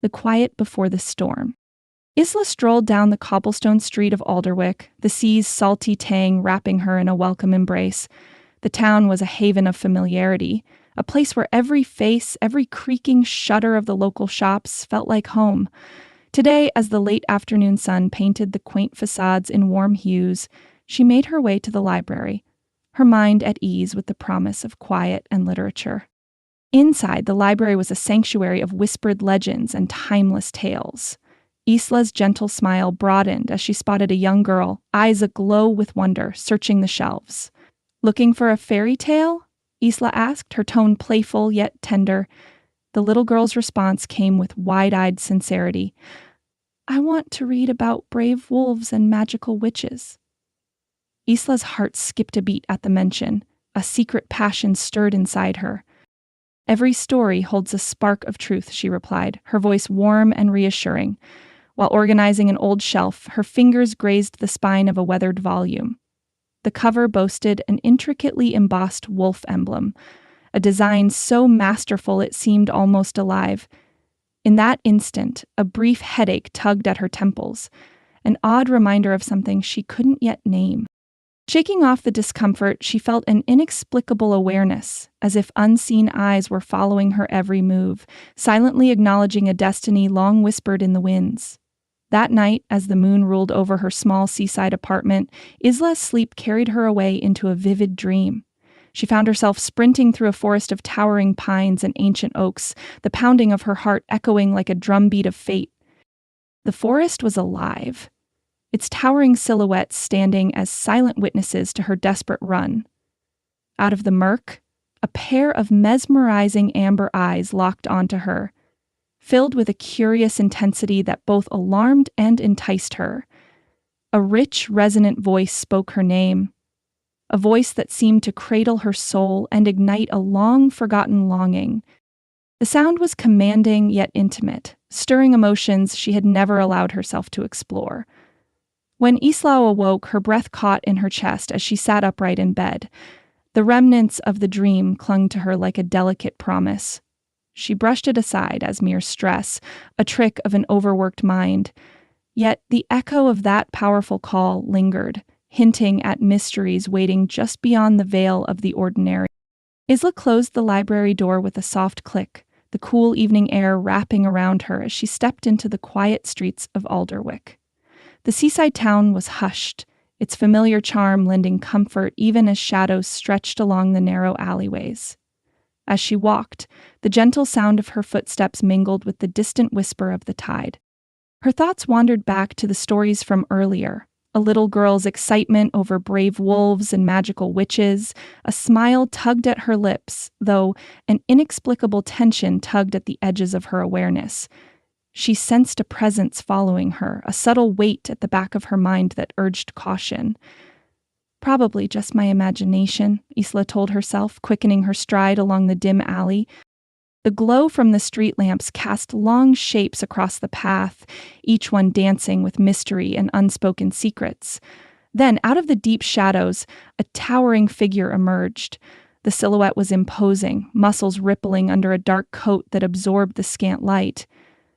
The quiet before the storm. Isla strolled down the cobblestone street of Alderwick, the sea's salty tang wrapping her in a welcome embrace. The town was a haven of familiarity, a place where every face, every creaking shutter of the local shops felt like home. Today, as the late afternoon sun painted the quaint facades in warm hues, she made her way to the library, her mind at ease with the promise of quiet and literature. Inside, the library was a sanctuary of whispered legends and timeless tales. Isla's gentle smile broadened as she spotted a young girl, eyes aglow with wonder, searching the shelves. "Looking for a fairy tale?" Isla asked, her tone playful yet tender. The little girl's response came with wide-eyed sincerity. "I want to read about brave wolves and magical witches." Isla's heart skipped a beat at the mention. A secret passion stirred inside her. "Every story holds a spark of truth," she replied, her voice warm and reassuring. While organizing an old shelf, her fingers grazed the spine of a weathered volume. The cover boasted an intricately embossed wolf emblem, a design so masterful it seemed almost alive. In that instant, a brief headache tugged at her temples, an odd reminder of something she couldn't yet name. Shaking off the discomfort, she felt an inexplicable awareness, as if unseen eyes were following her every move, silently acknowledging a destiny long whispered in the winds. That night, as the moon ruled over her small seaside apartment, Isla's sleep carried her away into a vivid dream. She found herself sprinting through a forest of towering pines and ancient oaks, the pounding of her heart echoing like a drumbeat of fate. The forest was alive, its towering silhouettes standing as silent witnesses to her desperate run. Out of the murk, a pair of mesmerizing amber eyes locked onto her, filled with a curious intensity that both alarmed and enticed her. A rich, resonant voice spoke her name, a voice that seemed to cradle her soul and ignite a long-forgotten longing. The sound was commanding yet intimate, stirring emotions she had never allowed herself to explore. When Isla awoke, her breath caught in her chest as she sat upright in bed. The remnants of the dream clung to her like a delicate promise. She brushed it aside as mere stress, a trick of an overworked mind. Yet the echo of that powerful call lingered, hinting at mysteries waiting just beyond the veil of the ordinary. Isla closed the library door with a soft click, the cool evening air wrapping around her as she stepped into the quiet streets of Alderwick. The seaside town was hushed, its familiar charm lending comfort even as shadows stretched along the narrow alleyways. As she walked, the gentle sound of her footsteps mingled with the distant whisper of the tide. Her thoughts wandered back to the stories from earlier, a little girl's excitement over brave wolves and magical witches. A smile tugged at her lips, though an inexplicable tension tugged at the edges of her awareness. She sensed a presence following her, a subtle weight at the back of her mind that urged caution. "Probably just my imagination," Isla told herself, quickening her stride along the dim alley. The glow from the street lamps cast long shapes across the path, each one dancing with mystery and unspoken secrets. Then, out of the deep shadows, a towering figure emerged. The silhouette was imposing, muscles rippling under a dark coat that absorbed the scant light.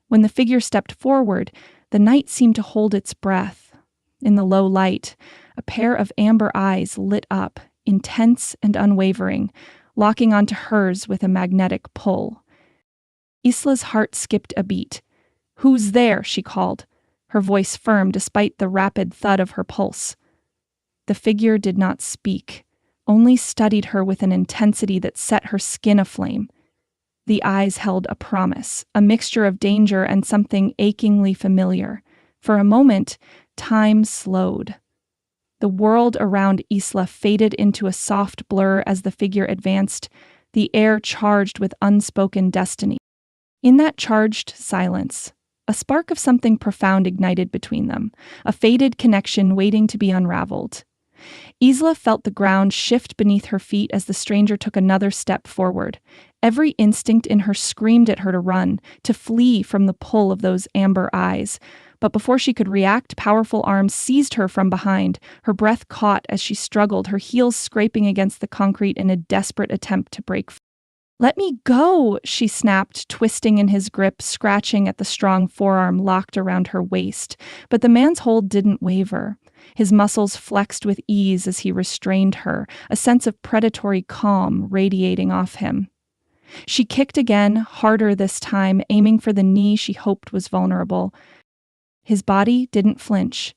When the figure stepped forward, the night seemed to hold its breath. In the low light, a pair of amber eyes lit up, intense and unwavering, locking onto hers with a magnetic pull. Isla's heart skipped a beat. "Who's there?" she called, her voice firm despite the rapid thud of her pulse. The figure did not speak, only studied her with an intensity that set her skin aflame. The eyes held a promise, a mixture of danger and something achingly familiar. For a moment, time slowed. The world around Isla faded into a soft blur as the figure advanced, the air charged with unspoken destiny. In that charged silence, a spark of something profound ignited between them, a faded connection waiting to be unraveled. Isla felt the ground shift beneath her feet as the stranger took another step forward. Every instinct in her screamed at her to run, to flee from the pull of those amber eyes. But before she could react, powerful arms seized her from behind. Her breath caught as she struggled, her heels scraping against the concrete in a desperate attempt to break free. "Let me go," she snapped, twisting in his grip, scratching at the strong forearm locked around her waist. But the man's hold didn't waver. His muscles flexed with ease as he restrained her, a sense of predatory calm radiating off him. She kicked again, harder this time, aiming for the knee she hoped was vulnerable. His body didn't flinch.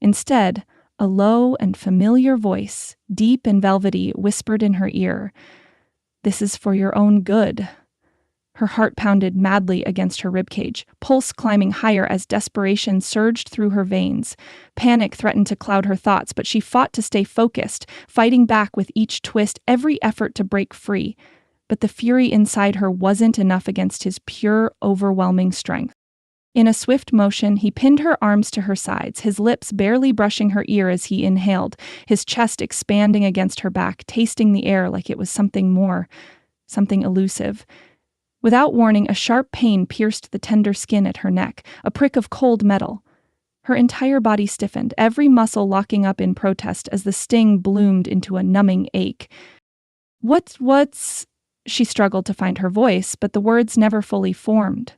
Instead, a low and familiar voice, deep and velvety, whispered in her ear, "This is for your own good." Her heart pounded madly against her ribcage, pulse climbing higher as desperation surged through her veins. Panic threatened to cloud her thoughts, but she fought to stay focused, fighting back with each twist, every effort to break free. But the fury inside her wasn't enough against his pure, overwhelming strength. In a swift motion, he pinned her arms to her sides, his lips barely brushing her ear as he inhaled, his chest expanding against her back, tasting the air like it was something more, something elusive. Without warning, a sharp pain pierced the tender skin at her neck, a prick of cold metal. Her entire body stiffened, every muscle locking up in protest as the sting bloomed into a numbing ache. What's... She struggled to find her voice, but the words never fully formed.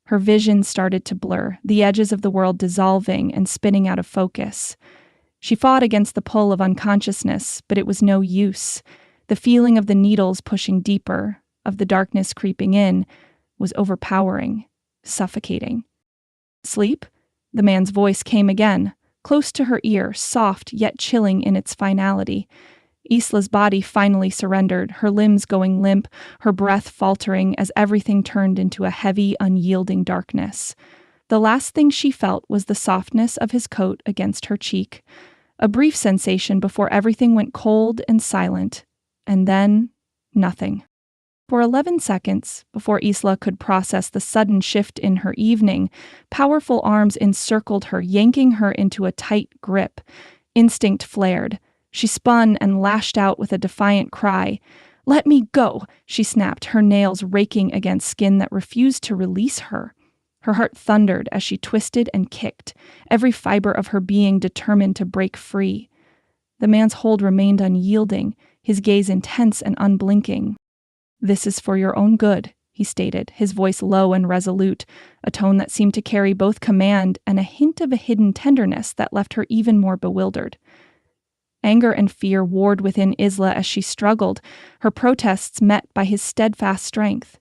Her vision started to blur, the edges of the world dissolving and spinning out of focus. She fought against the pull of unconsciousness, but it was no use. The feeling of the needles pushing deeper, of the darkness creeping in, was overpowering, suffocating. "Sleep?" The man's voice came again, close to her ear, soft yet chilling in its finality. Isla's body finally surrendered, her limbs going limp, her breath faltering as everything turned into a heavy, unyielding darkness. The last thing she felt was the softness of his coat against her cheek, a brief sensation before everything went cold and silent, and then nothing. For 11 seconds, before Isla could process the sudden shift in her evening, powerful arms encircled her, yanking her into a tight grip. Instinct flared. She spun and lashed out with a defiant cry. "Let me go," she snapped, her nails raking against skin that refused to release her. Her heart thundered as she twisted and kicked, every fiber of her being determined to break free. The man's hold remained unyielding, his gaze intense and unblinking. "This is for your own good," he stated, his voice low and resolute, a tone that seemed to carry both command and a hint of a hidden tenderness that left her even more bewildered. Anger and fear warred within Isla as she struggled, her protests met by his steadfast strength.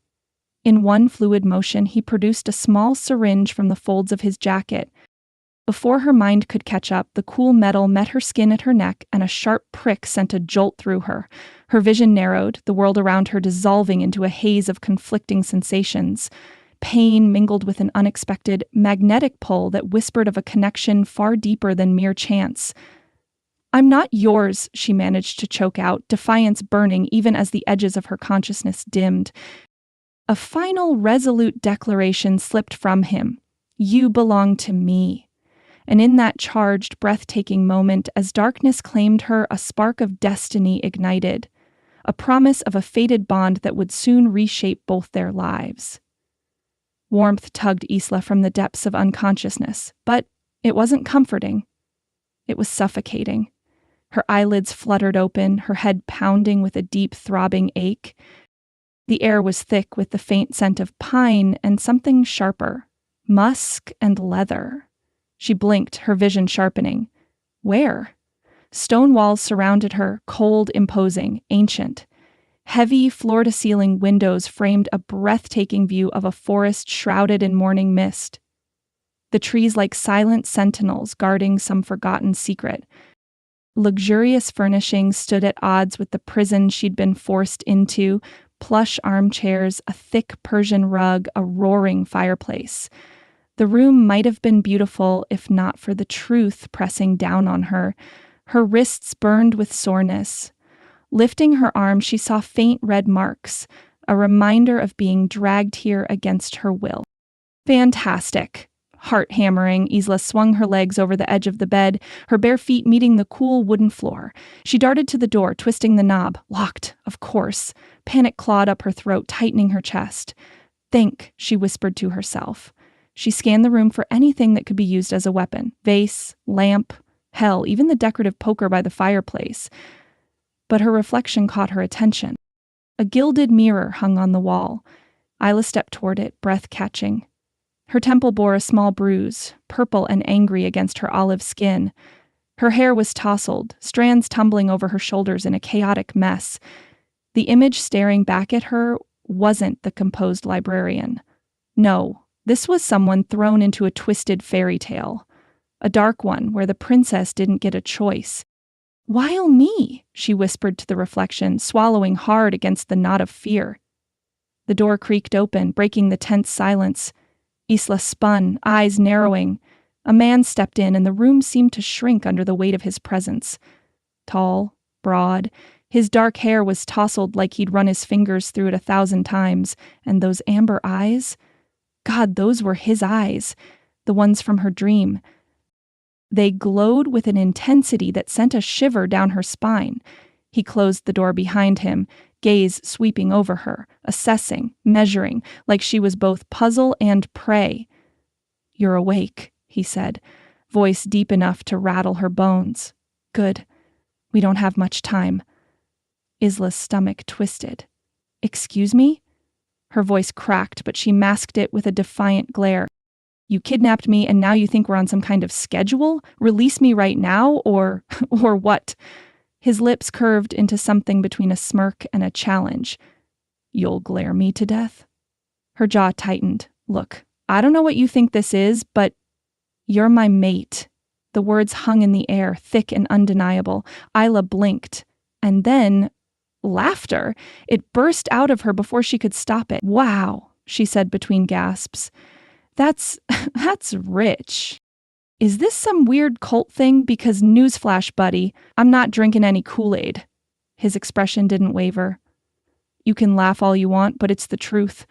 In one fluid motion, he produced a small syringe from the folds of his jacket. Before her mind could catch up, the cool metal met her skin at her neck, and a sharp prick sent a jolt through her. Her vision narrowed, the world around her dissolving into a haze of conflicting sensations. Pain mingled with an unexpected, magnetic pull that whispered of a connection far deeper than mere chance. "I'm not yours," she managed to choke out, defiance burning even as the edges of her consciousness dimmed. A final, resolute declaration slipped from him. "You belong to me." And in that charged, breathtaking moment, as darkness claimed her, a spark of destiny ignited, a promise of a fated bond that would soon reshape both their lives. Warmth tugged Isla from the depths of unconsciousness, but it wasn't comforting. It was suffocating. Her eyelids fluttered open, her head pounding with a deep, throbbing ache. The air was thick with the faint scent of pine and something sharper, musk and leather. She blinked, her vision sharpening. Where? Stone walls surrounded her, cold, imposing, ancient. Heavy, floor-to-ceiling windows framed a breathtaking view of a forest shrouded in morning mist. The trees like silent sentinels guarding some forgotten secret. Luxurious furnishings stood at odds with the prison she'd been forced into, plush armchairs, a thick Persian rug, a roaring fireplace. The room might have been beautiful if not for the truth pressing down on her. Her wrists burned with soreness. Lifting her arm, she saw faint red marks, a reminder of being dragged here against her will. Fantastic. Heart hammering, Isla swung her legs over the edge of the bed, her bare feet meeting the cool wooden floor. She darted to the door, twisting the knob. Locked, of course. Panic clawed up her throat, tightening her chest. "Think," she whispered to herself. She scanned the room for anything that could be used as a weapon. Vase, lamp, hell, even the decorative poker by the fireplace. But her reflection caught her attention. A gilded mirror hung on the wall. Isla stepped toward it, breath catching. Her temple bore a small bruise, purple and angry against her olive skin. Her hair was tousled, strands tumbling over her shoulders in a chaotic mess. The image staring back at her wasn't the composed librarian. No, this was someone thrown into a twisted fairy tale. A dark one where the princess didn't get a choice. "Why me?" she whispered to the reflection, swallowing hard against the knot of fear. The door creaked open, breaking the tense silence. Isla spun, eyes narrowing. A man stepped in, and the room seemed to shrink under the weight of his presence. Tall, broad, his dark hair was tousled like he'd run his fingers through it 1,000 times, and those amber eyes? God, those were his eyes, the ones from her dream. They glowed with an intensity that sent a shiver down her spine. He closed the door behind him, gaze sweeping over her, assessing, measuring, like she was both puzzle and prey. "You're awake," he said, voice deep enough to rattle her bones. "Good. We don't have much time." Isla's stomach twisted. "Excuse me?" Her voice cracked, but she masked it with a defiant glare. "You kidnapped me, and now you think we're on some kind of schedule? Release me right now, or what?" His lips curved into something between a smirk and a challenge. "You'll glare me to death?" Her jaw tightened. "Look, I don't know what you think this is, but you're my mate." The words hung in the air, thick and undeniable. Isla blinked. And then, laughter. It burst out of her before she could stop it. "Wow," she said between gasps. That's rich. Is this some weird cult thing? Because newsflash, buddy, I'm not drinking any Kool-Aid." His expression didn't waver. "You can laugh all you want, but it's the truth.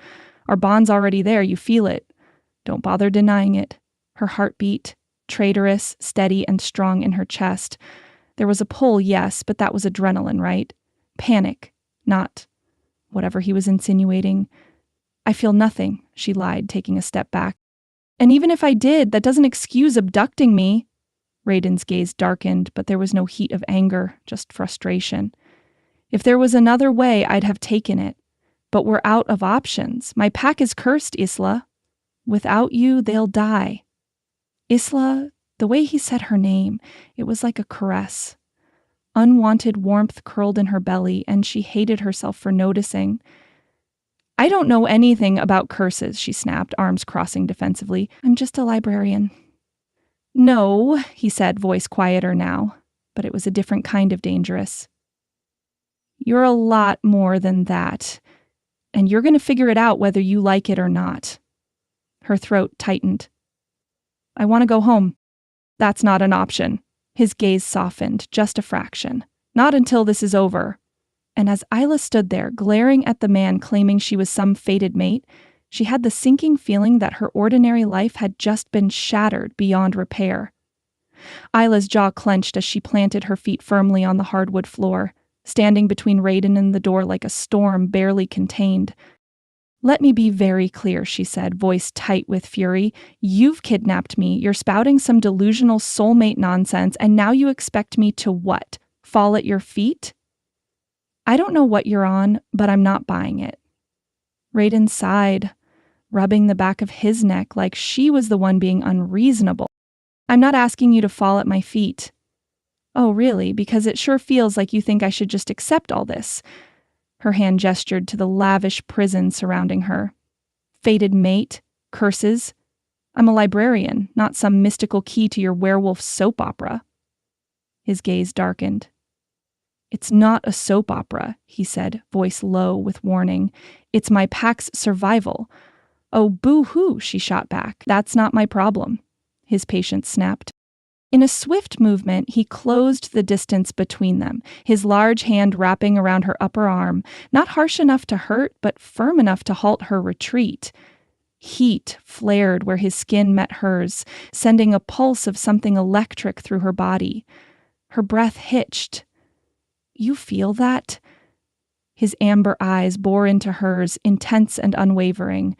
Our bond's already there, you feel it. Don't bother denying it." Her heart beat, traitorous, steady, and strong in her chest. There was a pull, yes, but that was adrenaline, right? Panic, not whatever he was insinuating. "I feel nothing," she lied, taking a step back. "And even if I did, that doesn't excuse abducting me." Raiden's gaze darkened, but there was no heat of anger, just frustration. "If there was another way, I'd have taken it. But we're out of options. My pack is cursed, Isla. Without you, they'll die." Isla, the way he said her name, it was like a caress. Unwanted warmth curled in her belly, and she hated herself for noticing. "I don't know anything about curses," she snapped, arms crossing defensively. "I'm just a librarian." "No," he said, voice quieter now, but it was a different kind of dangerous. "You're a lot more than that, and you're going to figure it out whether you like it or not." Her throat tightened. "I want to go home." "That's not an option." His gaze softened, just a fraction. "Not until this is over." And as Isla stood there, glaring at the man claiming she was some fated mate, she had the sinking feeling that her ordinary life had just been shattered beyond repair. Isla's jaw clenched as she planted her feet firmly on the hardwood floor, standing between Raiden and the door like a storm barely contained. "Let me be very clear," she said, voice tight with fury. "You've kidnapped me, you're spouting some delusional soulmate nonsense, and now you expect me to what? Fall at your feet? I don't know what you're on, but I'm not buying it." Raiden sighed, rubbing the back of his neck like she was the one being unreasonable. "I'm not asking you to fall at my feet." "Oh, really? Because it sure feels like you think I should just accept all this." Her hand gestured to the lavish prison surrounding her. "Fated mate, curses. I'm a librarian, not some mystical key to your werewolf soap opera." His gaze darkened. "It's not a soap opera," he said, voice low with warning. "It's my pack's survival." "Oh, boo-hoo," she shot back. "That's not my problem." His patience snapped. In a swift movement, he closed the distance between them, his large hand wrapping around her upper arm, not harsh enough to hurt, but firm enough to halt her retreat. Heat flared where his skin met hers, sending a pulse of something electric through her body. Her breath hitched. "You feel that?" His amber eyes bore into hers, intense and unwavering.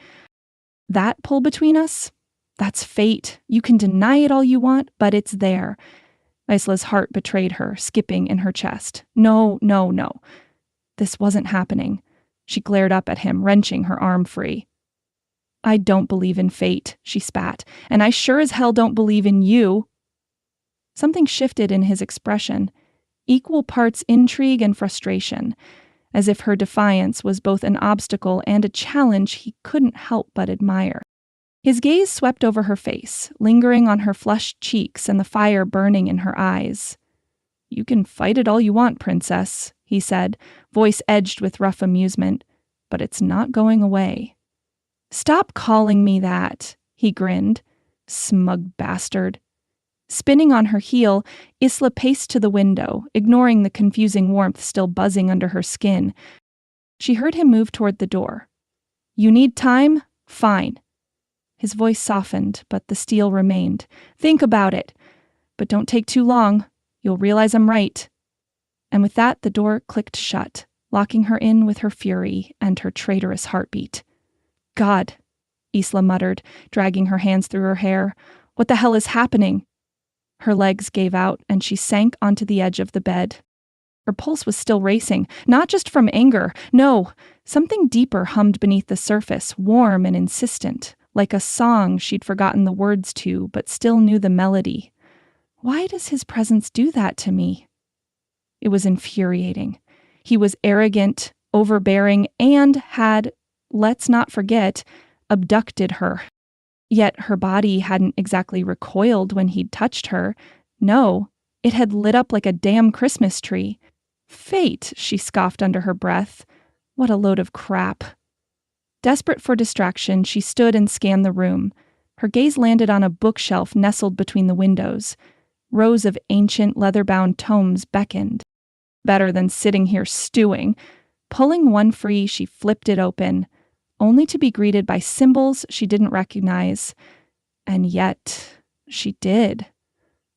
"That pull between us? That's fate. You can deny it all you want, but it's there." Isla's heart betrayed her, skipping in her chest. No. This wasn't happening. She glared up at him, wrenching her arm free. "I don't believe in fate," she spat, "and I sure as hell don't believe in you." Something shifted in his expression, equal parts intrigue and frustration, as if her defiance was both an obstacle and a challenge he couldn't help but admire. His gaze swept over her face, lingering on her flushed cheeks and the fire burning in her eyes. "You can fight it all you want, princess," he said, voice edged with rough amusement, "but it's not going away." "Stop calling me that," he grinned. "Smug bastard." Spinning on her heel, Isla paced to the window, ignoring the confusing warmth still buzzing under her skin. She heard him move toward the door. "You need time? Fine." His voice softened, but the steel remained. "Think about it. But don't take too long. You'll realize I'm right." And with that, the door clicked shut, locking her in with her fury and her traitorous heartbeat. "God," Isla muttered, dragging her hands through her hair. "What the hell is happening?" Her legs gave out, and she sank onto the edge of the bed. Her pulse was still racing, not just from anger. No, something deeper hummed beneath the surface, warm and insistent, like a song she'd forgotten the words to, but still knew the melody. Why does his presence do that to me? It was infuriating. He was arrogant, overbearing, and had, let's not forget, abducted her. Yet her body hadn't exactly recoiled when he'd touched her. No, it had lit up like a damn Christmas tree. Fate, she scoffed under her breath. What a load of crap. Desperate for distraction, she stood and scanned the room. Her gaze landed on a bookshelf nestled between the windows. Rows of ancient leather-bound tomes beckoned. Better than sitting here stewing. Pulling one free, she flipped it open, only to be greeted by symbols she didn't recognize. And yet, she did.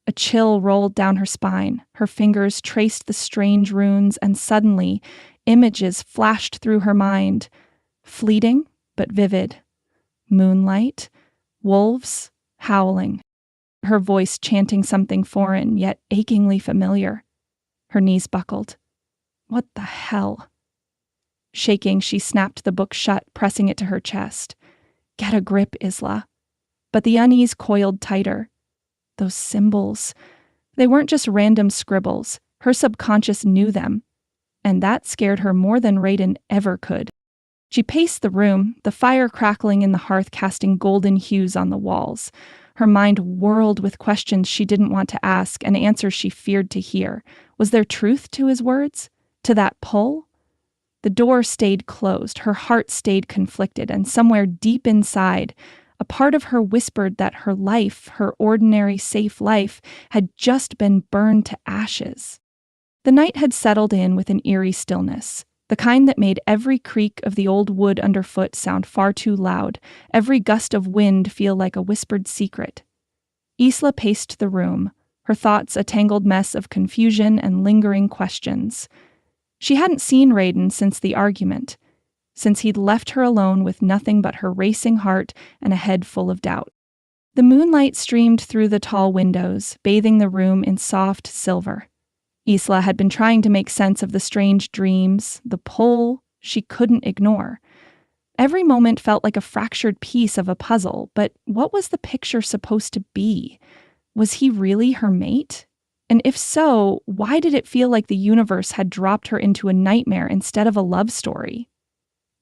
A chill rolled down her spine. Her fingers traced the strange runes, and suddenly, images flashed through her mind. Fleeting, but vivid. Moonlight, wolves, howling. Her voice chanting something foreign, yet achingly familiar. Her knees buckled. What the hell? Shaking, she snapped the book shut, pressing it to her chest. Get a grip, Isla. But the unease coiled tighter. Those symbols. They weren't just random scribbles. Her subconscious knew them. And that scared her more than Raiden ever could. She paced the room, the fire crackling in the hearth casting golden hues on the walls. Her mind whirled with questions she didn't want to ask and answers she feared to hear. Was there truth to his words? To that pull? The door stayed closed, her heart stayed conflicted, and somewhere deep inside, a part of her whispered that her life, her ordinary, safe life, had just been burned to ashes. The night had settled in with an eerie stillness, the kind that made every creak of the old wood underfoot sound far too loud, every gust of wind feel like a whispered secret. Isla paced the room, her thoughts a tangled mess of confusion and lingering questions. She hadn't seen Raiden since the argument, since he'd left her alone with nothing but her racing heart and a head full of doubt. The moonlight streamed through the tall windows, bathing the room in soft silver. Isla had been trying to make sense of the strange dreams, the pull she couldn't ignore. Every moment felt like a fractured piece of a puzzle, but what was the picture supposed to be? Was he really her mate? And if so, why did it feel like the universe had dropped her into a nightmare instead of a love story?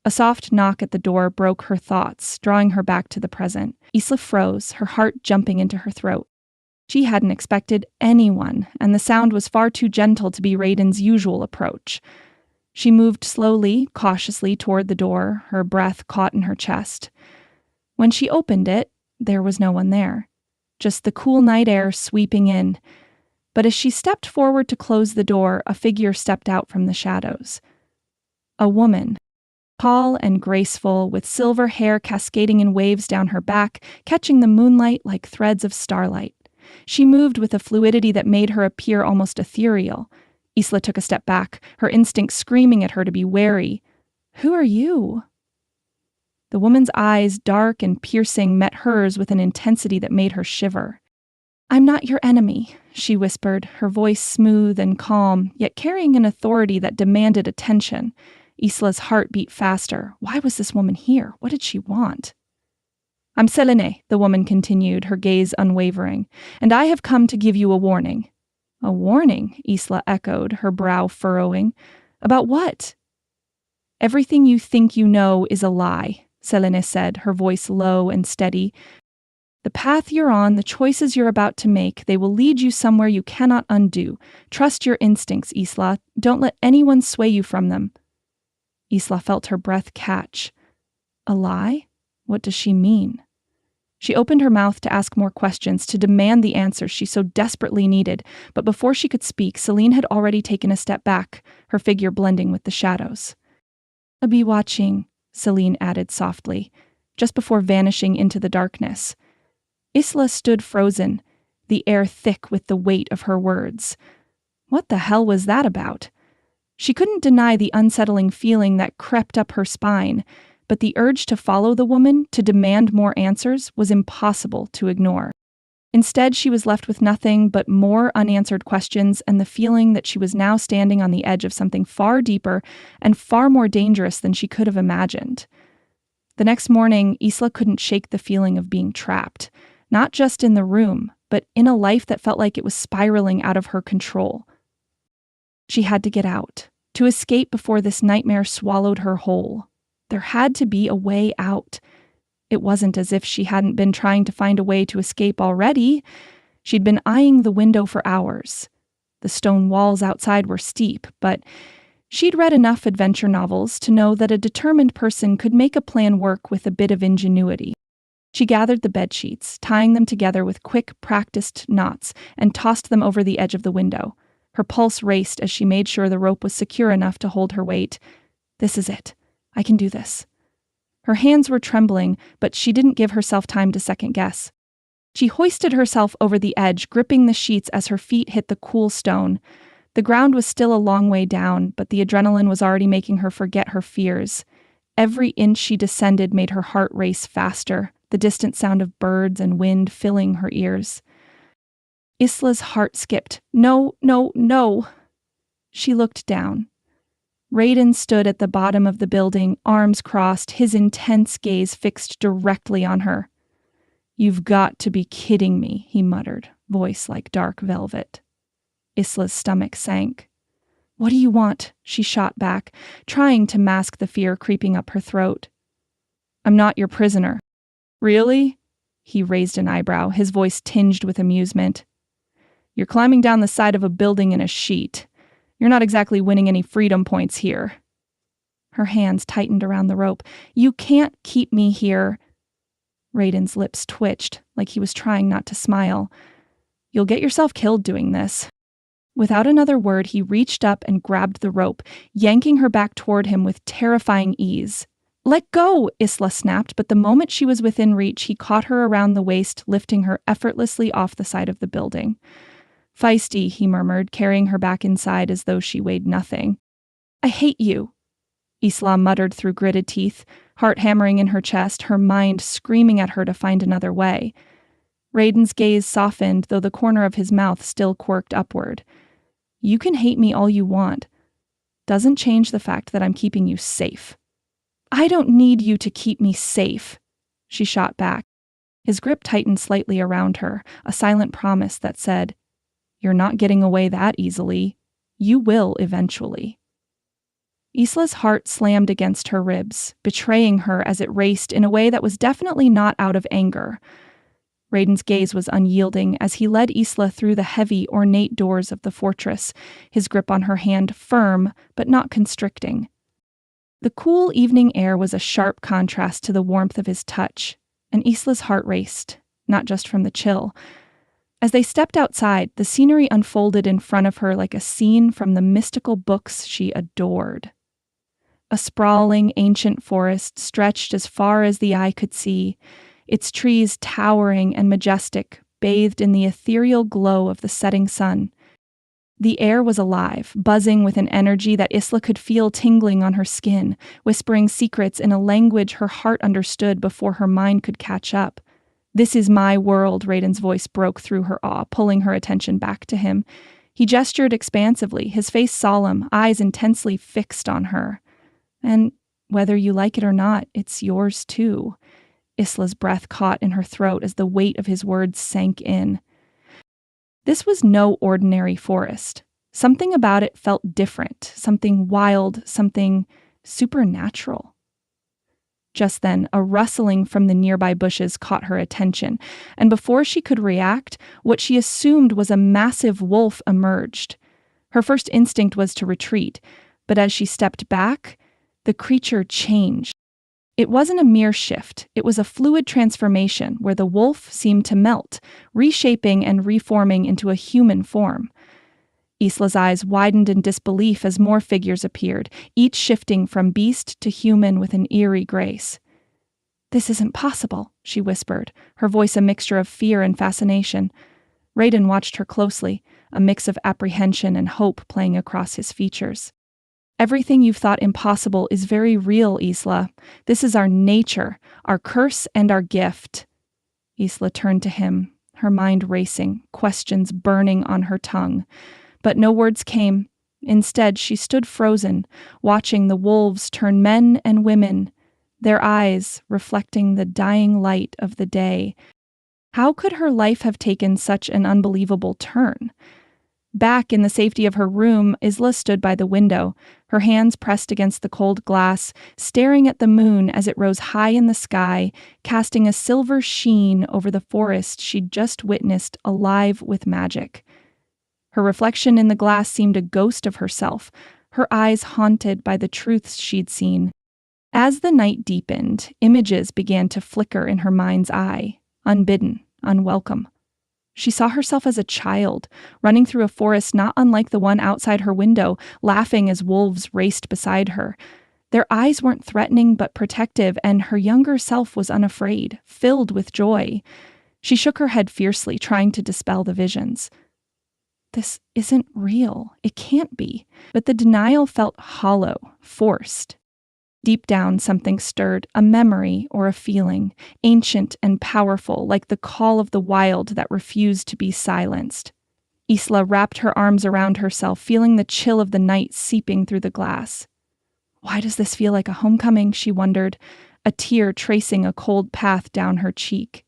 A soft knock at the door broke her thoughts, drawing her back to the present. Isla froze, her heart jumping into her throat. She hadn't expected anyone, and the sound was far too gentle to be Raiden's usual approach. She moved slowly, cautiously toward the door, her breath caught in her chest. When she opened it, there was no one there, just the cool night air sweeping in. But as she stepped forward to close the door, a figure stepped out from the shadows. A woman, tall and graceful, with silver hair cascading in waves down her back, catching the moonlight like threads of starlight. She moved with a fluidity that made her appear almost ethereal. Isla took a step back, her instinct screaming at her to be wary. "Who are you?" The woman's eyes, dark and piercing, met hers with an intensity that made her shiver. "I'm not your enemy," she whispered, her voice smooth and calm, yet carrying an authority that demanded attention. Isla's heart beat faster. Why was this woman here? What did she want? "I'm Selene," the woman continued, her gaze unwavering, "and I have come to give you a warning." "A warning?" Isla echoed, her brow furrowing. "About what?" "Everything you think you know is a lie," Selene said, her voice low and steady. "The path you're on, the choices you're about to make, they will lead you somewhere you cannot undo. Trust your instincts, Isla. Don't let anyone sway you from them." Isla felt her breath catch. A lie? What does she mean? She opened her mouth to ask more questions, to demand the answers she so desperately needed, but before she could speak, Celine had already taken a step back, her figure blending with the shadows. "I'll be watching," Celine added softly, just before vanishing into the darkness. Isla stood frozen, the air thick with the weight of her words. What the hell was that about? She couldn't deny the unsettling feeling that crept up her spine, but the urge to follow the woman, to demand more answers, was impossible to ignore. Instead, she was left with nothing but more unanswered questions and the feeling that she was now standing on the edge of something far deeper and far more dangerous than she could have imagined. The next morning, Isla couldn't shake the feeling of being trapped, not just in the room, but in a life that felt like it was spiraling out of her control. She had to get out, to escape before this nightmare swallowed her whole. There had to be a way out. It wasn't as if she hadn't been trying to find a way to escape already. She'd been eyeing the window for hours. The stone walls outside were steep, but she'd read enough adventure novels to know that a determined person could make a plan work with a bit of ingenuity. She gathered the bedsheets, tying them together with quick, practiced knots, and tossed them over the edge of the window. Her pulse raced as she made sure the rope was secure enough to hold her weight. This is it. I can do this. Her hands were trembling, but she didn't give herself time to second guess. She hoisted herself over the edge, gripping the sheets as her feet hit the cool stone. The ground was still a long way down, but the adrenaline was already making her forget her fears. Every inch she descended made her heart race faster, the distant sound of birds and wind filling her ears. Isla's heart skipped. No, no, no. She looked down. Raiden stood at the bottom of the building, arms crossed, his intense gaze fixed directly on her. "You've got to be kidding me," he muttered, voice like dark velvet. Isla's stomach sank. "What do you want?" she shot back, trying to mask the fear creeping up her throat. "I'm not your prisoner." "Really?" He raised an eyebrow, his voice tinged with amusement. "You're climbing down the side of a building in a sheet. You're not exactly winning any freedom points here." Her hands tightened around the rope. "You can't keep me here." Raiden's lips twitched, like he was trying not to smile. "You'll get yourself killed doing this." Without another word, he reached up and grabbed the rope, yanking her back toward him with terrifying ease. "Let go!" Isla snapped, but the moment she was within reach, he caught her around the waist, lifting her effortlessly off the side of the building. "Feisty," he murmured, carrying her back inside as though she weighed nothing. "I hate you," Isla muttered through gritted teeth, heart hammering in her chest, her mind screaming at her to find another way. Raiden's gaze softened, though the corner of his mouth still quirked upward. "You can hate me all you want. Doesn't change the fact that I'm keeping you safe." "I don't need you to keep me safe," she shot back. His grip tightened slightly around her, a silent promise that said, "You're not getting away that easily. You will eventually." Isla's heart slammed against her ribs, betraying her as it raced in a way that was definitely not out of anger. Raiden's gaze was unyielding as he led Isla through the heavy, ornate doors of the fortress, his grip on her hand firm but not constricting. The cool evening air was a sharp contrast to the warmth of his touch, and Isla's heart raced, not just from the chill. As they stepped outside, the scenery unfolded in front of her like a scene from the mystical books she adored. A sprawling, ancient forest stretched as far as the eye could see, its trees towering and majestic, bathed in the ethereal glow of the setting sun. The air was alive, buzzing with an energy that Isla could feel tingling on her skin, whispering secrets in a language her heart understood before her mind could catch up. "This is my world," Raiden's voice broke through her awe, pulling her attention back to him. He gestured expansively, his face solemn, eyes intensely fixed on her. And whether you like it or not, it's yours too. Isla's breath caught in her throat as the weight of his words sank in. This was no ordinary forest. Something about it felt different, something wild, something supernatural. Just then, a rustling from the nearby bushes caught her attention, and before she could react, what she assumed was a massive wolf emerged. Her first instinct was to retreat, but as she stepped back, the creature changed. It wasn't a mere shift, it was a fluid transformation where the wolf seemed to melt, reshaping and reforming into a human form. Isla's eyes widened in disbelief as more figures appeared, each shifting from beast to human with an eerie grace. "This isn't possible," she whispered, her voice a mixture of fear and fascination. Raiden watched her closely, a mix of apprehension and hope playing across his features. "Everything you've thought impossible is very real, Isla. This is our nature, our curse and our gift." Isla turned to him, her mind racing, questions burning on her tongue. But no words came. Instead, she stood frozen, watching the wolves turn men and women, their eyes reflecting the dying light of the day. How could her life have taken such an unbelievable turn? Back in the safety of her room, Isla stood by the window, her hands pressed against the cold glass, staring at the moon as it rose high in the sky, casting a silver sheen over the forest she'd just witnessed alive with magic. Her reflection in the glass seemed a ghost of herself, her eyes haunted by the truths she'd seen. As the night deepened, images began to flicker in her mind's eye, unbidden, unwelcome. She saw herself as a child, running through a forest not unlike the one outside her window, laughing as wolves raced beside her. Their eyes weren't threatening but protective, and her younger self was unafraid, filled with joy. She shook her head fiercely, trying to dispel the visions. This isn't real. It can't be. But the denial felt hollow, forced. Deep down, something stirred, a memory or a feeling, ancient and powerful, like the call of the wild that refused to be silenced. Isla wrapped her arms around herself, feeling the chill of the night seeping through the glass. Why does this feel like a homecoming, she wondered, a tear tracing a cold path down her cheek.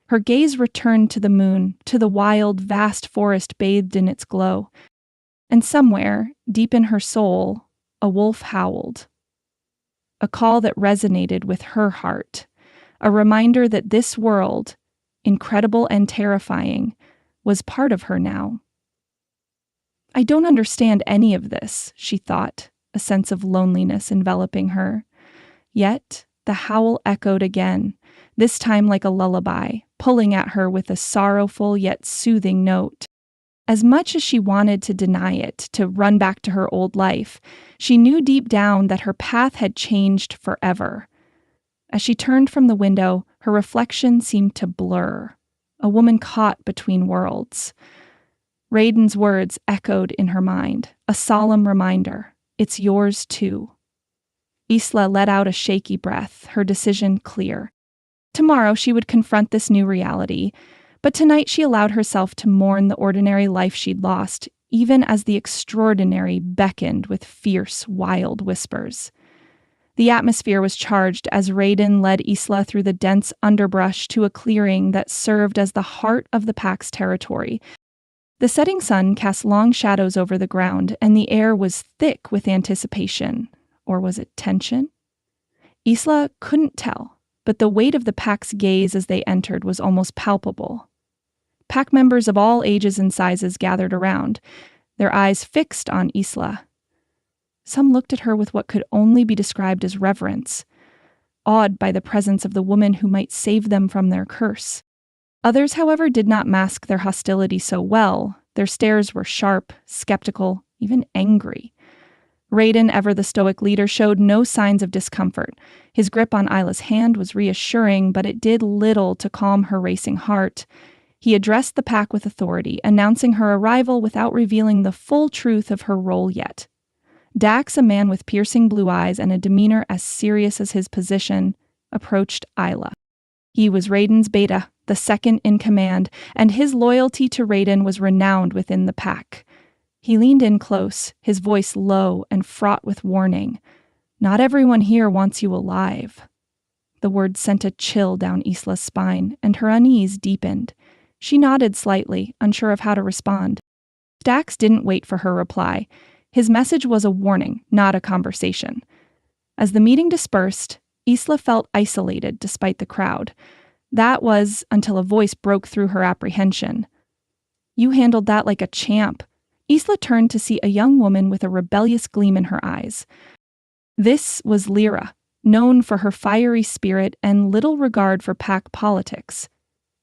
Her gaze returned to the moon, to the wild, vast forest bathed in its glow. And somewhere, deep in her soul, a wolf howled. A call that resonated with her heart. A reminder that this world, incredible and terrifying, was part of her now. "I don't understand any of this," she thought, a sense of loneliness enveloping her. Yet, the howl echoed again, this time like a lullaby, pulling at her with a sorrowful yet soothing note. As much as she wanted to deny it, to run back to her old life, she knew deep down that her path had changed forever. As she turned from the window, her reflection seemed to blur, a woman caught between worlds. Raiden's words echoed in her mind, a solemn reminder, it's yours too. Isla let out a shaky breath, her decision clear. Tomorrow she would confront this new reality, but tonight she allowed herself to mourn the ordinary life she'd lost, even as the extraordinary beckoned with fierce, wild whispers. The atmosphere was charged as Raiden led Isla through the dense underbrush to a clearing that served as the heart of the pack's territory. The setting sun cast long shadows over the ground, and the air was thick with anticipation. Or was it tension? Isla couldn't tell, but the weight of the pack's gaze as they entered was almost palpable. Pack members of all ages and sizes gathered around, their eyes fixed on Isla. Some looked at her with what could only be described as reverence, awed by the presence of the woman who might save them from their curse. Others, however, did not mask their hostility so well. Their stares were sharp, skeptical, even angry. Raiden, ever the stoic leader, showed no signs of discomfort. His grip on Isla's hand was reassuring, but it did little to calm her racing heart. He addressed the pack with authority, announcing her arrival without revealing the full truth of her role yet. Dax, a man with piercing blue eyes and a demeanor as serious as his position, approached Isla. He was Raiden's beta, the second in command, and his loyalty to Raiden was renowned within the pack. He leaned in close, his voice low and fraught with warning. Not everyone here wants you alive." The word sent a chill down Isla's spine, and her unease deepened. She nodded slightly, unsure of how to respond. Dax didn't wait for her reply. His message was a warning, not a conversation. As the meeting dispersed, Isla felt isolated despite the crowd. That was until a voice broke through her apprehension. "You handled that like a champ." Isla turned to see a young woman with a rebellious gleam in her eyes. This was Lyra, known for her fiery spirit and little regard for pack politics.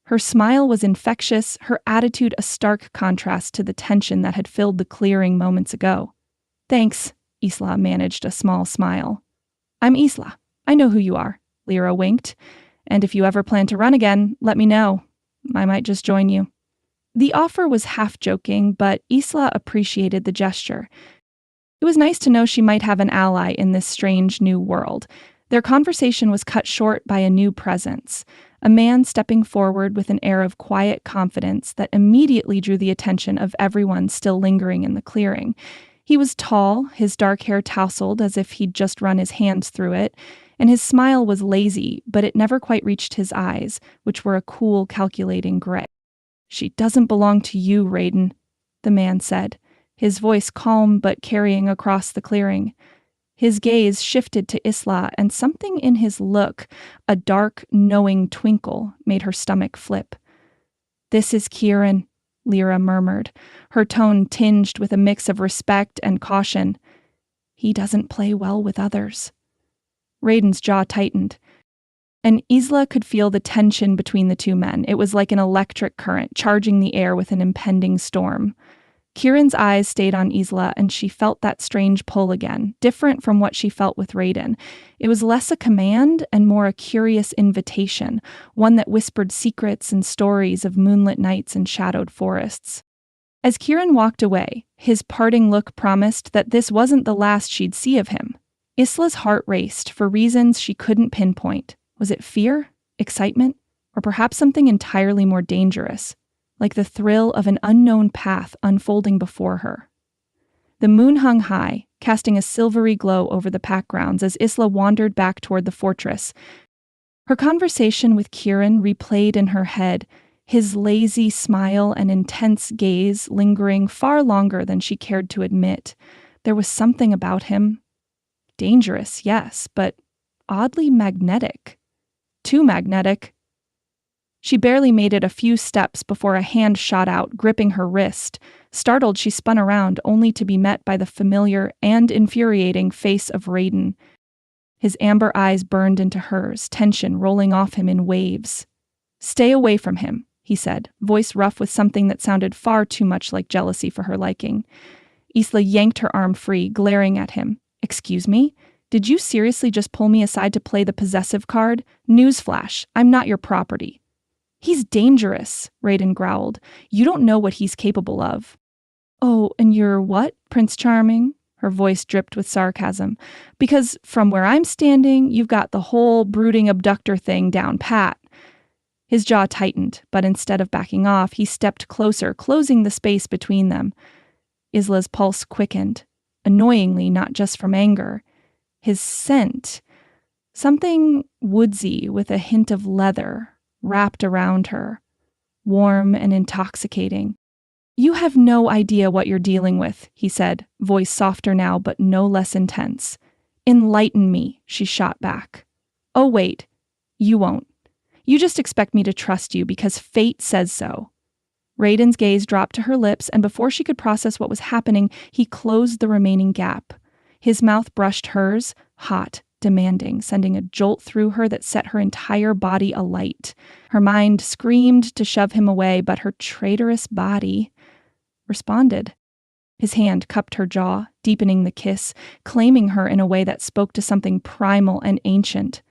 Her smile was infectious, her attitude a stark contrast to the tension that had filled the clearing moments ago. "Thanks," Isla managed a small smile. "I'm Isla. I know who you are," Lyra winked. "And if you ever plan to run again, let me know. I might just join you." The offer was half joking, but Isla appreciated the gesture. It was nice to know she might have an ally in this strange new world. Their conversation was cut short by a new presence, a man stepping forward with an air of quiet confidence that immediately drew the attention of everyone still lingering in the clearing. He was tall, his dark hair tousled as if he'd just run his hands through it, and his smile was lazy, but it never quite reached his eyes, which were a cool, calculating gray. "She doesn't belong to you, Raiden," the man said, his voice calm but carrying across the clearing. His gaze shifted to Isla, and something in his look, a dark, knowing twinkle, made her stomach flip. "This is Kieran," Lyra murmured, her tone tinged with a mix of respect and caution. "He doesn't play well with others." Raiden's jaw tightened, and Isla could feel the tension between the two men. It was like an electric current, charging the air with an impending storm. Kieran's eyes stayed on Isla, and she felt that strange pull again, different from what she felt with Raiden. It was less a command and more a curious invitation, one that whispered secrets and stories of moonlit nights and shadowed forests. As Kieran walked away, his parting look promised that this wasn't the last she'd see of him. Isla's heart raced for reasons she couldn't pinpoint. Was it fear, excitement, or perhaps something entirely more dangerous? Like the thrill of an unknown path unfolding before her. The moon hung high, casting a silvery glow over the pack grounds as Isla wandered back toward the fortress. Her conversation with Kieran replayed in her head, his lazy smile and intense gaze lingering far longer than she cared to admit. There was something about him. Dangerous, yes, but oddly magnetic. Too magnetic. She barely made it a few steps before a hand shot out, gripping her wrist. Startled, she spun around, only to be met by the familiar and infuriating face of Raiden. His amber eyes burned into hers, tension rolling off him in waves. "Stay away from him," he said, voice rough with something that sounded far too much like jealousy for her liking. Isla yanked her arm free, glaring at him. "Excuse me? Did you seriously just pull me aside to play the possessive card? Newsflash, I'm not your property." "He's dangerous," Raiden growled. "You don't know what he's capable of." "Oh, and you're what, Prince Charming?" Her voice dripped with sarcasm. "Because from where I'm standing, you've got the whole brooding abductor thing down pat." His jaw tightened, but instead of backing off, he stepped closer, closing the space between them. Isla's pulse quickened, annoyingly, not just from anger. His scent, something woodsy with a hint of leather, wrapped around her, warm and intoxicating. "You have no idea what you're dealing with," he said, voice softer now but no less intense. "Enlighten me," she shot back. "Oh wait, you won't. You just expect me to trust you because fate says so." Raiden's gaze dropped to her lips, and before she could process what was happening, he closed the remaining gap. His mouth brushed hers, hot, demanding, sending a jolt through her that set her entire body alight. Her mind screamed to shove him away, but her traitorous body responded. His hand cupped her jaw, deepening the kiss, claiming her in a way that spoke to something primal and ancient.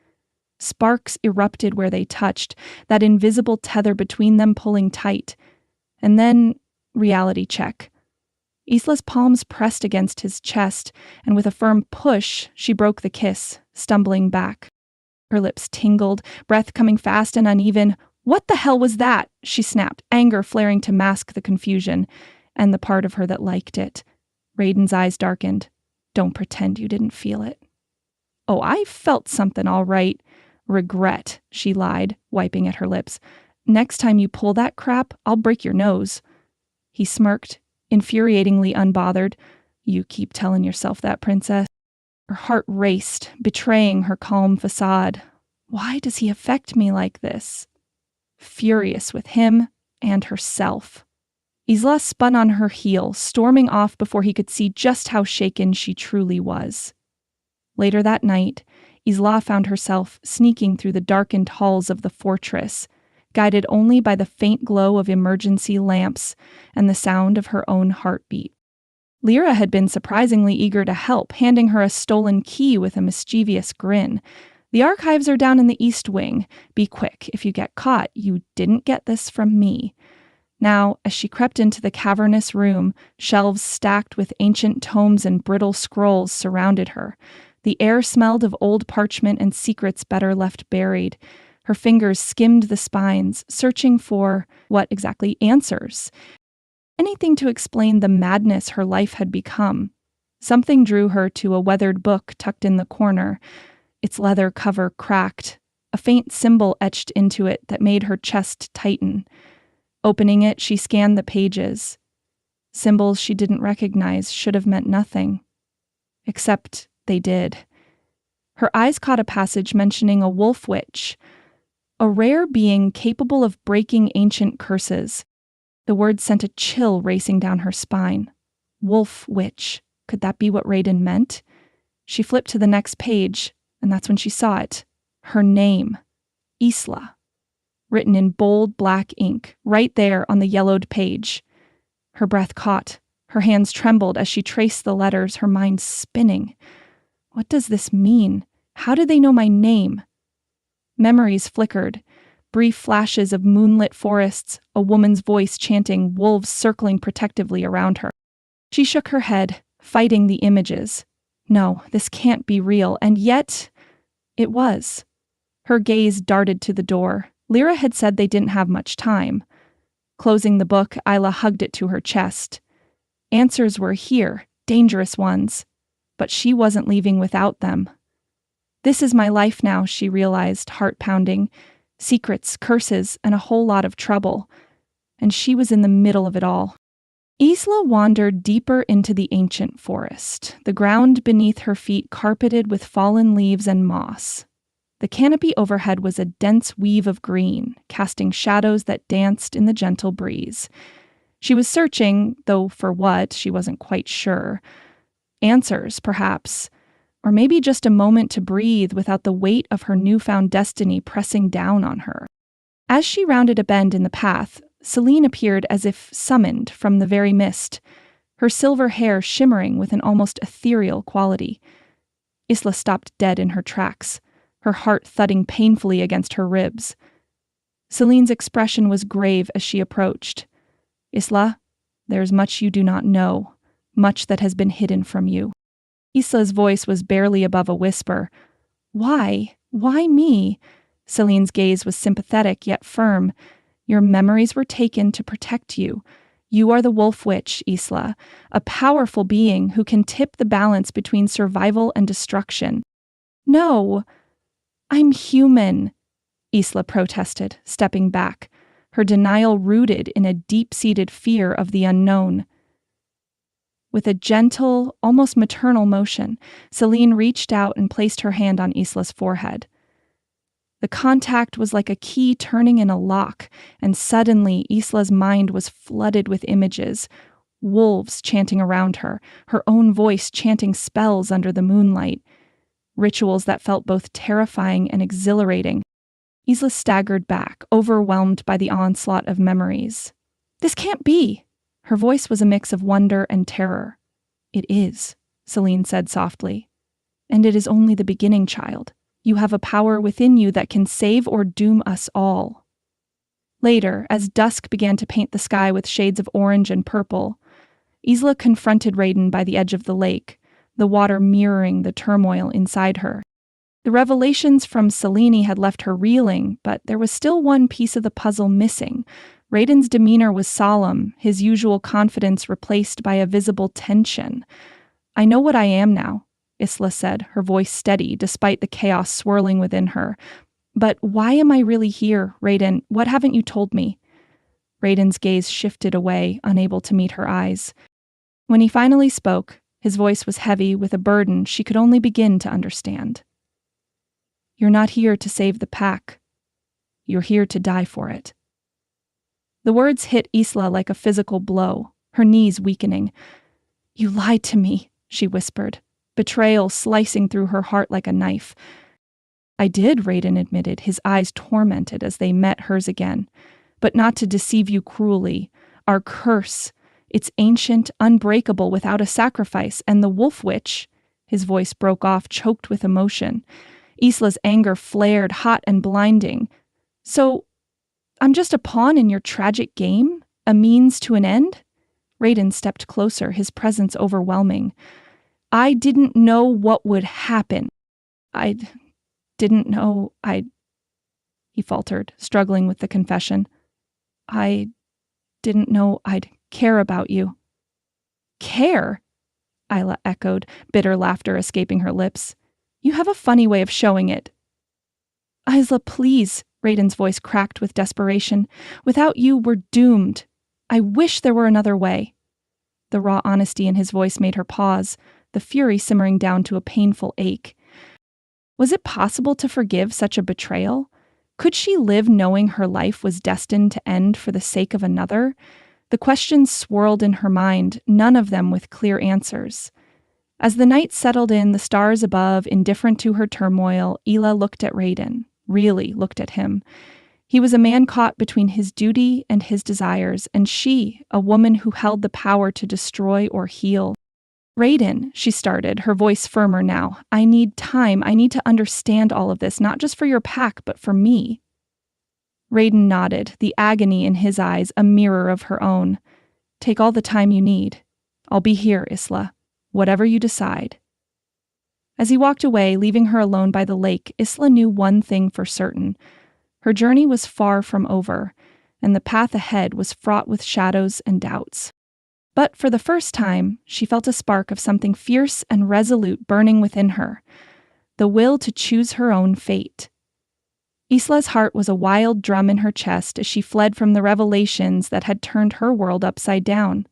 Sparks erupted where they touched, that invisible tether between them pulling tight. And then, reality check. Isla's palms pressed against his chest, and with a firm push, she broke the kiss, stumbling back. Her lips tingled, breath coming fast and uneven. "What the hell was that?" she snapped, anger flaring to mask the confusion, and the part of her that liked it. Raiden's eyes darkened. "Don't pretend you didn't feel it." "Oh, I felt something all right." "Regret," she lied, wiping at her lips. "Next time you pull that crap, I'll break your nose." He smirked, infuriatingly unbothered. "You keep telling yourself that, princess." Her heart raced, betraying her calm facade. Why does he affect me like this? Furious with him and herself. Isla spun on her heel, storming off before he could see just how shaken she truly was. Later that night, Isla found herself sneaking through the darkened halls of the fortress, guided only by the faint glow of emergency lamps and the sound of her own heartbeat. Lyra had been surprisingly eager to help, handing her a stolen key with a mischievous grin. "The archives are down in the East Wing. Be quick. If you get caught, you didn't get this from me." Now, as she crept into the cavernous room, shelves stacked with ancient tomes and brittle scrolls surrounded her. The air smelled of old parchment and secrets better left buried. Her fingers skimmed the spines, searching for, what exactly, answers. Anything to explain the madness her life had become. Something drew her to a weathered book tucked in the corner, its leather cover cracked, a faint symbol etched into it that made her chest tighten. Opening it, she scanned the pages. Symbols she didn't recognize should have meant nothing. Except they did. Her eyes caught a passage mentioning a wolf witch, a rare being capable of breaking ancient curses. The word sent a chill racing down her spine. Wolf witch. Could that be what Raiden meant? She flipped to the next page, and that's when she saw it. Her name. Isla. Written in bold black ink, right there on the yellowed page. Her breath caught. Her hands trembled as she traced the letters, her mind spinning. What does this mean? How did they know my name? Memories flickered. Brief flashes of moonlit forests, a woman's voice chanting, wolves circling protectively around her. She shook her head, fighting the images. No, this can't be real, and yet it was. Her gaze darted to the door. Lyra had said they didn't have much time. Closing the book, Isla hugged it to her chest. Answers were here, dangerous ones, but she wasn't leaving without them. This is my life now, she realized, heart pounding. Secrets, curses, and a whole lot of trouble. And she was in the middle of it all. Isla wandered deeper into the ancient forest, the ground beneath her feet carpeted with fallen leaves and moss. The canopy overhead was a dense weave of green, casting shadows that danced in the gentle breeze. She was searching, though for what, she wasn't quite sure. Answers, perhaps. Or maybe just a moment to breathe without the weight of her newfound destiny pressing down on her. As she rounded a bend in the path, Celine appeared as if summoned from the very mist, her silver hair shimmering with an almost ethereal quality. Isla stopped dead in her tracks, her heart thudding painfully against her ribs. Celine's expression was grave as she approached. "Isla, there is much you do not know, much that has been hidden from you." Isla's voice was barely above a whisper. "Why? Why me?" Celine's gaze was sympathetic yet firm. "Your memories were taken to protect you. You are the Wolf Witch, Isla, a powerful being who can tip the balance between survival and destruction." "No, I'm human," Isla protested, stepping back, her denial rooted in a deep-seated fear of the unknown. With a gentle, almost maternal motion, Celine reached out and placed her hand on Isla's forehead. The contact was like a key turning in a lock, and suddenly Isla's mind was flooded with images, wolves chanting around her, her own voice chanting spells under the moonlight, rituals that felt both terrifying and exhilarating. Isla staggered back, overwhelmed by the onslaught of memories. "This can't be!" Her voice was a mix of wonder and terror. "It is," Celine said softly. "And it is only the beginning, child. You have a power within you that can save or doom us all." Later, as dusk began to paint the sky with shades of orange and purple, Isla confronted Raiden by the edge of the lake, the water mirroring the turmoil inside her. The revelations from Celine had left her reeling, but there was still one piece of the puzzle missing. Raiden's demeanor was solemn, his usual confidence replaced by a visible tension. "I know what I am now. Isla said, her voice steady despite the chaos swirling within her. "But why am I really here, Raiden? What haven't you told me?" Raiden's gaze shifted away, unable to meet her eyes. When he finally spoke, his voice was heavy with a burden she could only begin to understand. "You're not here to save the pack. You're here to die for it." The words hit Isla like a physical blow, her knees weakening. "You lied to me," she whispered, betrayal slicing through her heart like a knife. "I did," Raiden admitted, his eyes tormented as they met hers again. "But not to deceive you cruelly. Our curse, it's ancient, unbreakable, without a sacrifice, and the wolf witch—" His voice broke off, choked with emotion. Isla's anger flared, hot and blinding. "So, I'm just a pawn in your tragic game? A means to an end?" Raiden stepped closer, his presence overwhelming. "I didn't know what would happen. I didn't know He faltered, struggling with the confession. "I didn't know I'd care about you." "Care?" Isla echoed, bitter laughter escaping her lips. "You have a funny way of showing it." "Isla, please," Raiden's voice cracked with desperation. "Without you, we're doomed. I wish there were another way." The raw honesty in his voice made her pause, the fury simmering down to a painful ache. Was it possible to forgive such a betrayal? Could she live knowing her life was destined to end for the sake of another? The questions swirled in her mind, none of them with clear answers. As the night settled in, the stars above, indifferent to her turmoil, Isla looked at Raiden, really looked at him. He was a man caught between his duty and his desires, and she, a woman who held the power to destroy or heal. "Raiden," she started, her voice firmer now. "I need time. I need to understand all of this, not just for your pack, but for me." Raiden nodded, the agony in his eyes a mirror of her own. "Take all the time you need. I'll be here, Isla. Whatever you decide." As he walked away, leaving her alone by the lake, Isla knew one thing for certain. Her journey was far from over, and the path ahead was fraught with shadows and doubts. But for the first time, she felt a spark of something fierce and resolute burning within her, the will to choose her own fate. Isla's heart was a wild drum in her chest as she fled from the revelations that had turned her world upside down.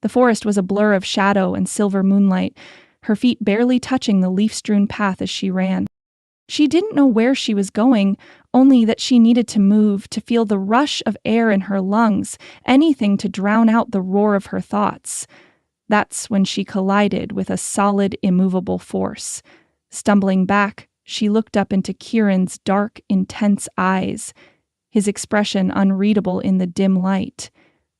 The forest was a blur of shadow and silver moonlight, her feet barely touching the leaf-strewn path as she ran. She didn't know where she was going, only that she needed to move, to feel the rush of air in her lungs, anything to drown out the roar of her thoughts. That's when she collided with a solid, immovable force. Stumbling back, she looked up into Kieran's dark, intense eyes, his expression unreadable in the dim light.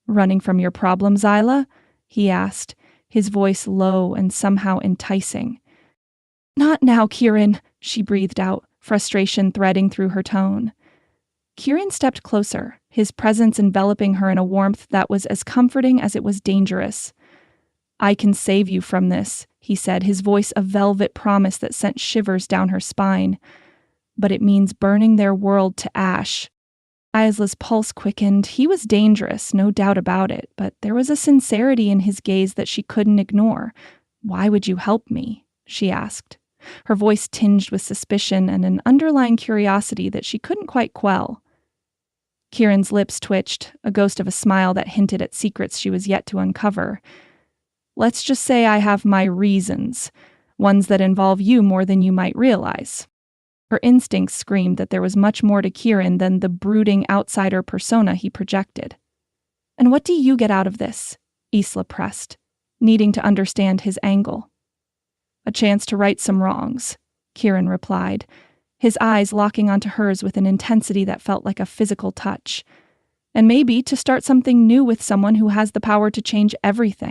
"Running from your problems, Isla?" he asked, his voice low and somehow enticing. "Not now, Kieran," she breathed out, frustration threading through her tone. Kieran stepped closer, his presence enveloping her in a warmth that was as comforting as it was dangerous. "I can save you from this," he said, his voice a velvet promise that sent shivers down her spine. "But it means burning their world to ash." Isla's pulse quickened. He was dangerous, no doubt about it, but there was a sincerity in his gaze that she couldn't ignore. "Why would you help me?" she asked, her voice tinged with suspicion and an underlying curiosity that she couldn't quite quell. Kieran's lips twitched, a ghost of a smile that hinted at secrets she was yet to uncover. "Let's just say I have my reasons, ones that involve you more than you might realize." Her instincts screamed that there was much more to Kieran than the brooding outsider persona he projected. "And what do you get out of this?" Isla pressed, needing to understand his angle. "A chance to right some wrongs," Kieran replied, his eyes locking onto hers with an intensity that felt like a physical touch. "And maybe to start something new with someone who has the power to change everything."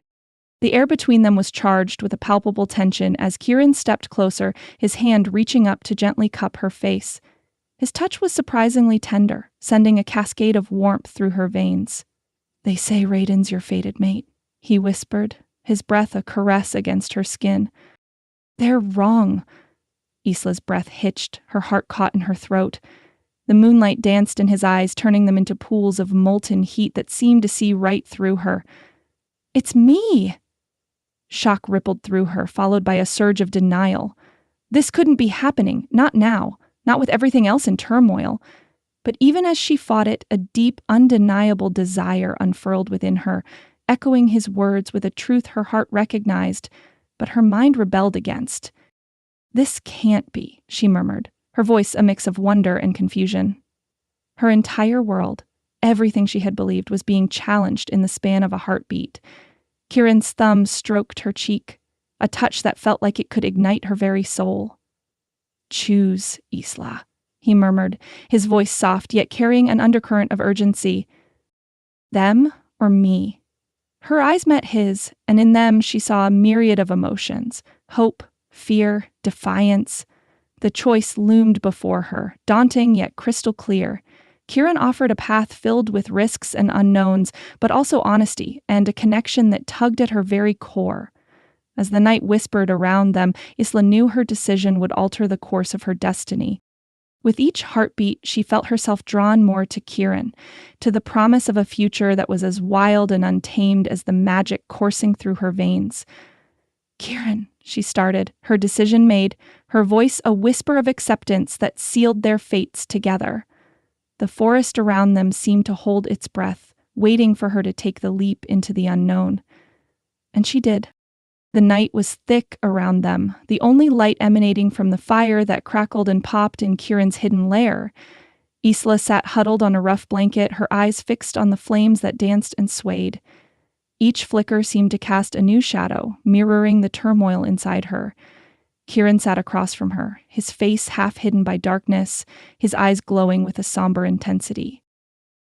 The air between them was charged with a palpable tension as Kieran stepped closer, his hand reaching up to gently cup her face. His touch was surprisingly tender, sending a cascade of warmth through her veins. "They say Raiden's your fated mate," he whispered, his breath a caress against her skin. "They're wrong." Isla's breath hitched, her heart caught in her throat. The moonlight danced in his eyes, turning them into pools of molten heat that seemed to see right through her. "It's me!" Shock rippled through her, followed by a surge of denial. This couldn't be happening, not now, not with everything else in turmoil. But even as she fought it, a deep, undeniable desire unfurled within her, echoing his words with a truth her heart recognized, but her mind rebelled against. This can't be, she murmured, her voice a mix of wonder and confusion. Her entire world, everything she had believed, was being challenged in the span of a heartbeat. Kieran's thumb stroked her cheek, a touch that felt like it could ignite her very soul. "Choose, Isla," he murmured, his voice soft yet carrying an undercurrent of urgency. "Them or me?" Her eyes met his, and in them she saw a myriad of emotions: hope, fear, defiance. The choice loomed before her, daunting yet crystal clear. Kieran offered a path filled with risks and unknowns, but also honesty and a connection that tugged at her very core. As the night whispered around them, Isla knew her decision would alter the course of her destiny. With each heartbeat, she felt herself drawn more to Kieran, to the promise of a future that was as wild and untamed as the magic coursing through her veins. "Kieran," she started, her decision made, her voice a whisper of acceptance that sealed their fates together. The forest around them seemed to hold its breath, waiting for her to take the leap into the unknown. And she did. The night was thick around them, the only light emanating from the fire that crackled and popped in Kieran's hidden lair. Isla sat huddled on a rough blanket, her eyes fixed on the flames that danced and swayed. Each flicker seemed to cast a new shadow, mirroring the turmoil inside her. Kieran sat across from her, his face half hidden by darkness, his eyes glowing with a somber intensity.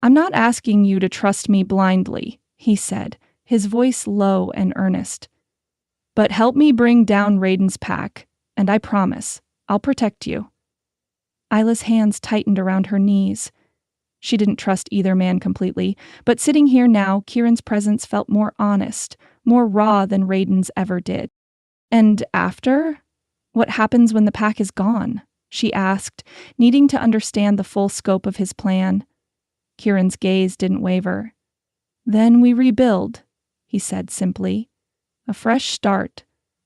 "I'm not asking you to trust me blindly," he said, his voice low and earnest. "But help me bring down Raiden's pack, and I promise, I'll protect you." Isla's hands tightened around her knees. She didn't trust either man completely, but sitting here now, Kieran's presence felt more honest, more raw than Raiden's ever did. "And after? What happens when the pack is gone?" she asked, needing to understand the full scope of his plan. Kieran's gaze didn't waver. "Then we rebuild," he said simply. "A fresh start,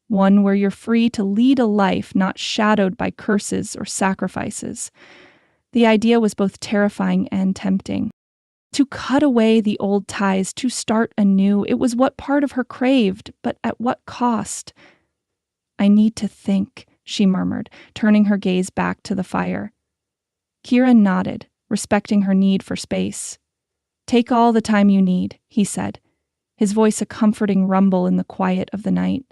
one where you're free to lead a life not shadowed by curses or sacrifices." The idea was both terrifying and tempting. To cut away the old ties, to start anew, it was what part of her craved, but at what cost? "I need to think," she murmured, turning her gaze back to the fire. Kieran nodded, respecting her need for space. "Take all the time you need," he said, his voice a comforting rumble in the quiet of the night.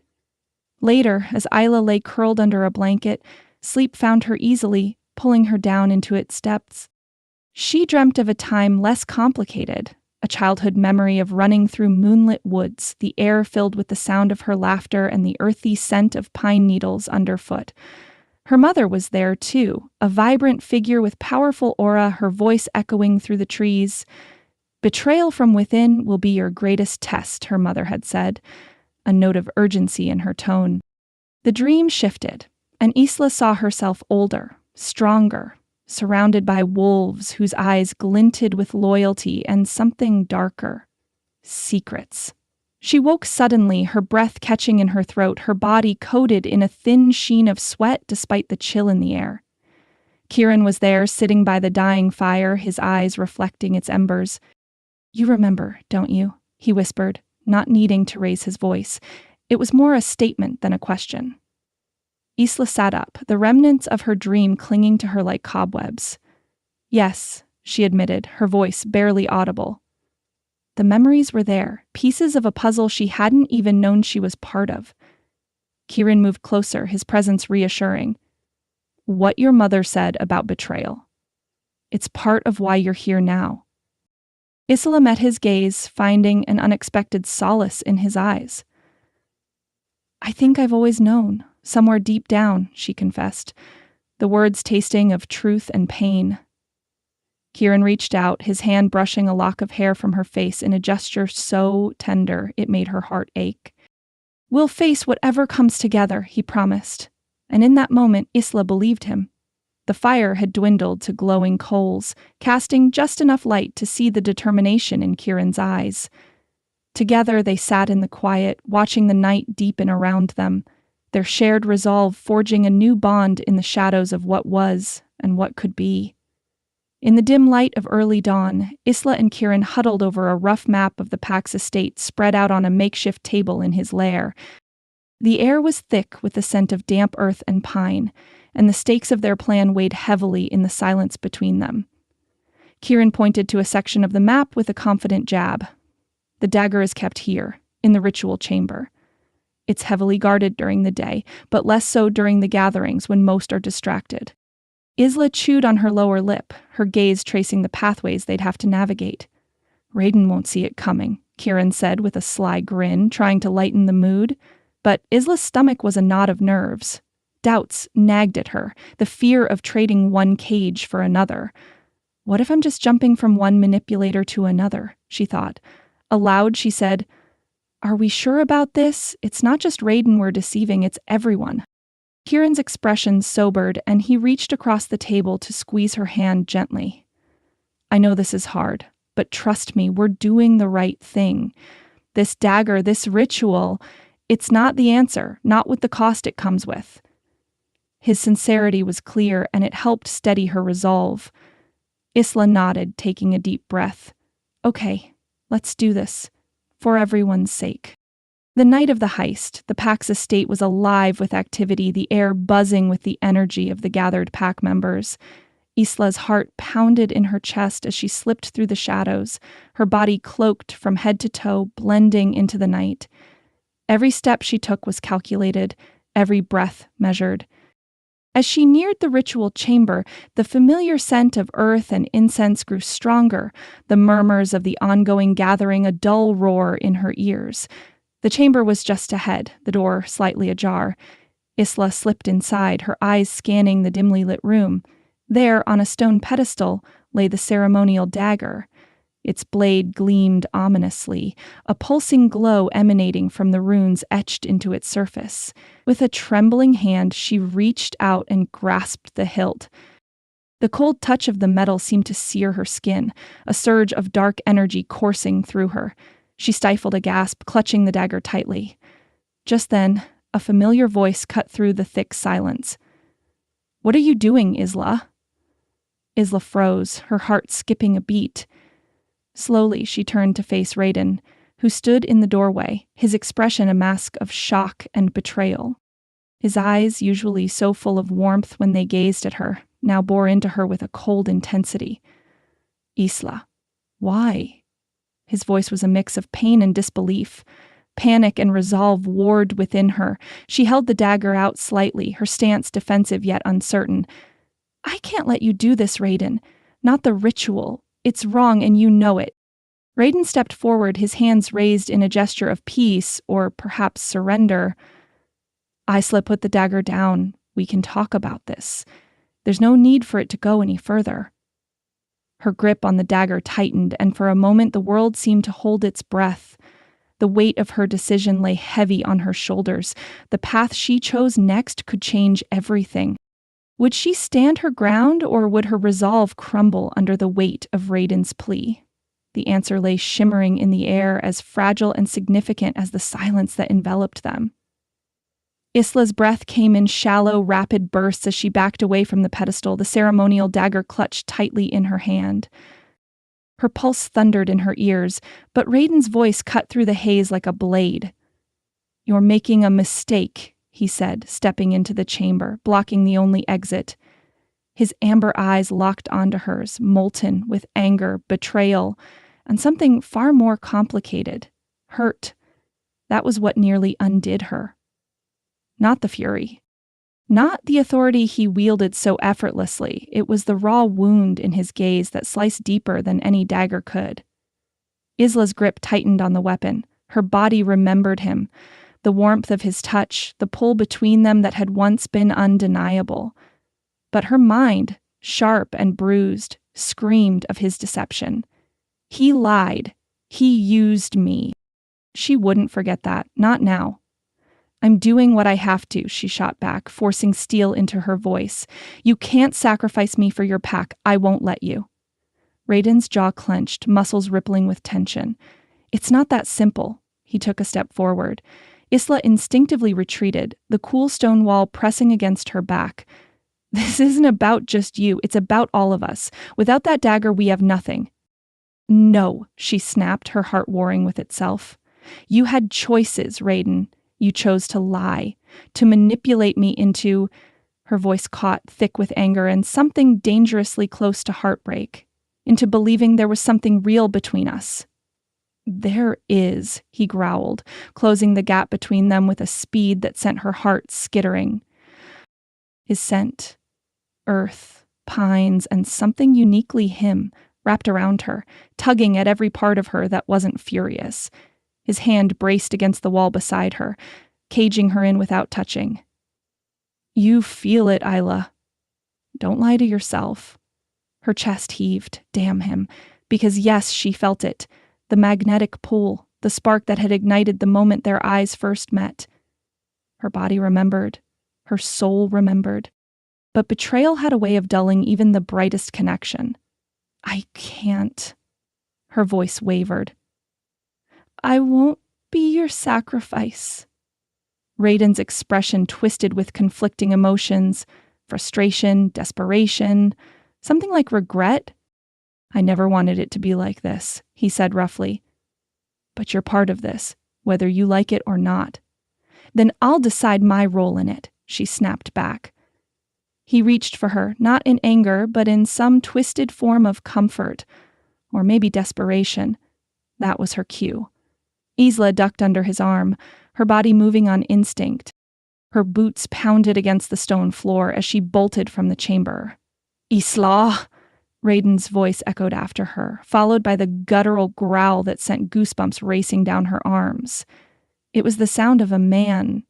Later, as Isla lay curled under a blanket, sleep found her easily, pulling her down into its depths. She dreamt of a time less complicated, a childhood memory of running through moonlit woods, the air filled with the sound of her laughter and the earthy scent of pine needles underfoot. Her mother was there, too, a vibrant figure with powerful aura, her voice echoing through the trees. "Betrayal from within will be your greatest test," her mother had said, a note of urgency in her tone. The dream shifted, and Isla saw herself older, stronger, surrounded by wolves whose eyes glinted with loyalty and something darker: secrets. She woke suddenly, her breath catching in her throat, her body coated in a thin sheen of sweat despite the chill in the air. Kieran was there, sitting by the dying fire, his eyes reflecting its embers. "You remember, don't you?" he whispered, not needing to raise his voice. It was more a statement than a question. Isla sat up, the remnants of her dream clinging to her like cobwebs. "Yes," she admitted, her voice barely audible. The memories were there, pieces of a puzzle she hadn't even known she was part of. Kieran moved closer, his presence reassuring. "What your mother said about betrayal. It's part of why you're here now." Isla met his gaze, finding an unexpected solace in his eyes. "I think I've always known, somewhere deep down," she confessed, the words tasting of truth and pain. Kieran reached out, his hand brushing a lock of hair from her face in a gesture so tender it made her heart ache. "We'll face whatever comes together," he promised. And in that moment, Isla believed him. The fire had dwindled to glowing coals, casting just enough light to see the determination in Kieran's eyes. Together they sat in the quiet, watching the night deepen around them, their shared resolve forging a new bond in the shadows of what was and what could be. In the dim light of early dawn, Isla and Kieran huddled over a rough map of the pack's estate spread out on a makeshift table in his lair. The air was thick with the scent of damp earth and pine, and the stakes of their plan weighed heavily in the silence between them. Kieran pointed to a section of the map with a confident jab. The dagger is kept here, in the ritual chamber. It's heavily guarded during the day, but less so during the gatherings when most are distracted. Isla chewed on her lower lip, her gaze tracing the pathways they'd have to navigate. Raiden won't see it coming, Kieran said with a sly grin, trying to lighten the mood. But Isla's stomach was a knot of nerves. Doubts nagged at her, the fear of trading one cage for another. What if I'm just jumping from one manipulator to another, she thought. Aloud, she said, "Are we sure about this? It's not just Raiden we're deceiving, it's everyone." Kieran's expression sobered, and he reached across the table to squeeze her hand gently. "I know this is hard, but trust me, we're doing the right thing. This dagger, this ritual, it's not the answer, not with the cost it comes with." His sincerity was clear, and it helped steady her resolve. Isla nodded, taking a deep breath. "Okay, let's do this, for everyone's sake." The night of the heist, the pack's estate was alive with activity, the air buzzing with the energy of the gathered pack members. Isla's heart pounded in her chest as she slipped through the shadows, her body cloaked from head to toe, blending into the night. Every step she took was calculated, every breath measured. As she neared the ritual chamber, the familiar scent of earth and incense grew stronger, the murmurs of the ongoing gathering a dull roar in her ears. The chamber was just ahead, the door slightly ajar. Isla slipped inside, her eyes scanning the dimly lit room. There, on a stone pedestal, lay the ceremonial dagger. Its blade gleamed ominously, a pulsing glow emanating from the runes etched into its surface. With a trembling hand, she reached out and grasped the hilt. The cold touch of the metal seemed to sear her skin, a surge of dark energy coursing through her. She stifled a gasp, clutching the dagger tightly. Just then, a familiar voice cut through the thick silence. "What are you doing, Isla?" Isla froze, her heart skipping a beat. Slowly, she turned to face Raiden, who stood in the doorway, his expression a mask of shock and betrayal. His eyes, usually so full of warmth when they gazed at her, now bore into her with a cold intensity. "Isla, why?" His voice was a mix of pain and disbelief. Panic and resolve warred within her. She held the dagger out slightly, her stance defensive yet uncertain. "I can't let you do this, Raiden. Not the ritual. It's wrong, and you know it." Raiden stepped forward, his hands raised in a gesture of peace, or perhaps surrender. "Isla, put the dagger down. We can talk about this. There's no need for it to go any further." Her grip on the dagger tightened, and for a moment the world seemed to hold its breath. The weight of her decision lay heavy on her shoulders. The path she chose next could change everything. Would she stand her ground, or would her resolve crumble under the weight of Raiden's plea? The answer lay shimmering in the air, as fragile and significant as the silence that enveloped them. Isla's breath came in shallow, rapid bursts as she backed away from the pedestal, the ceremonial dagger clutched tightly in her hand. Her pulse thundered in her ears, but Raiden's voice cut through the haze like a blade. "You're making a mistake," he said, stepping into the chamber, blocking the only exit. His amber eyes locked onto hers, molten with anger, betrayal, and something far more complicated, hurt. That was what nearly undid her. Not the fury. Not the authority he wielded so effortlessly. It was the raw wound in his gaze that sliced deeper than any dagger could. Isla's grip tightened on the weapon. Her body remembered him. The warmth of his touch, the pull between them that had once been undeniable. But her mind, sharp and bruised, screamed of his deception. He lied. He used me. She wouldn't forget that, not now. "I'm doing what I have to," she shot back, forcing steel into her voice. "You can't sacrifice me for your pack. I won't let you." Raiden's jaw clenched, muscles rippling with tension. It's not that simple. He took a step forward. Isla instinctively retreated, the cool stone wall pressing against her back. This isn't about just you, it's about all of us. Without that dagger, we have nothing. No, she snapped, her heart warring with itself. You had choices, Raiden. You chose to lie, to manipulate me into... Her voice caught, thick with anger and something dangerously close to heartbreak, into believing there was something real between us. There is, he growled, closing the gap between them with a speed that sent her heart skittering. His scent, earth, pines, and something uniquely him wrapped around her, tugging at every part of her that wasn't furious. His hand braced against the wall beside her, caging her in without touching. You feel it, Isla. Don't lie to yourself. Her chest heaved, damn him, because yes, she felt it. The magnetic pull, the spark that had ignited the moment their eyes first met. Her body remembered. Her soul remembered. But betrayal had a way of dulling even the brightest connection. I can't. Her voice wavered. I won't be your sacrifice. Raiden's expression twisted with conflicting emotions, frustration, desperation, something like regret. I never wanted it to be like this, he said roughly. But you're part of this, whether you like it or not. Then I'll decide my role in it, she snapped back. He reached for her, not in anger, but in some twisted form of comfort, or maybe desperation. That was her cue. Isla ducked under his arm, her body moving on instinct. Her boots pounded against the stone floor as she bolted from the chamber. Isla! Raiden's voice echoed after her, followed by the guttural growl that sent goosebumps racing down her arms. It was the sound of a man.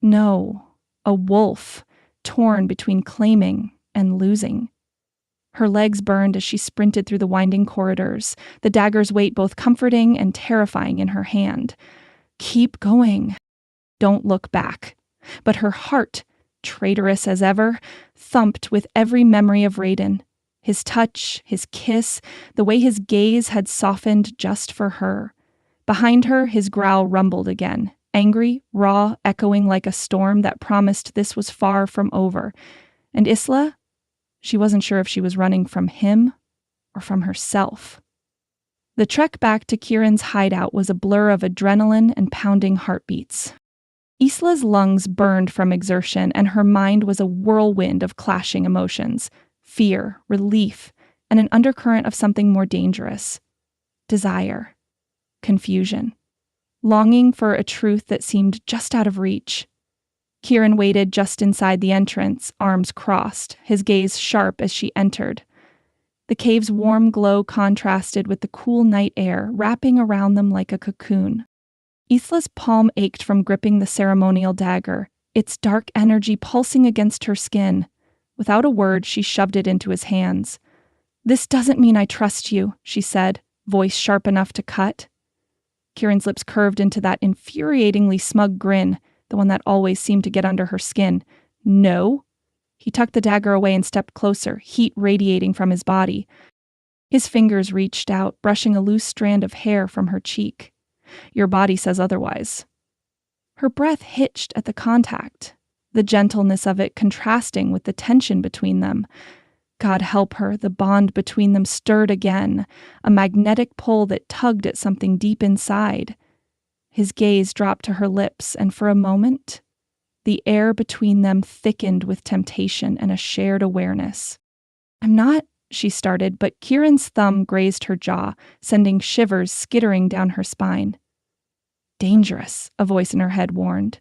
No, a wolf, torn between claiming and losing. Her legs burned as she sprinted through the winding corridors, the dagger's weight both comforting and terrifying in her hand. Keep going. Don't look back. But her heart, traitorous as ever, thumped with every memory of Raiden. His touch, his kiss, the way his gaze had softened just for her. Behind her, his growl rumbled again, angry, raw, echoing like a storm that promised this was far from over. And Isla? She wasn't sure if she was running from him or from herself. The trek back to Kieran's hideout was a blur of adrenaline and pounding heartbeats. Isla's lungs burned from exertion, and her mind was a whirlwind of clashing emotions. Fear, relief, and an undercurrent of something more dangerous. Desire. Confusion. Longing for a truth that seemed just out of reach. Kieran waited just inside the entrance, arms crossed, his gaze sharp as she entered. The cave's warm glow contrasted with the cool night air, wrapping around them like a cocoon. Isla's palm ached from gripping the ceremonial dagger, its dark energy pulsing against her skin. Without a word, she shoved it into his hands. This doesn't mean I trust you, she said, voice sharp enough to cut. Kieran's lips curved into that infuriatingly smug grin, the one that always seemed to get under her skin. No. He tucked the dagger away and stepped closer, heat radiating from his body. His fingers reached out, brushing a loose strand of hair from her cheek. Your body says otherwise. Her breath hitched at the contact, the gentleness of it contrasting with the tension between them. God help her, the bond between them stirred again, a magnetic pull that tugged at something deep inside. His gaze dropped to her lips, and for a moment, the air between them thickened with temptation and a shared awareness. I'm not, she started, but Kieran's thumb grazed her jaw, sending shivers skittering down her spine. Dangerous, a voice in her head warned.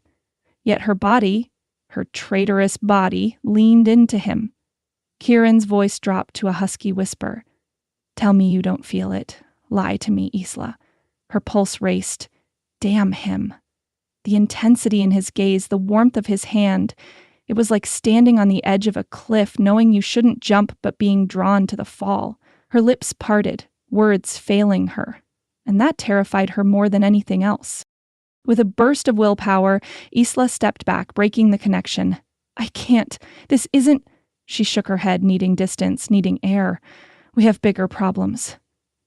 Yet her body, her traitorous body, leaned into him. Kieran's voice dropped to a husky whisper. Tell me you don't feel it. Lie to me, Isla. Her pulse raced. Damn him. The intensity in his gaze, the warmth of his hand. It was like standing on the edge of a cliff, knowing you shouldn't jump but being drawn to the fall. Her lips parted, words failing her. And that terrified her more than anything else. With a burst of willpower, Isla stepped back, breaking the connection. I can't. This isn't... She shook her head, needing distance, needing air. We have bigger problems.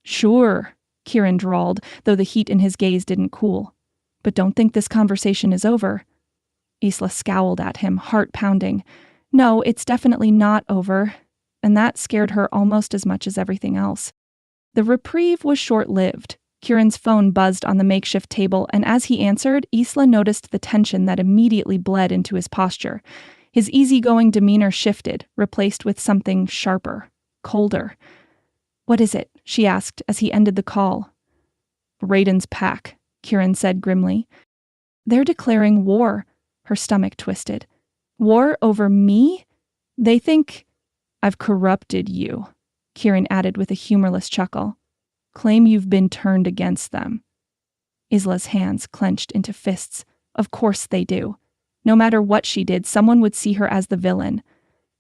Sure, Kieran drawled, though the heat in his gaze didn't cool. But don't think this conversation is over. Isla scowled at him, heart pounding. No, it's definitely not over. And that scared her almost as much as everything else. The reprieve was short-lived. Kieran's phone buzzed on the makeshift table, and as he answered, Isla noticed the tension that immediately bled into his posture. His easygoing demeanor shifted, replaced with something sharper, colder. "What is it?" she asked as he ended the call. "Raiden's pack," Kieran said grimly. "They're declaring war." Her stomach twisted. "War over me? They think I've corrupted you," Kieran added with a humorless chuckle. "Claim you've been turned against them." Isla's hands clenched into fists. Of course they do. No matter what she did, someone would see her as the villain.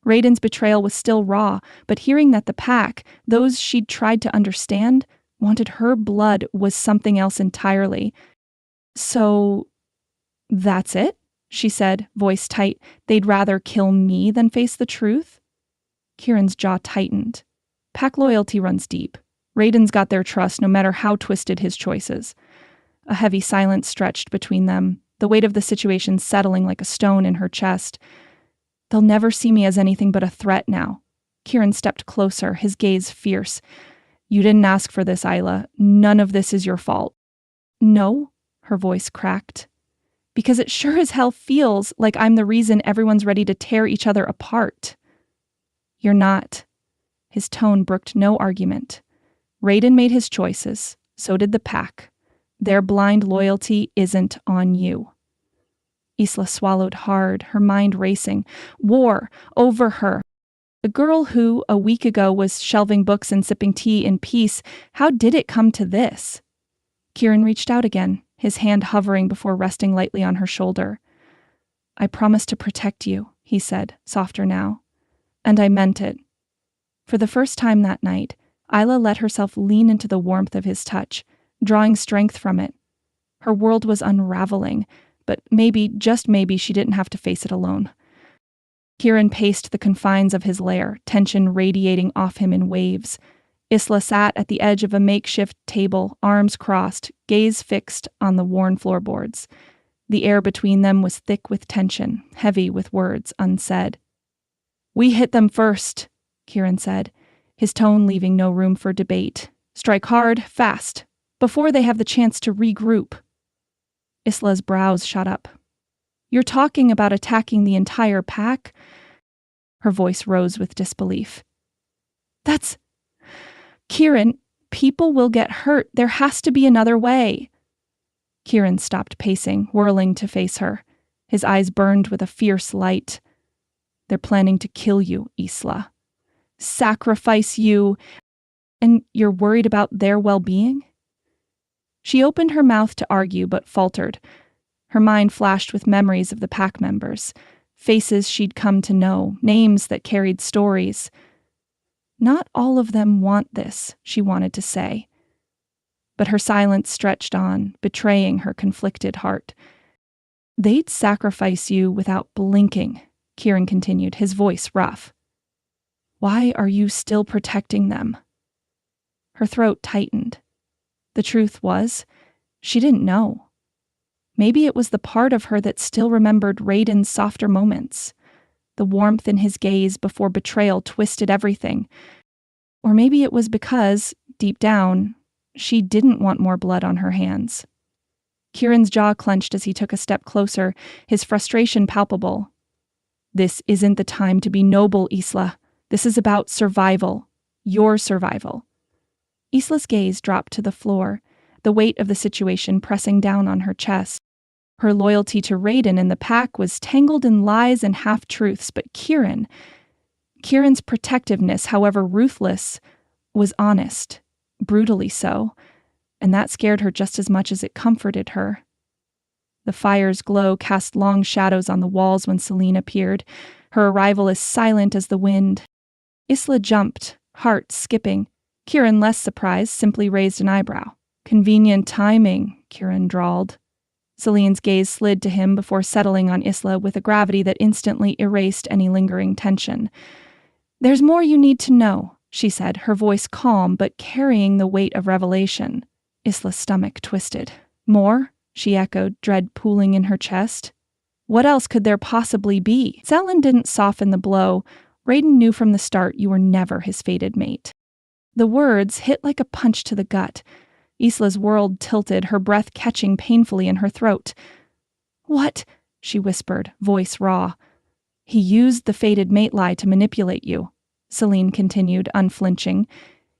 Raiden's betrayal was still raw, but hearing that the pack, those she'd tried to understand, wanted her blood was something else entirely. "So, that's it?" she said, voice tight. "They'd rather kill me than face the truth?" Kieran's jaw tightened. Pack loyalty runs deep. Raiden's got their trust no matter how twisted his choices. A heavy silence stretched between them, the weight of the situation settling like a stone in her chest. "They'll never see me as anything but a threat now." Kieran stepped closer, his gaze fierce. "You didn't ask for this, Isla. None of this is your fault." "No," her voice cracked. "Because it sure as hell feels like I'm the reason everyone's ready to tear each other apart." "You're not." His tone brooked no argument. Raiden made his choices. So did the pack. Their blind loyalty isn't on you. Isla swallowed hard, her mind racing. War over her. The girl who, a week ago, was shelving books and sipping tea in peace. How did it come to this? Kieran reached out again, his hand hovering before resting lightly on her shoulder. "I promised to protect you," he said, softer now. "And I meant it." For the first time that night, Isla let herself lean into the warmth of his touch, drawing strength from it. Her world was unraveling, but maybe, just maybe, she didn't have to face it alone. Kieran paced the confines of his lair, tension radiating off him in waves. Isla sat at the edge of a makeshift table, arms crossed, gaze fixed on the worn floorboards. The air between them was thick with tension, heavy with words unsaid. "We hit them first," Kieran said, his tone leaving no room for debate. "Strike hard, fast, before they have the chance to regroup." Isla's brows shot up. "You're talking about attacking the entire pack?" Her voice rose with disbelief. "That's... Kieran, people will get hurt. There has to be another way." Kieran stopped pacing, whirling to face her. His eyes burned with a fierce light. "They're planning to kill you, Isla. Sacrifice you. And you're worried about their well-being?" She opened her mouth to argue, but faltered. Her mind flashed with memories of the pack members, faces she'd come to know, names that carried stories. Not all of them want this, she wanted to say. But her silence stretched on, betraying her conflicted heart. "They'd sacrifice you without blinking," Kieran continued, his voice rough. "Why are you still protecting them?" Her throat tightened. The truth was, she didn't know. Maybe it was the part of her that still remembered Raiden's softer moments, the warmth in his gaze before betrayal twisted everything. Or maybe it was because, deep down, she didn't want more blood on her hands. Kieran's jaw clenched as he took a step closer, his frustration palpable. "This isn't the time to be noble, Isla. This is about survival. Your survival." Isla's gaze dropped to the floor, the weight of the situation pressing down on her chest. Her loyalty to Raiden and the pack was tangled in lies and half-truths, but Kieran's protectiveness, however ruthless, was honest, brutally so, and that scared her just as much as it comforted her. The fire's glow cast long shadows on the walls when Celine appeared, her arrival as silent as the wind. Isla jumped, heart skipping. Kieran, less surprised, simply raised an eyebrow. "Convenient timing," Kieran drawled. Celine's gaze slid to him before settling on Isla with a gravity that instantly erased any lingering tension. "There's more you need to know," she said, her voice calm but carrying the weight of revelation. Isla's stomach twisted. More? She echoed, dread pooling in her chest. What else could there possibly be? Zelin didn't soften the blow. Raiden knew from the start you were never his fated mate. The words hit like a punch to the gut. Isla's world tilted, her breath catching painfully in her throat. What? She whispered, voice raw. He used the fated mate lie to manipulate you, Celine continued, unflinching.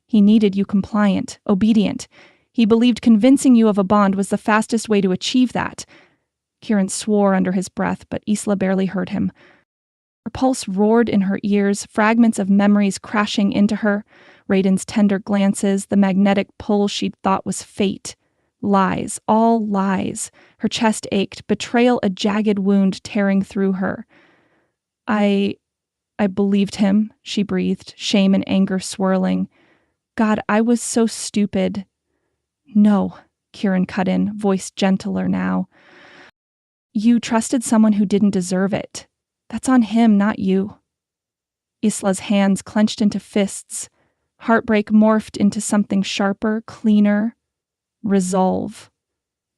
He needed you compliant, obedient. He believed convincing you of a bond was the fastest way to achieve that. Kieran swore under his breath, but Isla barely heard him. Her pulse roared in her ears, fragments of memories crashing into her. Raiden's tender glances, the magnetic pull she'd thought was fate. Lies, all lies. Her chest ached, betrayal a jagged wound tearing through her. I believed him, she breathed, shame and anger swirling. God, I was so stupid. No, Kieran cut in, voice gentler now. You trusted someone who didn't deserve it. That's on him, not you. Isla's hands clenched into fists. Heartbreak morphed into something sharper, cleaner. Resolve.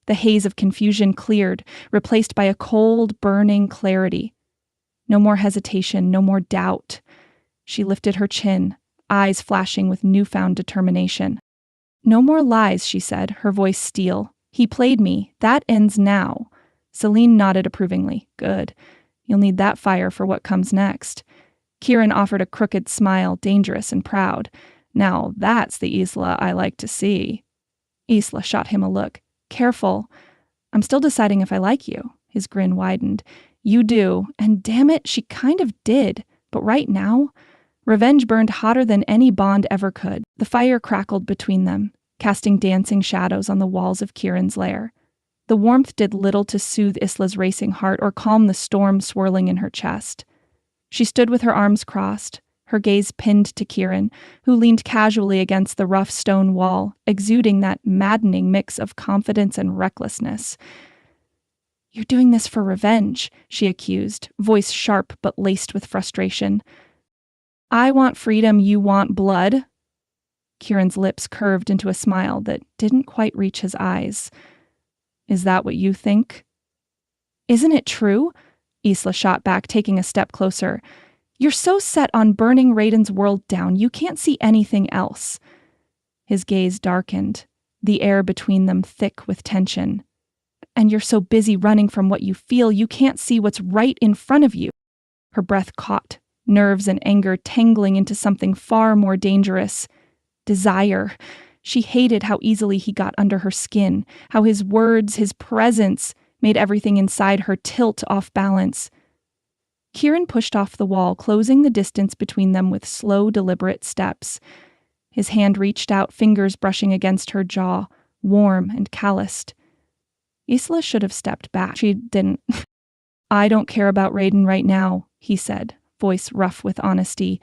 The haze of confusion cleared, replaced by a cold, burning clarity. No more hesitation, no more doubt. She lifted her chin, eyes flashing with newfound determination. No more lies, she said, her voice steel. He played me. That ends now. Celine nodded approvingly. Good. You'll need that fire for what comes next. Kieran offered a crooked smile, dangerous and proud. Now that's the Isla I like to see. Isla shot him a look. Careful. I'm still deciding if I like you. His grin widened. You do, and damn it, she kind of did. But right now, revenge burned hotter than any bond ever could. The fire crackled between them, casting dancing shadows on the walls of Kieran's lair. The warmth did little to soothe Isla's racing heart or calm the storm swirling in her chest. She stood with her arms crossed, her gaze pinned to Kieran, who leaned casually against the rough stone wall, exuding that maddening mix of confidence and recklessness. You're doing this for revenge, she accused, voice sharp but laced with frustration. I want freedom, you want blood? Kieran's lips curved into a smile that didn't quite reach his eyes. Is that what you think? Isn't it true? Isla shot back, taking a step closer. You're so set on burning Raiden's world down, you can't see anything else. His gaze darkened, the air between them thick with tension. And you're so busy running from what you feel, you can't see what's right in front of you. Her breath caught, nerves and anger tangling into something far more dangerous. Desire. She hated how easily he got under her skin, how his words, his presence, made everything inside her tilt off balance. Kieran pushed off the wall, closing the distance between them with slow, deliberate steps. His hand reached out, fingers brushing against her jaw, warm and calloused. Isla should have stepped back. She didn't. I don't care about Raiden right now, he said, voice rough with honesty.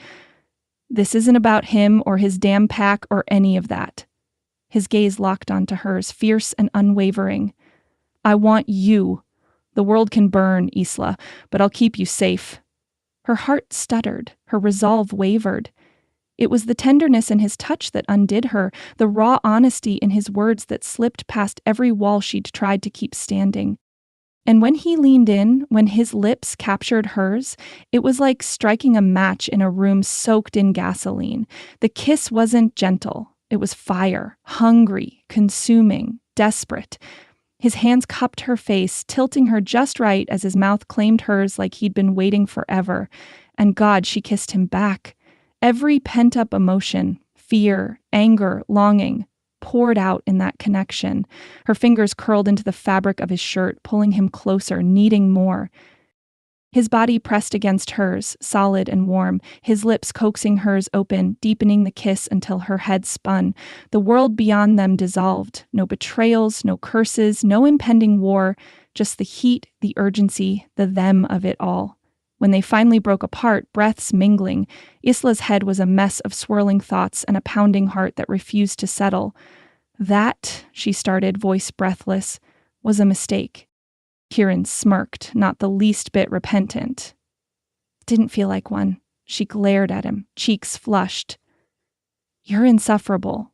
This isn't about him or his damn pack or any of that. His gaze locked onto hers, fierce and unwavering. I want you. The world can burn, Isla, but I'll keep you safe. Her heart stuttered, her resolve wavered. It was the tenderness in his touch that undid her, the raw honesty in his words that slipped past every wall she'd tried to keep standing. And when he leaned in, when his lips captured hers, it was like striking a match in a room soaked in gasoline. The kiss wasn't gentle. It was fire, hungry, consuming, desperate. His hands cupped her face, tilting her just right as his mouth claimed hers like he'd been waiting forever. And God, she kissed him back. Every pent-up emotion, fear, anger, longing, poured out in that connection. Her fingers curled into the fabric of his shirt, pulling him closer, needing more. His body pressed against hers, solid and warm, his lips coaxing hers open, deepening the kiss until her head spun. The world beyond them dissolved. No betrayals, no curses, no impending war, just the heat, the urgency, the them of it all. When they finally broke apart, breaths mingling, Isla's head was a mess of swirling thoughts and a pounding heart that refused to settle. That, she started, voice breathless, was a mistake. Kieran smirked, not the least bit repentant. Didn't feel like one. She glared at him, cheeks flushed. You're insufferable.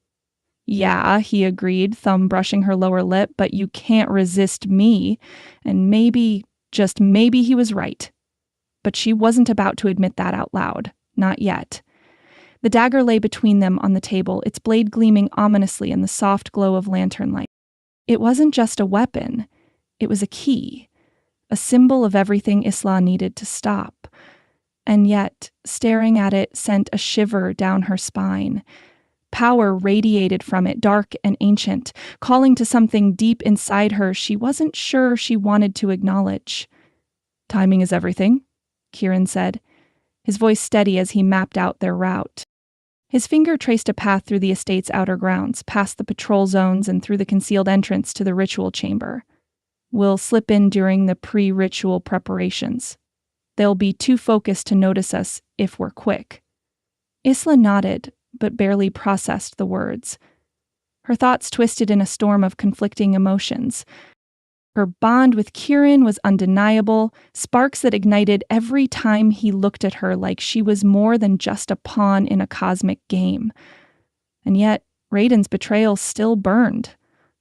Yeah, he agreed, thumb brushing her lower lip, but you can't resist me. And maybe, just maybe he was right. But she wasn't about to admit that out loud. Not yet. The dagger lay between them on the table, its blade gleaming ominously in the soft glow of lantern light. It wasn't just a weapon. It was a key. A symbol of everything Isla needed to stop. And yet, staring at it sent a shiver down her spine. Power radiated from it, dark and ancient, calling to something deep inside her she wasn't sure she wanted to acknowledge. Timing is everything, Kieran said, his voice steady as he mapped out their route. His finger traced a path through the estate's outer grounds, past the patrol zones and through the concealed entrance to the ritual chamber. We'll slip in during the pre-ritual preparations. They'll be too focused to notice us if we're quick. Isla nodded, but barely processed the words. Her thoughts twisted in a storm of conflicting emotions. Her bond with Kieran was undeniable, sparks that ignited every time he looked at her like she was more than just a pawn in a cosmic game. And yet, Raiden's betrayal still burned.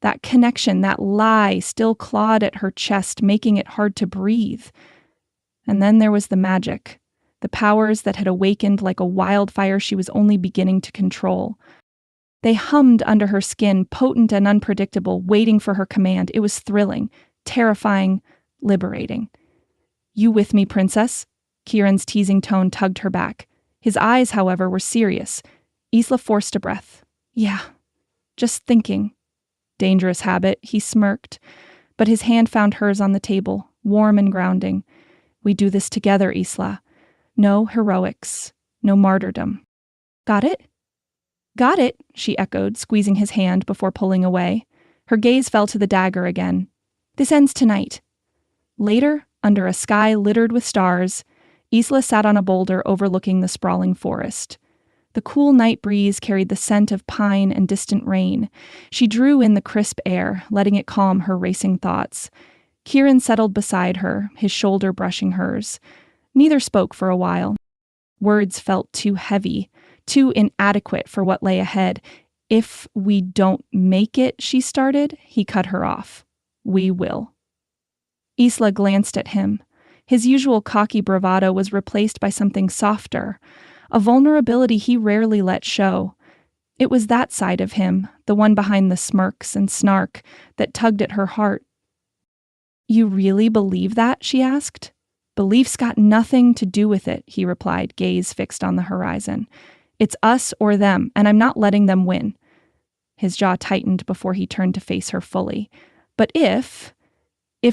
That connection, that lie, still clawed at her chest, making it hard to breathe. And then there was the magic, the powers that had awakened like a wildfire she was only beginning to control. They hummed under her skin, potent and unpredictable, waiting for her command. It was thrilling, terrifying, liberating. You with me, princess? Kieran's teasing tone tugged her back. His eyes, however, were serious. Isla forced a breath. Yeah, just thinking. Dangerous habit, he smirked, but his hand found hers on the table, warm and grounding. We do this together, Isla. No heroics, no martyrdom. Got it? Got it, she echoed, squeezing his hand before pulling away. Her gaze fell to the dagger again. This ends tonight. Later, under a sky littered with stars, Isla sat on a boulder overlooking the sprawling forest. The cool night breeze carried the scent of pine and distant rain. She drew in the crisp air, letting it calm her racing thoughts. Kieran settled beside her, his shoulder brushing hers. Neither spoke for a while. Words felt too heavy, too inadequate for what lay ahead. If we don't make it, she started, he cut her off. We will. Isla glanced at him. His usual cocky bravado was replaced by something softer, a vulnerability he rarely let show. It was that side of him, the one behind the smirks and snark, that tugged at her heart. You really believe that? She asked. Belief's got nothing to do with it, he replied, gaze fixed on the horizon. It's us or them, and I'm not letting them win. His jaw tightened before he turned to face her fully. But if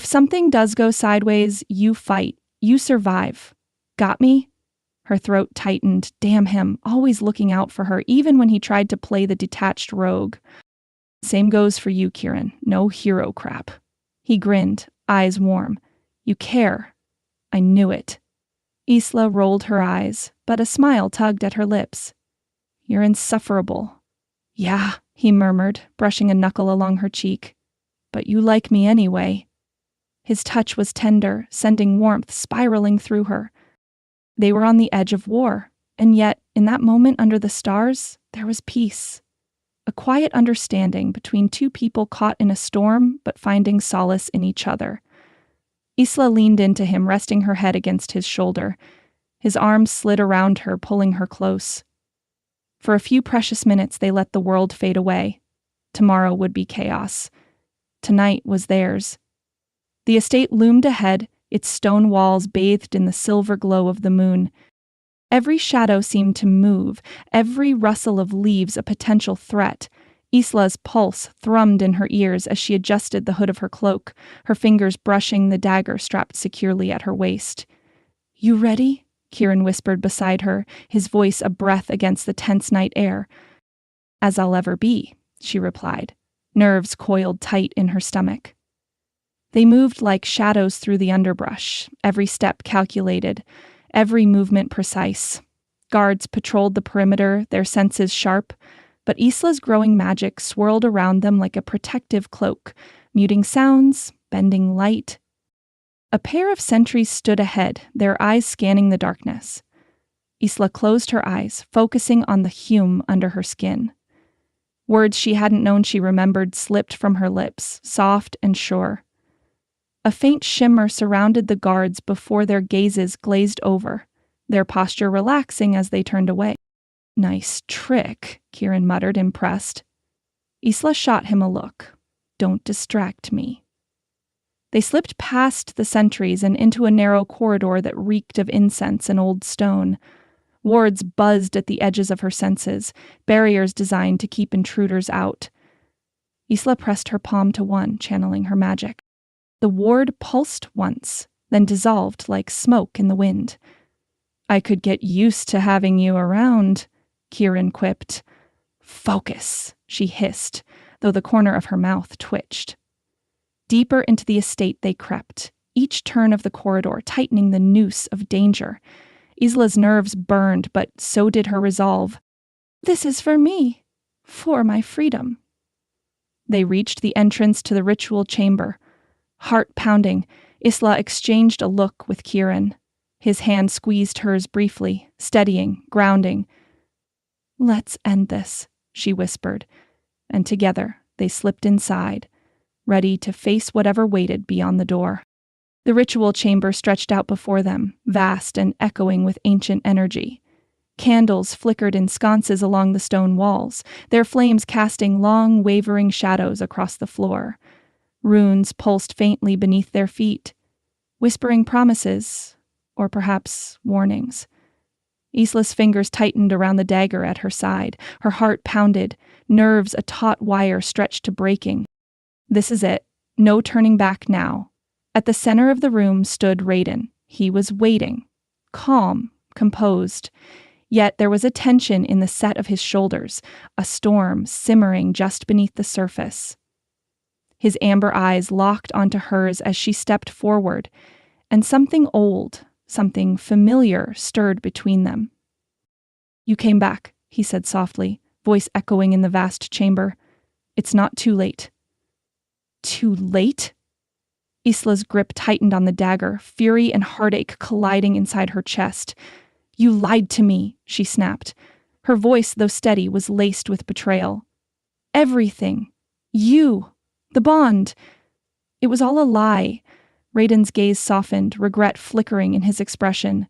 something does go sideways, you fight. You survive. Got me? Her throat tightened. Damn him, always looking out for her, even when he tried to play the detached rogue. Same goes for you, Kieran. No hero crap. He grinned, eyes warm. You care. I knew it. Isla rolled her eyes, but a smile tugged at her lips. You're insufferable. Yeah, he murmured, brushing a knuckle along her cheek. But you like me anyway. His touch was tender, sending warmth spiraling through her. They were on the edge of war, and yet, in that moment under the stars, there was peace. A quiet understanding between two people caught in a storm, but finding solace in each other. Isla leaned into him, resting her head against his shoulder. His arms slid around her, pulling her close. For a few precious minutes, they let the world fade away. Tomorrow would be chaos. Tonight was theirs. The estate loomed ahead, its stone walls bathed in the silver glow of the moon. Every shadow seemed to move, every rustle of leaves a potential threat. Isla's pulse thrummed in her ears as she adjusted the hood of her cloak, her fingers brushing the dagger strapped securely at her waist. You ready? Kieran whispered beside her, his voice a breath against the tense night air. As I'll ever be, she replied, nerves coiled tight in her stomach. They moved like shadows through the underbrush, every step calculated, every movement precise. Guards patrolled the perimeter, their senses sharp, but Isla's growing magic swirled around them like a protective cloak, muting sounds, bending light. A pair of sentries stood ahead, their eyes scanning the darkness. Isla closed her eyes, focusing on the hume under her skin. Words she hadn't known she remembered slipped from her lips, soft and sure. A faint shimmer surrounded the guards before their gazes glazed over, their posture relaxing as they turned away. "Nice trick," Kieran muttered, impressed. Isla shot him a look. "Don't distract me." They slipped past the sentries and into a narrow corridor that reeked of incense and old stone. Wards buzzed at the edges of her senses, barriers designed to keep intruders out. Isla pressed her palm to one, channeling her magic. The ward pulsed once, then dissolved like smoke in the wind. "I could get used to having you around," Kieran quipped. "Focus," she hissed, though the corner of her mouth twitched. Deeper into the estate they crept, each turn of the corridor tightening the noose of danger. Isla's nerves burned, but so did her resolve. "This is for me, for my freedom." They reached the entrance to the ritual chamber. Heart pounding, Isla exchanged a look with Kieran. His hand squeezed hers briefly, steadying, grounding. "Let's end this," she whispered, and together they slipped inside, ready to face whatever waited beyond the door. The ritual chamber stretched out before them, vast and echoing with ancient energy. Candles flickered in sconces along the stone walls, their flames casting long, wavering shadows across the floor. Runes pulsed faintly beneath their feet, whispering promises, or perhaps warnings. Isla's fingers tightened around the dagger at her side. Her heart pounded, nerves a taut wire stretched to breaking. This is it. No turning back now. At the center of the room stood Raiden. He was waiting, calm, composed. Yet there was a tension in the set of his shoulders, a storm simmering just beneath the surface. His amber eyes locked onto hers as she stepped forward, and something old, something familiar stirred between them. "You came back," he said softly, voice echoing in the vast chamber. "It's not too late." "Too late?" Isla's grip tightened on the dagger, fury and heartache colliding inside her chest. "You lied to me," she snapped. Her voice, though steady, was laced with betrayal. "Everything. You. The bond. It was all a lie." Raiden's gaze softened, regret flickering in his expression.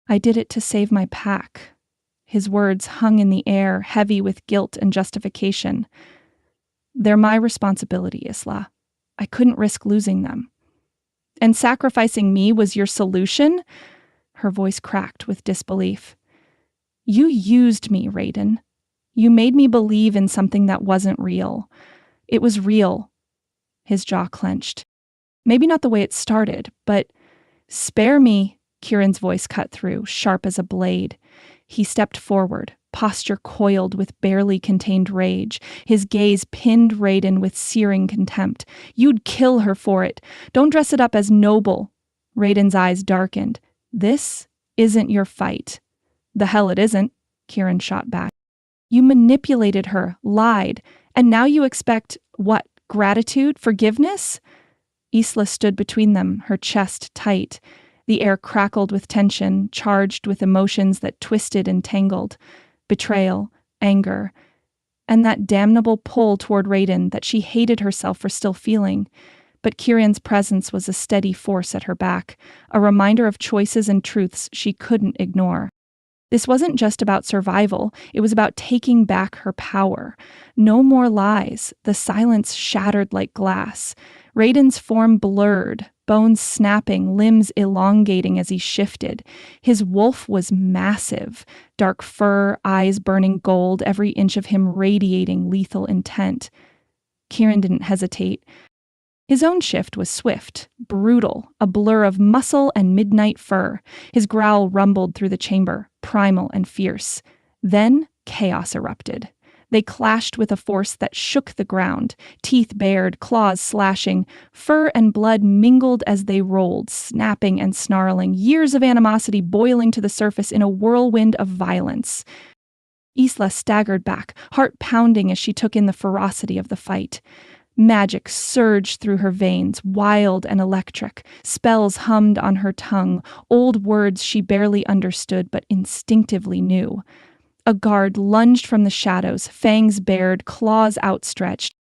"I did it to save my pack." His words hung in the air, heavy with guilt and justification. "They're my responsibility, Isla. I couldn't risk losing them." "And sacrificing me was your solution?" Her voice cracked with disbelief. "You used me, Raiden. You made me believe in something that wasn't real. It was real." His jaw clenched. "Maybe not the way it started, but spare me," Kieran's voice cut through, sharp as a blade. He stepped forward, posture coiled with barely contained rage. His gaze pinned Raiden with searing contempt. "You'd kill her for it. Don't dress it up as noble." Raiden's eyes darkened. "This isn't your fight." "The hell it isn't," Kieran shot back. "You manipulated her, lied, and now you expect, what, gratitude, forgiveness?" Isla stood between them, her chest tight. The air crackled with tension, charged with emotions that twisted and tangled. Betrayal, anger, and that damnable pull toward Raiden that she hated herself for still feeling. But Kieran's presence was a steady force at her back, a reminder of choices and truths she couldn't ignore. This wasn't just about survival, it was about taking back her power. No more lies, the silence shattered like glass. Raiden's form blurred, bones snapping, limbs elongating as he shifted. His wolf was massive, dark fur, eyes burning gold, every inch of him radiating lethal intent. Kieran didn't hesitate. His own shift was swift, brutal, a blur of muscle and midnight fur. His growl rumbled through the chamber, primal and fierce. Then chaos erupted. They clashed with a force that shook the ground, teeth bared, claws slashing. Fur and blood mingled as they rolled, snapping and snarling, years of animosity boiling to the surface in a whirlwind of violence. Isla staggered back, heart pounding as she took in the ferocity of the fight. Magic surged through her veins, wild and electric. Spells hummed on her tongue, old words she barely understood but instinctively knew. A guard lunged from the shadows, fangs bared, claws outstretched.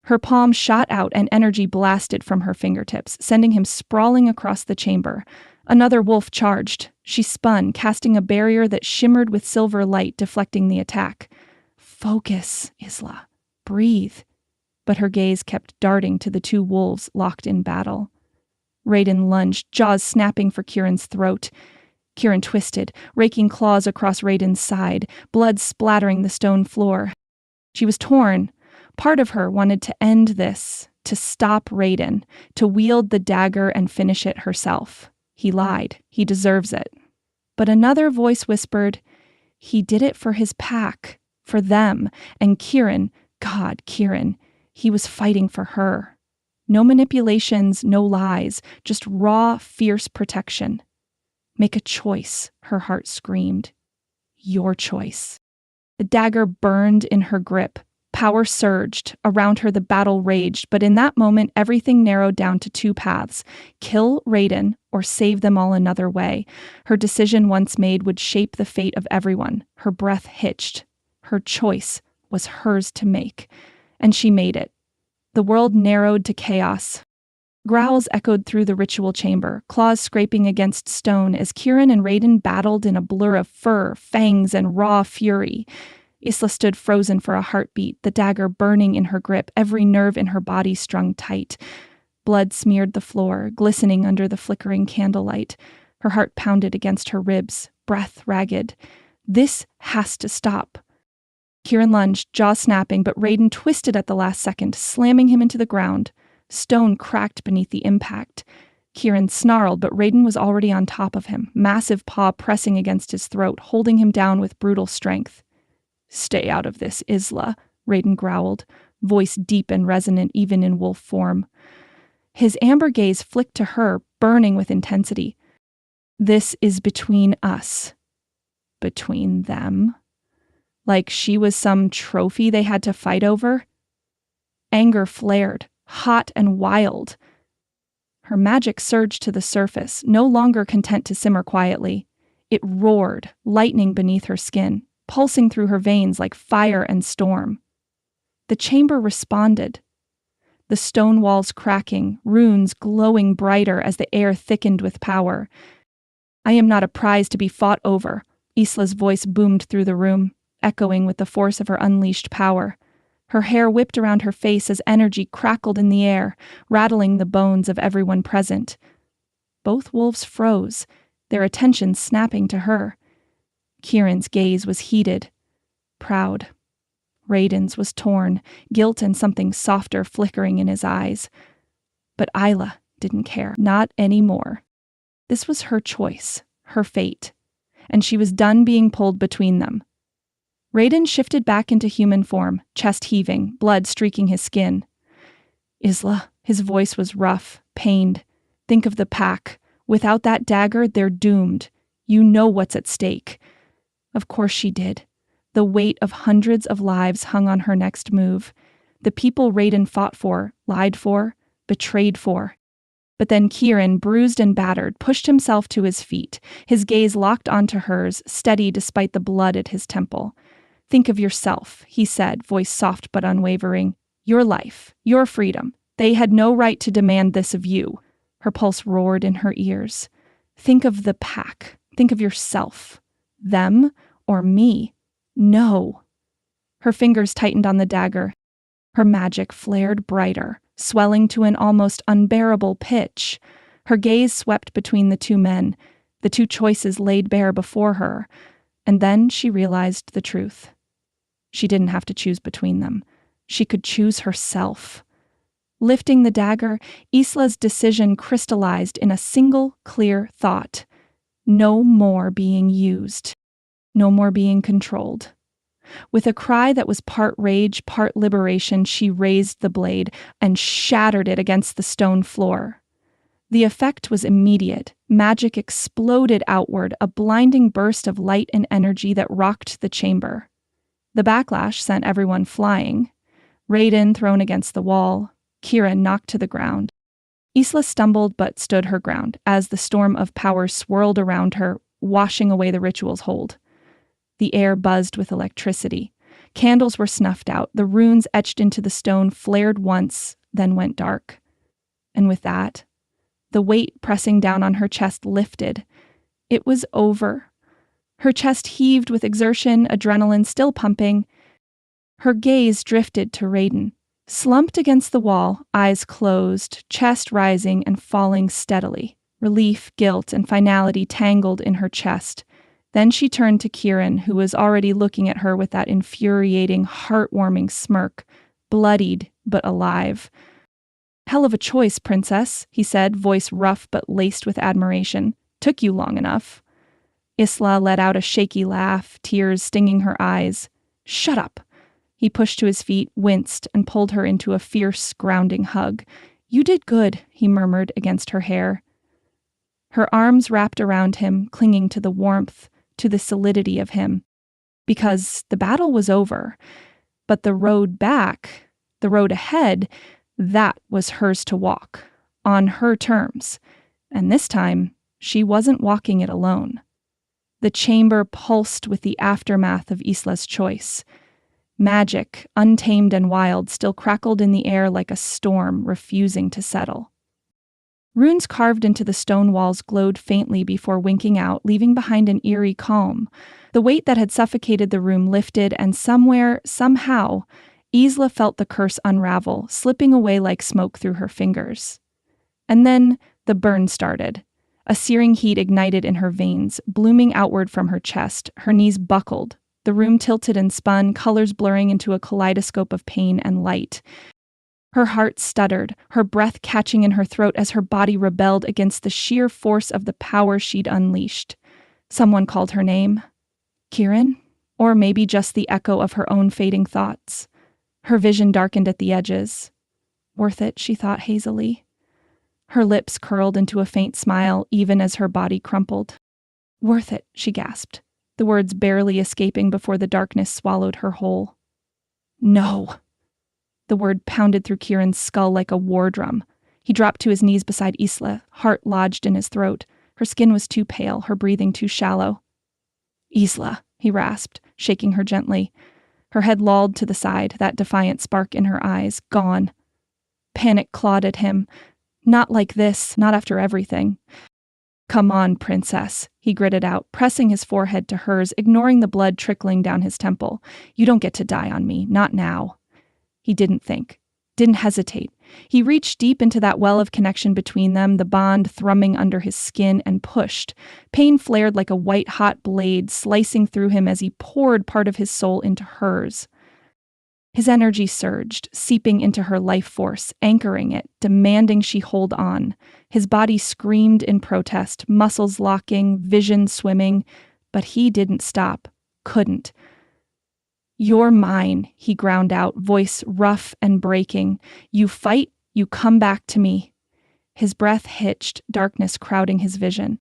Her palm shot out and energy blasted from her fingertips, sending him sprawling across the chamber. Another wolf charged. She spun, casting a barrier that shimmered with silver light, deflecting the attack. Focus, Isla. Breathe. But her gaze kept darting to the two wolves locked in battle. Raiden lunged, jaws snapping for Kieran's throat. Kieran twisted, raking claws across Raiden's side, blood splattering the stone floor. She was torn. Part of her wanted to end this, to stop Raiden, to wield the dagger and finish it herself. He lied. He deserves it. But another voice whispered, he did it for his pack, for them, and Kieran, God, Kieran, he was fighting for her. No manipulations, no lies, just raw, fierce protection. Make a choice, her heart screamed. Your choice. The dagger burned in her grip. Power surged. Around her the battle raged, but in that moment everything narrowed down to two paths. Kill Raiden or save them all another way. Her decision once made would shape the fate of everyone. Her breath hitched. Her choice was hers to make. And she made it. The world narrowed to chaos. Growls echoed through the ritual chamber, claws scraping against stone as Kieran and Raiden battled in a blur of fur, fangs, and raw fury. Isla stood frozen for a heartbeat, the dagger burning in her grip, every nerve in her body strung tight. Blood smeared the floor, glistening under the flickering candlelight. Her heart pounded against her ribs, breath ragged. This has to stop. Kieran lunged, jaw snapping, but Raiden twisted at the last second, slamming him into the ground. Stone cracked beneath the impact. Kieran snarled, but Raiden was already on top of him, massive paw pressing against his throat, holding him down with brutal strength. Stay out of this, Isla, Raiden growled, voice deep and resonant even in wolf form. His amber gaze flicked to her, burning with intensity. This is between us. Between them? Like she was some trophy they had to fight over? Anger flared, hot and wild. Her magic surged to the surface, no longer content to simmer quietly. It roared, lightning beneath her skin, pulsing through her veins like fire and storm. The chamber responded. The stone walls cracking, runes glowing brighter as the air thickened with power. I am not a prize to be fought over, Isla's voice boomed through the room, echoing with the force of her unleashed power. Her hair whipped around her face as energy crackled in the air, rattling the bones of everyone present. Both wolves froze, their attention snapping to her. Kieran's gaze was heated, proud. Raiden's was torn, guilt and something softer flickering in his eyes. But Isla didn't care, not anymore. This was her choice, her fate, and she was done being pulled between them. Raiden shifted back into human form, chest heaving, blood streaking his skin. Isla, his voice was rough, pained. Think of the pack. Without that dagger, they're doomed. You know what's at stake. Of course she did. The weight of hundreds of lives hung on her next move. The people Raiden fought for, lied for, betrayed for. But then Kieran, bruised and battered, pushed himself to his feet, his gaze locked onto hers, steady despite the blood at his temple. Think of yourself, he said, voice soft but unwavering. Your life, your freedom. They had no right to demand this of you. Her pulse roared in her ears. Think of the pack. Think of yourself. Them or me? No. Her fingers tightened on the dagger. Her magic flared brighter, swelling to an almost unbearable pitch. Her gaze swept between the two men, the two choices laid bare before her, and then she realized the truth. She didn't have to choose between them. She could choose herself. Lifting the dagger, Isla's decision crystallized in a single, clear thought. No more being used. No more being controlled. With a cry that was part rage, part liberation, she raised the blade and shattered it against the stone floor. The effect was immediate. Magic exploded outward, a blinding burst of light and energy that rocked the chamber. The backlash sent everyone flying. Raiden thrown against the wall, Kieran knocked to the ground. Isla stumbled but stood her ground as the storm of power swirled around her, washing away the ritual's hold. The air buzzed with electricity. Candles were snuffed out. The runes etched into the stone flared once, then went dark. And with that, the weight pressing down on her chest lifted. It was over. Her chest heaved with exertion, adrenaline still pumping. Her gaze drifted to Raiden, slumped against the wall, eyes closed, chest rising and falling steadily. Relief, guilt, and finality tangled in her chest. Then she turned to Kieran, who was already looking at her with that infuriating, heartwarming smirk, bloodied but alive. "Hell of a choice, princess," he said, voice rough but laced with admiration. "Took you long enough." Isla let out a shaky laugh, tears stinging her eyes. "Shut up." He pushed to his feet, winced, and pulled her into a fierce, grounding hug. "You did good," he murmured against her hair. Her arms wrapped around him, clinging to the warmth, to the solidity of him. Because the battle was over, but the road back, the road ahead, that was hers to walk, on her terms. And this time, she wasn't walking it alone. The chamber pulsed with the aftermath of Isla's choice. Magic, untamed and wild, still crackled in the air like a storm refusing to settle. Runes carved into the stone walls glowed faintly before winking out, leaving behind an eerie calm. The weight that had suffocated the room lifted, and somewhere, somehow, Isla felt the curse unravel, slipping away like smoke through her fingers. And then the burn started. A searing heat ignited in her veins, blooming outward from her chest. Her knees buckled. The room tilted and spun, colors blurring into a kaleidoscope of pain and light. Her heart stuttered, her breath catching in her throat as her body rebelled against the sheer force of the power she'd unleashed. Someone called her name. Kieran? Or maybe just the echo of her own fading thoughts. Her vision darkened at the edges. Worth it, she thought hazily. Her lips curled into a faint smile, even as her body crumpled. Worth it, she gasped, the words barely escaping before the darkness swallowed her whole. No. The word pounded through Kieran's skull like a war drum. He dropped to his knees beside Isla, heart lodged in his throat. Her skin was too pale, her breathing too shallow. Isla, he rasped, shaking her gently. Her head lolled to the side, that defiant spark in her eyes, gone. Panic clawed at him. Not like this, not after everything. Come on, princess, he gritted out, pressing his forehead to hers, ignoring the blood trickling down his temple. You don't get to die on me, not now. He didn't think, didn't hesitate. He reached deep into that well of connection between them, the bond thrumming under his skin, and pushed. Pain flared like a white-hot blade, slicing through him as he poured part of his soul into hers. His energy surged, seeping into her life force, anchoring it, demanding she hold on. His body screamed in protest, muscles locking, vision swimming, but he didn't stop, couldn't. You're mine, he ground out, voice rough and breaking. You fight, you come back to me. His breath hitched, darkness crowding his vision.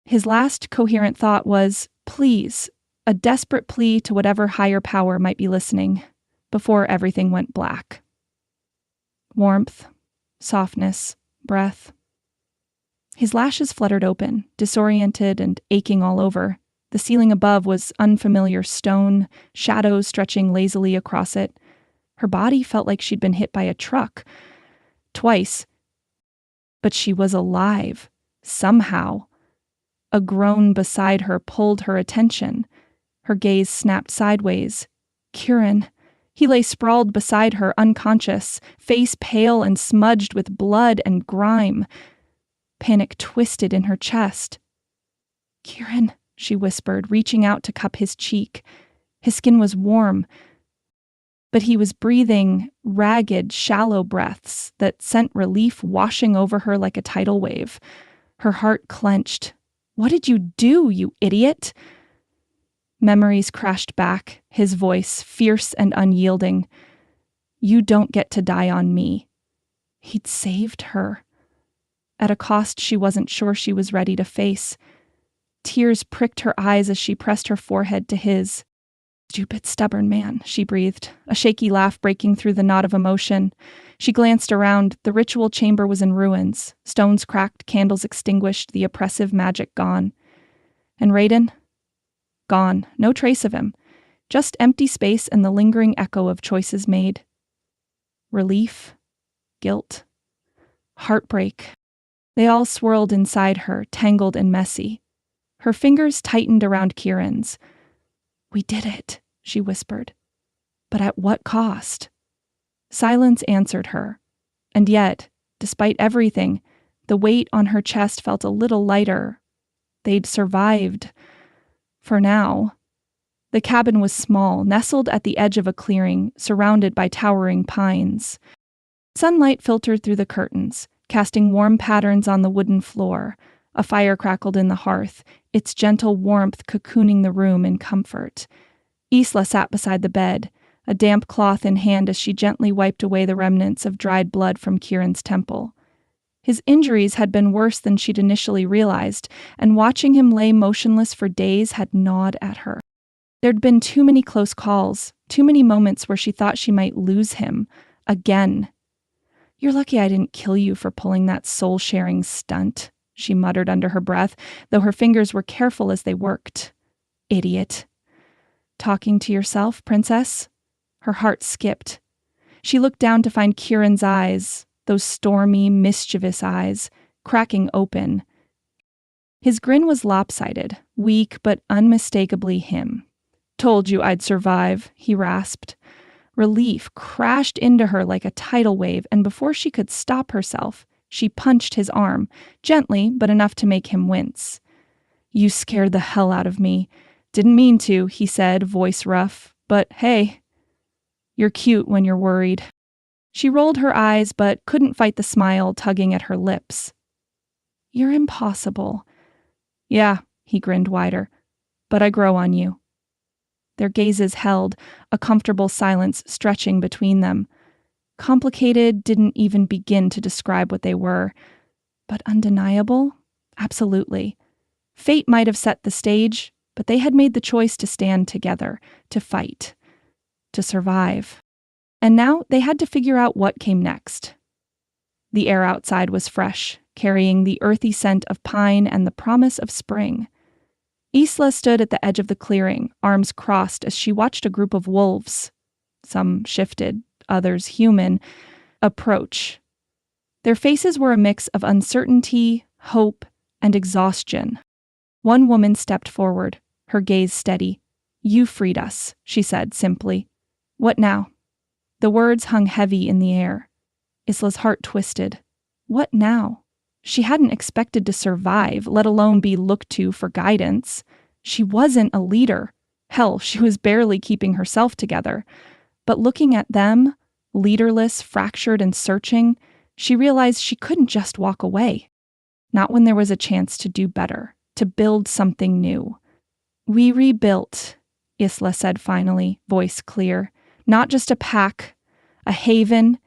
His last coherent thought was, please, a desperate plea to whatever higher power might be listening, before everything went black. Warmth, softness, breath. His lashes fluttered open, disoriented and aching all over. The ceiling above was unfamiliar stone, shadows stretching lazily across it. Her body felt like she'd been hit by a truck. Twice. But she was alive. Somehow. A groan beside her pulled her attention. Her gaze snapped sideways. Kieran. He lay sprawled beside her, unconscious, face pale and smudged with blood and grime. Panic twisted in her chest. Kieran, she whispered, reaching out to cup his cheek. His skin was warm, but he was breathing ragged, shallow breaths that sent relief washing over her like a tidal wave. Her heart clenched. What did you do, you idiot? Memories crashed back, his voice fierce and unyielding. You don't get to die on me. He'd saved her. At a cost she wasn't sure she was ready to face. Tears pricked her eyes as she pressed her forehead to his. Stupid, stubborn man, she breathed, a shaky laugh breaking through the knot of emotion. She glanced around. The ritual chamber was in ruins. Stones cracked, candles extinguished, the oppressive magic gone. And Raiden? Gone, no trace of him. Just empty space and the lingering echo of choices made. Relief, guilt, heartbreak. They all swirled inside her, tangled and messy. Her fingers tightened around Kieran's. "We did it," she whispered. "But at what cost?" Silence answered her. And yet, despite everything, the weight on her chest felt a little lighter. They'd survived. For now. The cabin was small, nestled at the edge of a clearing, surrounded by towering pines. Sunlight filtered through the curtains, casting warm patterns on the wooden floor. A fire crackled in the hearth, its gentle warmth cocooning the room in comfort. Isla sat beside the bed, a damp cloth in hand as she gently wiped away the remnants of dried blood from Kieran's temple. His injuries had been worse than she'd initially realized, and watching him lay motionless for days had gnawed at her. There'd been too many close calls, too many moments where she thought she might lose him. Again. "You're lucky I didn't kill you for pulling that soul-sharing stunt," she muttered under her breath, though her fingers were careful as they worked. Idiot. "Talking to yourself, princess?" Her heart skipped. She looked down to find Kieran's eyes, those stormy, mischievous eyes, cracking open. His grin was lopsided, weak but unmistakably him. "Told you I'd survive," he rasped. Relief crashed into her like a tidal wave, and before she could stop herself, she punched his arm, gently but enough to make him wince. "You scared the hell out of me. Didn't mean to," he said, voice rough. "But hey, you're cute when you're worried." She rolled her eyes but couldn't fight the smile tugging at her lips. "You're impossible." "Yeah," he grinned wider, "but I grow on you." Their gazes held, a comfortable silence stretching between them. Complicated didn't even begin to describe what they were. But undeniable? Absolutely. Fate might have set the stage, but they had made the choice to stand together, to fight, to survive. And now they had to figure out what came next. The air outside was fresh, carrying the earthy scent of pine and the promise of spring. Isla stood at the edge of the clearing, arms crossed as she watched a group of wolves, some shifted, others human, approach. Their faces were a mix of uncertainty, hope, and exhaustion. One woman stepped forward, her gaze steady. "You freed us," she said simply. "What now?" The words hung heavy in the air. Isla's heart twisted. What now? She hadn't expected to survive, let alone be looked to for guidance. She wasn't a leader. Hell, she was barely keeping herself together. But looking at them, leaderless, fractured, and searching, she realized she couldn't just walk away. Not when there was a chance to do better, to build something new. "We rebuilt," Isla said finally, voice clear. "Not just a pack, a haven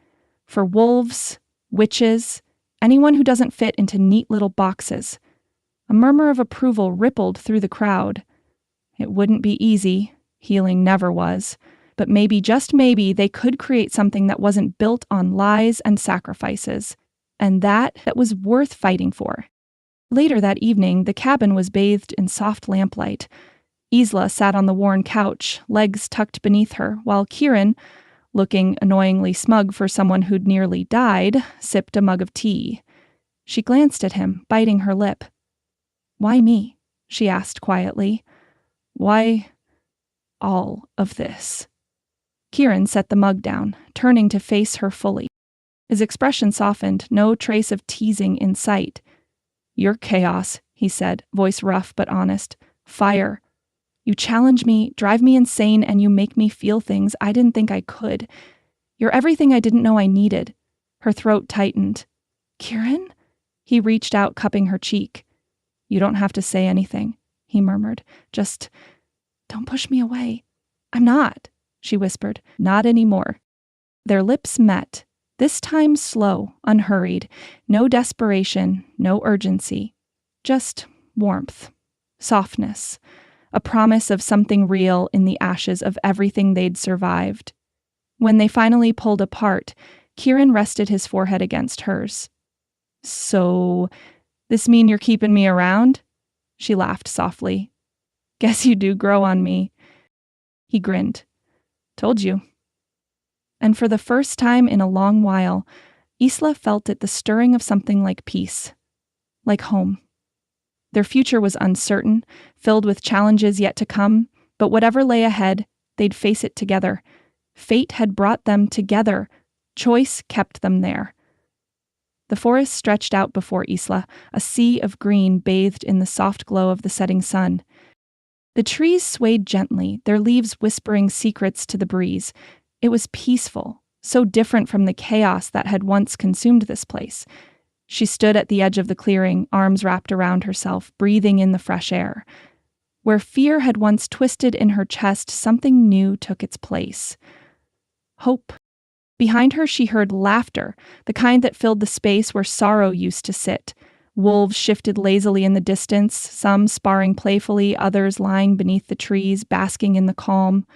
for wolves, witches, anyone who doesn't fit into neat little boxes." A murmur of approval rippled through the crowd. It wouldn't be easy, healing never was, but maybe, just maybe, they could create something that wasn't built on lies and sacrifices, and that was worth fighting for. Later that evening, the cabin was bathed in soft lamplight. Isla sat on the worn couch, legs tucked beneath her, while Kieran, looking annoyingly smug for someone who'd nearly died, sipped a mug of tea. She glanced at him, biting her lip. "Why me?" she asked quietly. "Why all of this?" Kieran set the mug down, turning to face her fully. His expression softened, no trace of teasing in sight. "You're chaos," he said, voice rough but honest. "Fire. You challenge me, drive me insane, and you make me feel things I didn't think I could. You're everything I didn't know I needed." Her throat tightened. "Kieran?" He reached out, cupping her cheek. "You don't have to say anything," he murmured. "Just don't push me away." "I'm not," she whispered. "Not anymore." Their lips met, this time slow, unhurried. No desperation, no urgency. Just warmth, softness. A promise of something real in the ashes of everything they'd survived. When they finally pulled apart, Kieran rested his forehead against hers. "So, this mean you're keeping me around?" She laughed softly. Guess you do grow on me. He grinned. Told you. And for the first time in a long while, Isla felt the stirring of something like peace, like home. Their future was uncertain, filled with challenges yet to come, but whatever lay ahead, they'd face it together. Fate had brought them together. Choice kept them there. The forest stretched out before Isla, a sea of green bathed in the soft glow of the setting sun. The trees swayed gently, their leaves whispering secrets to the breeze. It was peaceful, so different from the chaos that had once consumed this place. She stood at the edge of the clearing, arms wrapped around herself, breathing in the fresh air. Where fear had once twisted in her chest, something new took its place. Hope. Behind her, she heard laughter, the kind that filled the space where sorrow used to sit. Wolves shifted lazily in the distance, some sparring playfully, others lying beneath the trees, basking in the calm.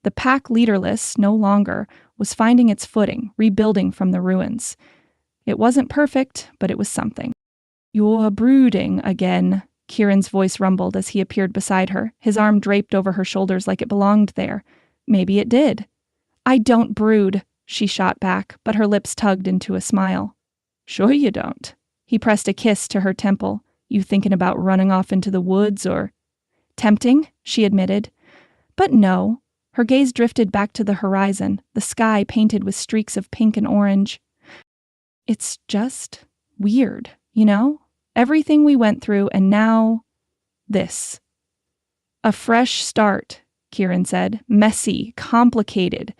The pack, leaderless, no longer, was finding its footing, rebuilding from the ruins. It wasn't perfect, but it was something. "You're brooding again," Kieran's voice rumbled as he appeared beside her, his arm draped over her shoulders like it belonged there. Maybe it did. "I don't brood," she shot back, but her lips tugged into a smile. "Sure you don't." He pressed a kiss to her temple. "You thinking about running off into the woods or—" "Tempting," she admitted. But no. Her gaze drifted back to the horizon, the sky painted with streaks of pink and orange. "It's just weird, you know? Everything we went through, and now this." "A fresh start," Kieran said. "Messy, complicated.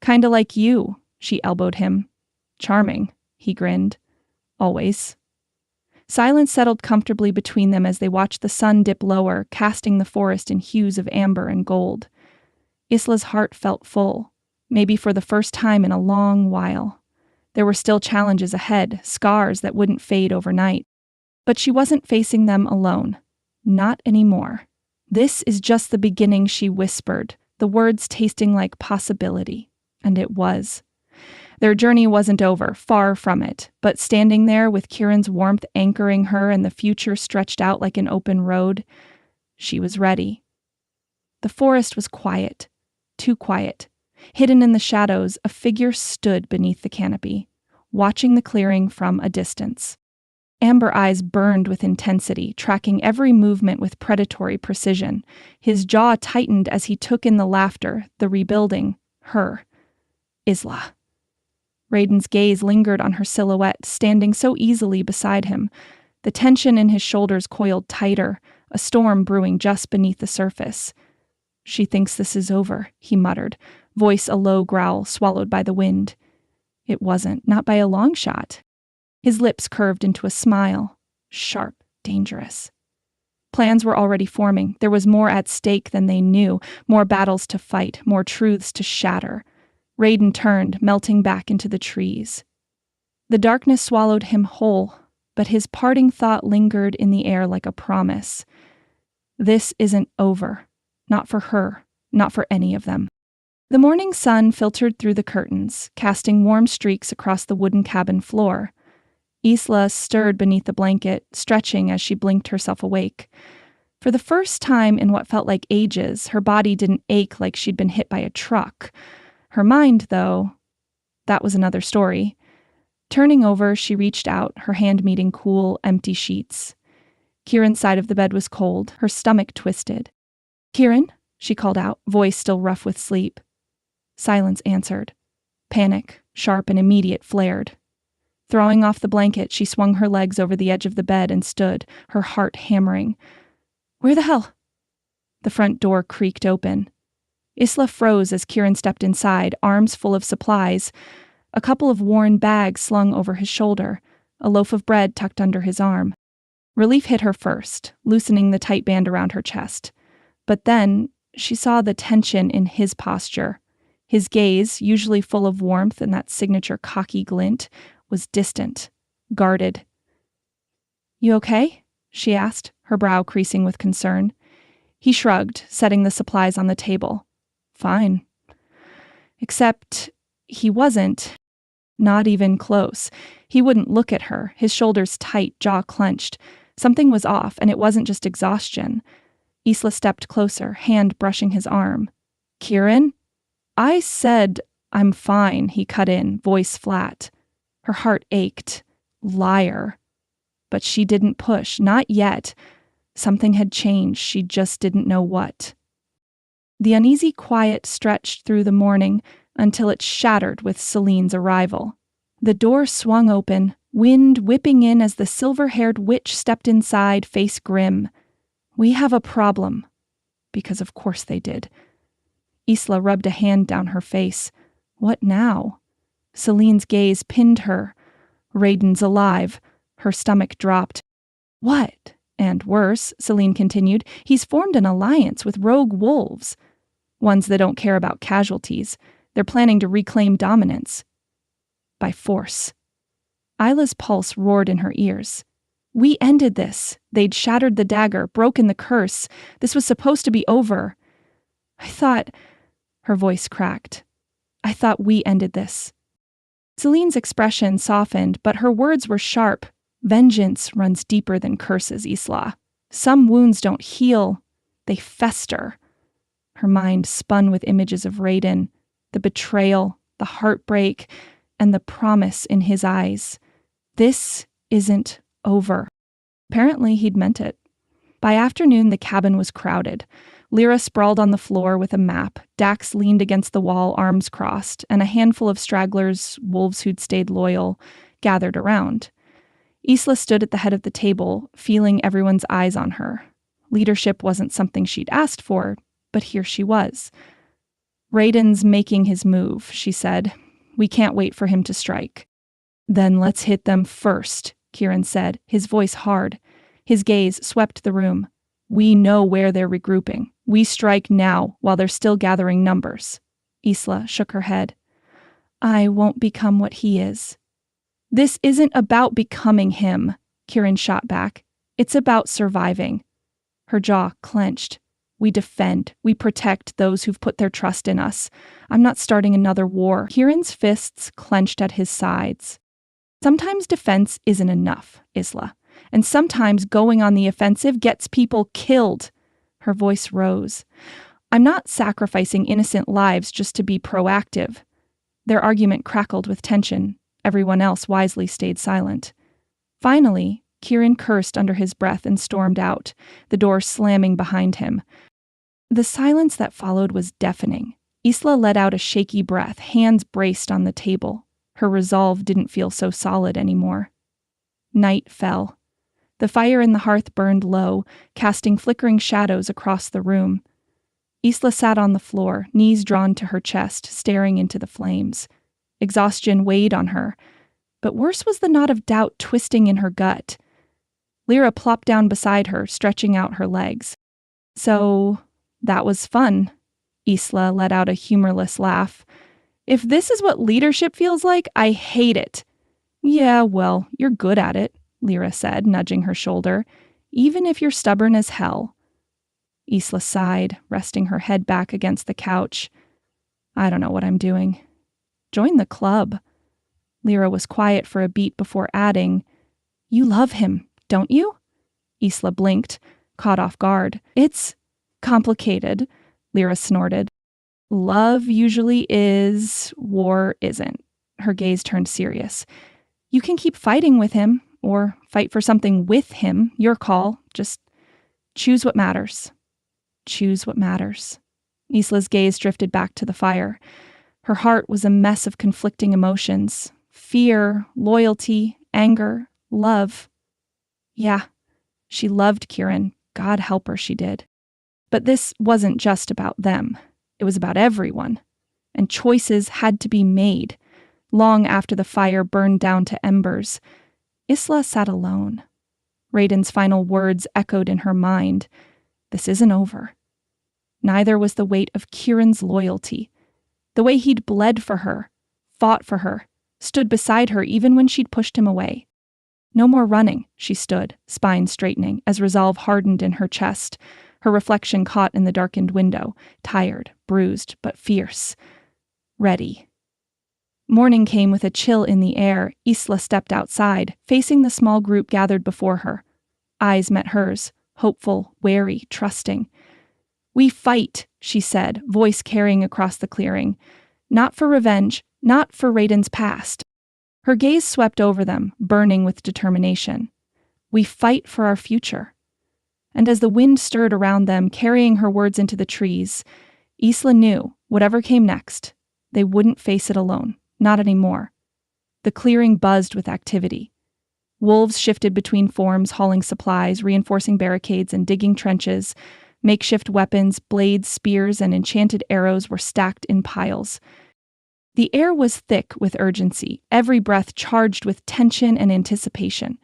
Kinda like you," she elbowed him. "Charming," he grinned. "Always." Silence settled comfortably between them as they watched the sun dip lower, casting the forest in hues of amber and gold. Isla's heart felt full, maybe for the first time in a long while. There were still challenges ahead, scars that wouldn't fade overnight. But she wasn't facing them alone. Not anymore. "This is just the beginning," she whispered, the words tasting like possibility. And it was. Their journey wasn't over, far from it, but standing there with Kieran's warmth anchoring her and the future stretched out like an open road, she was ready. The forest was quiet, too quiet. Hidden in the shadows, a figure stood beneath the canopy, watching the clearing from a distance. Amber eyes burned with intensity, tracking every movement with predatory precision. His jaw tightened as he took in the laughter, the rebuilding, her. Isla. Raiden's gaze lingered on her silhouette, standing so easily beside him. The tension in his shoulders coiled tighter, a storm brewing just beneath the surface. "She thinks this is over," he muttered, voice a low growl swallowed by the wind. It wasn't, not by a long shot. His lips curved into a smile, sharp, dangerous. Plans were already forming. There was more at stake than they knew, more battles to fight, more truths to shatter. Raiden turned, melting back into the trees. The darkness swallowed him whole, but his parting thought lingered in the air like a promise. This isn't over. Not for her, not for any of them. The morning sun filtered through the curtains, casting warm streaks across the wooden cabin floor. Isla stirred beneath the blanket, stretching as she blinked herself awake. For the first time in what felt like ages, her body didn't ache like she'd been hit by a truck. Her mind, though, that was another story. Turning over, she reached out, her hand meeting cool, empty sheets. Kieran's side of the bed was cold, her stomach twisted. "Kieran?" she called out, voice still rough with sleep. Silence answered. Panic, sharp and immediate, flared. Throwing off the blanket, she swung her legs over the edge of the bed and stood, her heart hammering. "Where the hell?" The front door creaked open. Isla froze as Kieran stepped inside, arms full of supplies, a couple of worn bags slung over his shoulder, a loaf of bread tucked under his arm. Relief hit her first, loosening the tight band around her chest. But then she saw the tension in his posture. His gaze, usually full of warmth and that signature cocky glint, was distant, guarded. "You okay?" she asked, her brow creasing with concern. He shrugged, setting the supplies on the table. "Fine." Except he wasn't. Not even close. He wouldn't look at her, his shoulders tight, jaw clenched. Something was off, and it wasn't just exhaustion. Isla stepped closer, hand brushing his arm. Kieran? I said, I'm fine, he cut in, voice flat. Her heart ached. Liar. But she didn't push, not yet. Something had changed, she just didn't know what. The uneasy quiet stretched through the morning until it shattered with Celine's arrival. The door swung open, wind whipping in as the silver-haired witch stepped inside, face grim. We have a problem. Because of course they did. Isla rubbed a hand down her face. What now? Celine's gaze pinned her. Raiden's alive. Her stomach dropped. What? And worse, Celine continued, he's formed an alliance with rogue wolves. Ones that don't care about casualties. They're planning to reclaim dominance. By force. Isla's pulse roared in her ears. We ended this. They'd shattered the dagger, broken the curse. This was supposed to be over. I thought... Her voice cracked. I thought we ended this. Celine's expression softened, but her words were sharp. Vengeance runs deeper than curses, Isla. Some wounds don't heal. They fester. Her mind spun with images of Raiden, the betrayal, the heartbreak, and the promise in his eyes. This isn't over. Apparently, he'd meant it. By afternoon, the cabin was crowded. Lyra sprawled on the floor with a map. Dax leaned against the wall, arms crossed, and a handful of stragglers, wolves who'd stayed loyal, gathered around. Isla stood at the head of the table, feeling everyone's eyes on her. Leadership wasn't something she'd asked for, but here she was. Raiden's making his move, she said. We can't wait for him to strike. Then let's hit them first, Kieran said, his voice hard. His gaze swept the room. We know where they're regrouping. We strike now, while they're still gathering numbers. Isla shook her head. I won't become what he is. This isn't about becoming him, Kieran shot back. It's about surviving. Her jaw clenched. We defend. We protect those who've put their trust in us. I'm not starting another war. Kieran's fists clenched at his sides. Sometimes defense isn't enough, Isla. And sometimes going on the offensive gets people killed. Her voice rose. I'm not sacrificing innocent lives just to be proactive. Their argument crackled with tension. Everyone else wisely stayed silent. Finally, Kieran cursed under his breath and stormed out, the door slamming behind him. The silence that followed was deafening. Isla let out a shaky breath, hands braced on the table. Her resolve didn't feel so solid anymore. Night fell. The fire in the hearth burned low, casting flickering shadows across the room. Isla sat on the floor, knees drawn to her chest, staring into the flames. Exhaustion weighed on her, but worse was the knot of doubt twisting in her gut. Lyra plopped down beside her, stretching out her legs. So, that was fun. Isla let out a humorless laugh. If this is what leadership feels like, I hate it. Yeah, well, you're good at it, Lyra said, nudging her shoulder, even if you're stubborn as hell. Isla sighed, resting her head back against the couch. I don't know what I'm doing. Join the club. Lyra was quiet for a beat before adding, You love him, don't you? Isla blinked, caught off guard. It's complicated, Lyra snorted. Love usually is, war isn't. Her gaze turned serious. You can keep fighting with him, or fight for something with him, your call. Just choose what matters. Choose what matters. Isla's gaze drifted back to the fire. Her heart was a mess of conflicting emotions. Fear, loyalty, anger, love. Yeah, she loved Kieran. God help her, she did. But this wasn't just about them. It was about everyone. And choices had to be made. Long after the fire burned down to embers, Isla sat alone. Raiden's final words echoed in her mind. This isn't over. Neither was the weight of Kieran's loyalty. The way he'd bled for her, fought for her, stood beside her even when she'd pushed him away. No more running, she stood, spine straightening, as resolve hardened in her chest. Her reflection caught in the darkened window, tired, bruised, but fierce. Ready. Morning came with a chill in the air. Isla stepped outside, facing the small group gathered before her. Eyes met hers, hopeful, wary, trusting. "We fight," she said, voice carrying across the clearing. "Not for revenge, not for Raiden's past." Her gaze swept over them, burning with determination. "We fight for our future." And as the wind stirred around them, carrying her words into the trees, Isla knew, whatever came next, they wouldn't face it alone, not anymore. The clearing buzzed with activity. Wolves shifted between forms, hauling supplies, reinforcing barricades, and digging trenches. Makeshift weapons, blades, spears, and enchanted arrows were stacked in piles. The air was thick with urgency, every breath charged with tension and anticipation.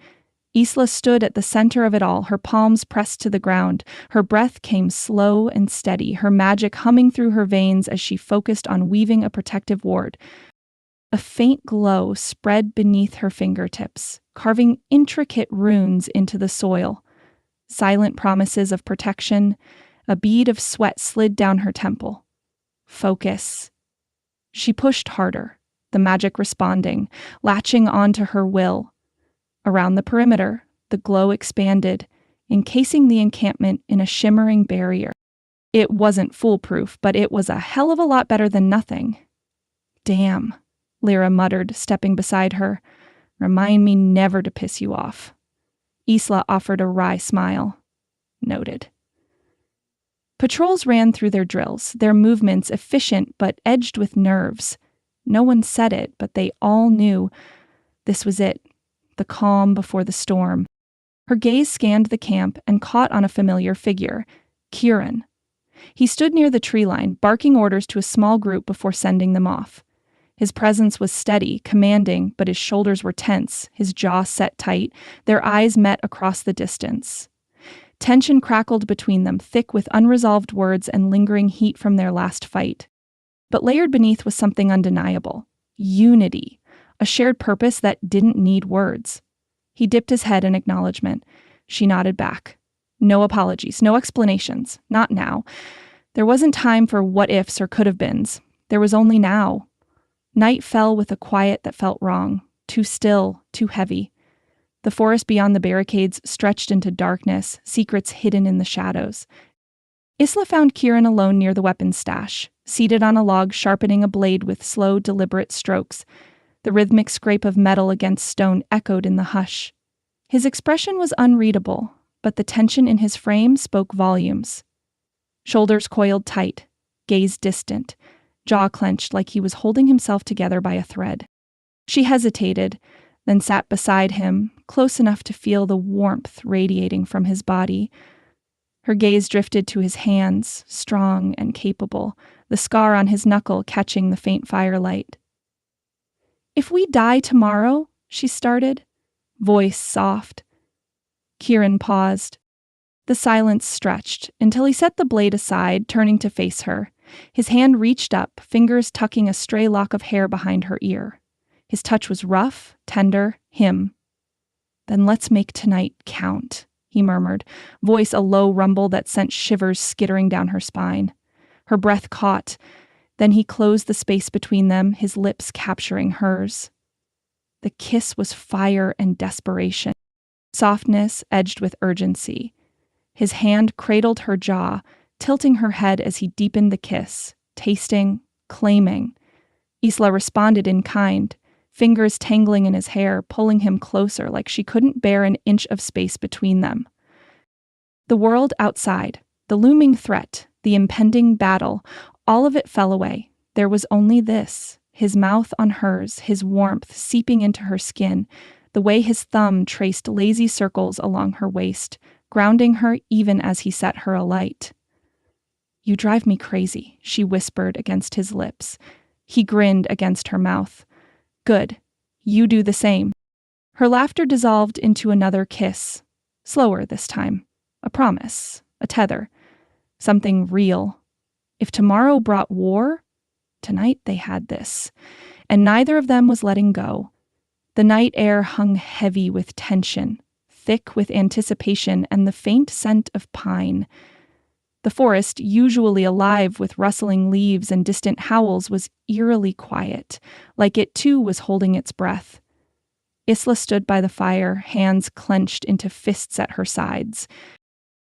Isla stood at the center of it all, her palms pressed to the ground. Her breath came slow and steady, her magic humming through her veins as she focused on weaving a protective ward. A faint glow spread beneath her fingertips, carving intricate runes into the soil. Silent promises of protection. A bead of sweat slid down her temple. Focus. She pushed harder, the magic responding, latching onto her will. Around the perimeter, the glow expanded, encasing the encampment in a shimmering barrier. It wasn't foolproof, but it was a hell of a lot better than nothing. "Damn," Lyra muttered, stepping beside her. "Remind me never to piss you off." Isla offered a wry smile. "Noted." Patrols ran through their drills, their movements efficient but edged with nerves. No one said it, but they all knew this was it, the calm before the storm. Her gaze scanned the camp and caught on a familiar figure, Kieran. He stood near the tree line, barking orders to a small group before sending them off. His presence was steady, commanding, but his shoulders were tense, his jaw set tight, their eyes met across the distance. Tension crackled between them, thick with unresolved words and lingering heat from their last fight. But layered beneath was something undeniable. Unity. A shared purpose that didn't need words. He dipped his head in acknowledgement. She nodded back. No apologies, no explanations. Not now. There wasn't time for what-ifs or could-have-beens. There was only now. Night fell with a quiet that felt wrong. Too still, too heavy. The forest beyond the barricades stretched into darkness, secrets hidden in the shadows. Isla found Kieran alone near the weapons stash, seated on a log sharpening a blade with slow, deliberate strokes. The rhythmic scrape of metal against stone echoed in the hush. His expression was unreadable, but the tension in his frame spoke volumes. Shoulders coiled tight, gaze distant, jaw clenched like he was holding himself together by a thread. She hesitated, then sat beside him, close enough to feel the warmth radiating from his body. Her gaze drifted to his hands, strong and capable, the scar on his knuckle catching the faint firelight. "If we die tomorrow," she started, voice soft. Kieran paused. The silence stretched until he set the blade aside, turning to face her. His hand reached up, fingers tucking a stray lock of hair behind her ear. His touch was rough, tender, him. "Then let's make tonight count," he murmured, voice a low rumble that sent shivers skittering down her spine. Her breath caught. Then he closed the space between them, his lips capturing hers. The kiss was fire and desperation, softness edged with urgency. His hand cradled her jaw, tilting her head as he deepened the kiss, tasting, claiming. Isla responded in kind, fingers tangling in his hair, pulling him closer like she couldn't bear an inch of space between them. The world outside, the looming threat, the impending battle, all of it fell away. There was only this, his mouth on hers, his warmth seeping into her skin, the way his thumb traced lazy circles along her waist, grounding her even as he set her alight. "You drive me crazy," she whispered against his lips. He grinned against her mouth. "Good. You do the same." Her laughter dissolved into another kiss. Slower this time. A promise. A tether. Something real. If tomorrow brought war, tonight they had this. And neither of them was letting go. The night air hung heavy with tension, thick with anticipation and the faint scent of pine. The forest, usually alive with rustling leaves and distant howls, was eerily quiet, like it too was holding its breath. Isla stood by the fire, hands clenched into fists at her sides.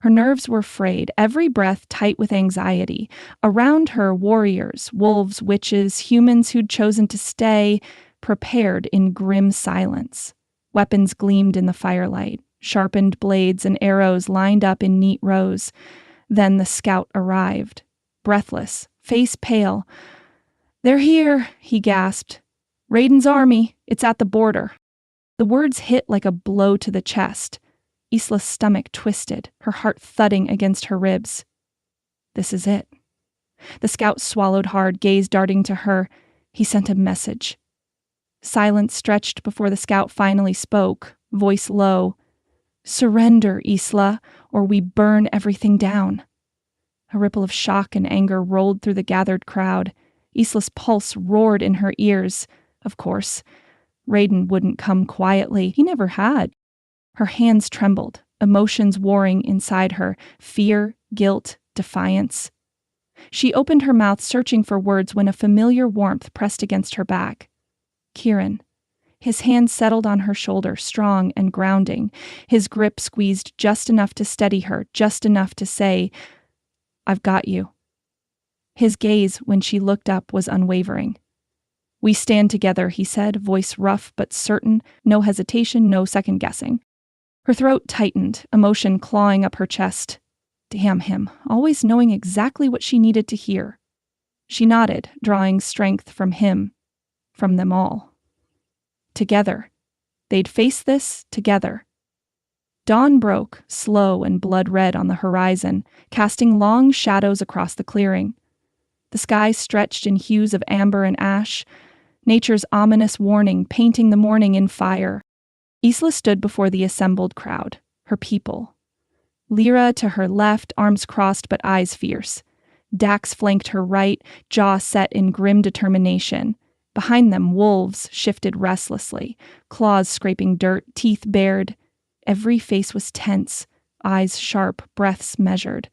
Her nerves were frayed, every breath tight with anxiety. Around her, warriors, wolves, witches, humans who'd chosen to stay, prepared in grim silence. Weapons gleamed in the firelight, sharpened blades and arrows lined up in neat rows. Then the scout arrived, breathless, face pale. "They're here," he gasped. "Raiden's army, it's at the border." The words hit like a blow to the chest. Isla's stomach twisted, her heart thudding against her ribs. This is it. The scout swallowed hard, gaze darting to her. He sent a message. Silence stretched before the scout finally spoke, voice low. "Surrender, Isla, or we burn everything down." A ripple of shock and anger rolled through the gathered crowd. Isla's pulse roared in her ears. Of course, Raiden wouldn't come quietly. He never had. Her hands trembled, emotions warring inside her, fear, guilt, defiance. She opened her mouth, searching for words, when a familiar warmth pressed against her back. Kieran. His hand settled on her shoulder, strong and grounding. His grip squeezed just enough to steady her, just enough to say, "I've got you." His gaze, when she looked up, was unwavering. "We stand together," he said, voice rough but certain, no hesitation, no second guessing. Her throat tightened, emotion clawing up her chest. Damn him, always knowing exactly what she needed to hear. She nodded, drawing strength from him, from them all. Together. They'd face this together. Dawn broke, slow and blood-red on the horizon, casting long shadows across the clearing. The sky stretched in hues of amber and ash, nature's ominous warning painting the morning in fire. Isla stood before the assembled crowd, her people. Lyra to her left, arms crossed but eyes fierce. Dax flanked her right, jaw set in grim determination. Behind them, wolves shifted restlessly, claws scraping dirt, teeth bared. Every face was tense, eyes sharp, breaths measured,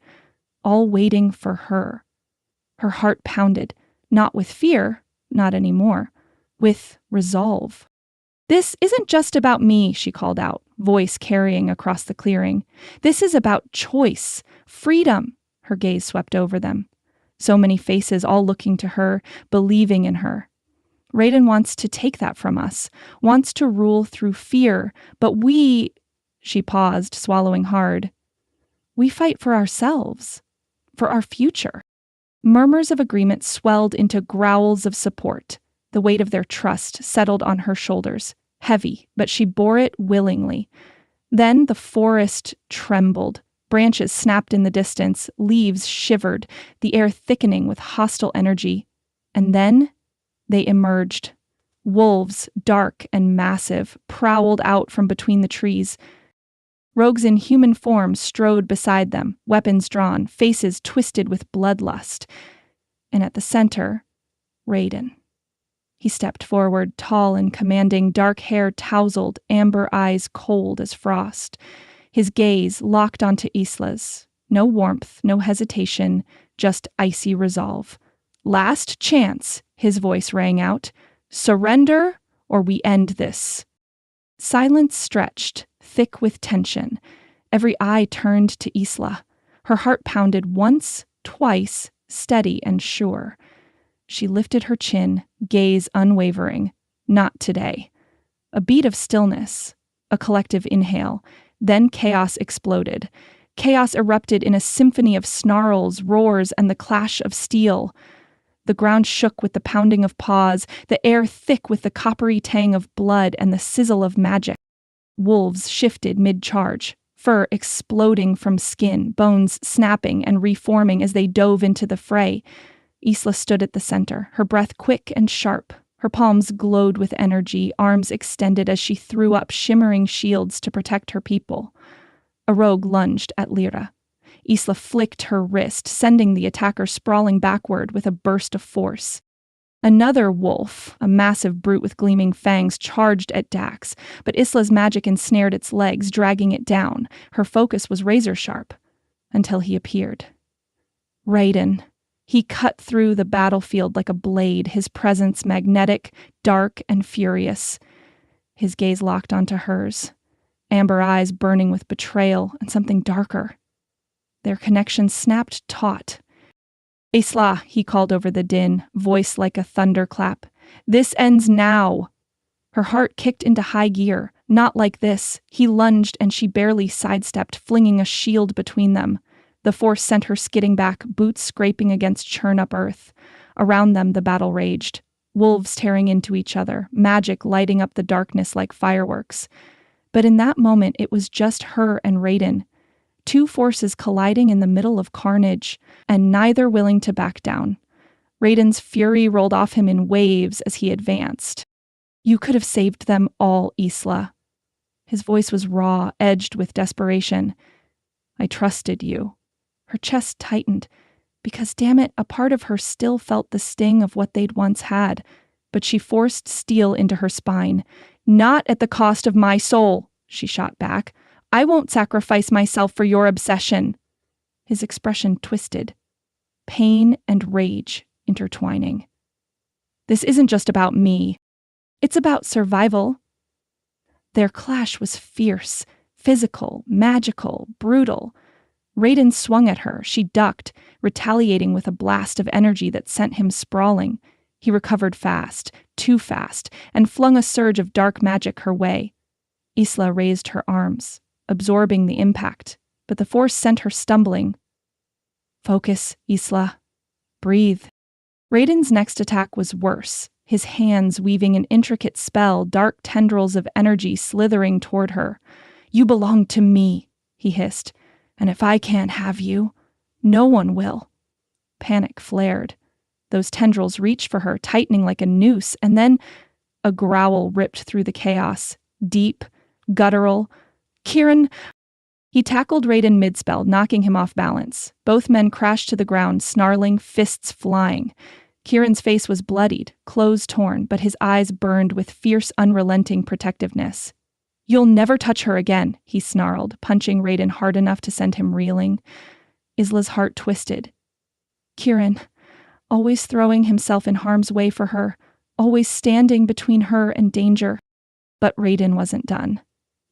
all waiting for her. Her heart pounded, not with fear, not anymore, with resolve. "This isn't just about me," she called out, voice carrying across the clearing. "This is about choice, freedom." Her gaze swept over them. So many faces all looking to her, believing in her. Raiden wants to take that from us, wants to rule through fear, but we... She paused, swallowing hard. "We fight for ourselves, for our future." Murmurs of agreement swelled into growls of support. The weight of their trust settled on her shoulders, heavy, but she bore it willingly. Then the forest trembled. Branches snapped in the distance, leaves shivered, the air thickening with hostile energy. And then they emerged. Wolves, dark and massive, prowled out from between the trees. Rogues in human form strode beside them, weapons drawn, faces twisted with bloodlust. And at the center, Raiden. He stepped forward, tall and commanding, dark hair tousled, amber eyes cold as frost. His gaze locked onto Isla's. No warmth, no hesitation, just icy resolve. "Last chance," his voice rang out. "Surrender, or we end this." Silence stretched, thick with tension. Every eye turned to Isla. Her heart pounded once, twice, steady and sure. She lifted her chin, gaze unwavering. Not today. A beat of stillness, a collective inhale. Then chaos exploded. Chaos erupted in a symphony of snarls, roars, and the clash of steel. The ground shook with the pounding of paws, the air thick with the coppery tang of blood and the sizzle of magic. Wolves shifted mid-charge, fur exploding from skin, bones snapping and reforming as they dove into the fray. Isla stood at the center, her breath quick and sharp. Her palms glowed with energy, arms extended as she threw up shimmering shields to protect her people. A rogue lunged at Lyra. Isla flicked her wrist, sending the attacker sprawling backward with a burst of force. Another wolf, a massive brute with gleaming fangs, charged at Dax, but Isla's magic ensnared its legs, dragging it down. Her focus was razor-sharp, until he appeared. Raiden. He cut through the battlefield like a blade, his presence magnetic, dark, and furious. His gaze locked onto hers, amber eyes burning with betrayal and something darker. Their connection snapped taut. Isla, he called over the din, voice like a thunderclap. This ends now. Her heart kicked into high gear. Not like this. He lunged and she barely sidestepped, flinging a shield between them. The force sent her skidding back, boots scraping against churn-up earth. Around them, the battle raged. Wolves tearing into each other, magic lighting up the darkness like fireworks. But in that moment, it was just her and Raiden. Two forces colliding in the middle of carnage, and neither willing to back down. Raiden's fury rolled off him in waves as he advanced. You could have saved them all, Isla. His voice was raw, edged with desperation. I trusted you. Her chest tightened, because damn it, a part of her still felt the sting of what they'd once had, but she forced steel into her spine. Not at the cost of my soul, she shot back. I won't sacrifice myself for your obsession. His expression twisted. Pain and rage intertwining. This isn't just about me. It's about survival. Their clash was fierce, physical, magical, brutal. Raiden swung at her. She ducked, retaliating with a blast of energy that sent him sprawling. He recovered fast, too fast, and flung a surge of dark magic her way. Isla raised her arms, absorbing the impact, but the force sent her stumbling. Focus, Isla. Breathe. Raiden's next attack was worse, his hands weaving an intricate spell, dark tendrils of energy slithering toward her. You belong to me, he hissed, and if I can't have you, no one will. Panic flared. Those tendrils reached for her, tightening like a noose, and then a growl ripped through the chaos, deep, guttural. Kieran! He tackled Raiden mid-spell, knocking him off balance. Both men crashed to the ground, snarling, fists flying. Kieran's face was bloodied, clothes torn, but his eyes burned with fierce, unrelenting protectiveness. You'll never touch her again, he snarled, punching Raiden hard enough to send him reeling. Isla's heart twisted. Kieran, always throwing himself in harm's way for her, always standing between her and danger. But Raiden wasn't done.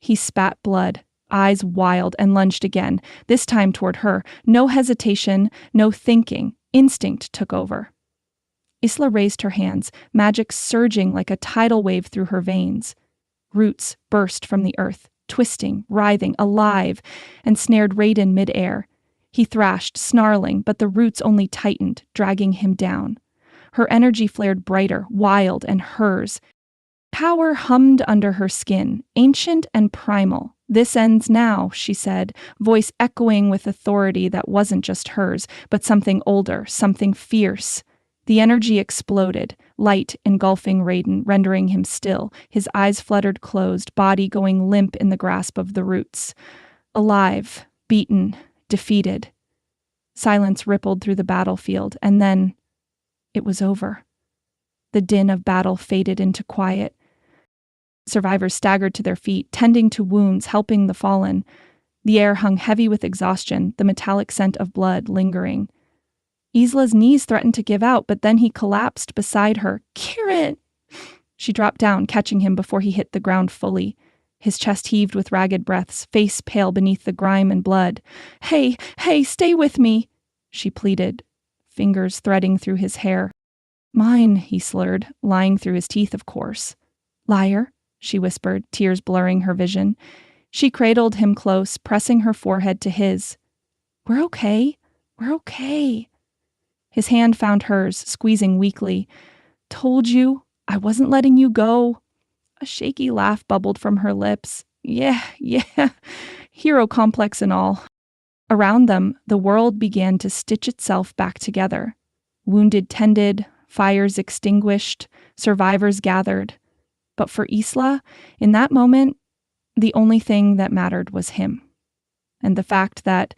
He spat blood, eyes wild, and lunged again, this time toward her. No hesitation, no thinking. Instinct took over. Isla raised her hands, magic surging like a tidal wave through her veins. Roots burst from the earth, twisting, writhing, alive, and snared Raiden mid-air. He thrashed, snarling, but the roots only tightened, dragging him down. Her energy flared brighter, wild, and hers. Power hummed under her skin, ancient and primal. This ends now, she said, voice echoing with authority that wasn't just hers, but something older, something fierce. The energy exploded, light engulfing Raiden, rendering him still, his eyes fluttered closed, body going limp in the grasp of the roots. Alive, beaten, defeated. Silence rippled through the battlefield, and then it was over. The din of battle faded into quiet. Survivors staggered to their feet, tending to wounds, helping the fallen. The air hung heavy with exhaustion, the metallic scent of blood lingering. Isla's knees threatened to give out, but then he collapsed beside her. Kieran! She dropped down, catching him before he hit the ground fully. His chest heaved with ragged breaths, face pale beneath the grime and blood. Hey, stay with me, she pleaded, fingers threading through his hair. Mine, he slurred, lying through his teeth, of course. Liar, she whispered, tears blurring her vision. She cradled him close, pressing her forehead to his. We're okay. His hand found hers, squeezing weakly. Told you, I wasn't letting you go. A shaky laugh bubbled from her lips. Yeah, hero complex and all. Around them, the world began to stitch itself back together. Wounded tended, fires extinguished, survivors gathered. But for Isla, in that moment, the only thing that mattered was him. And the fact that,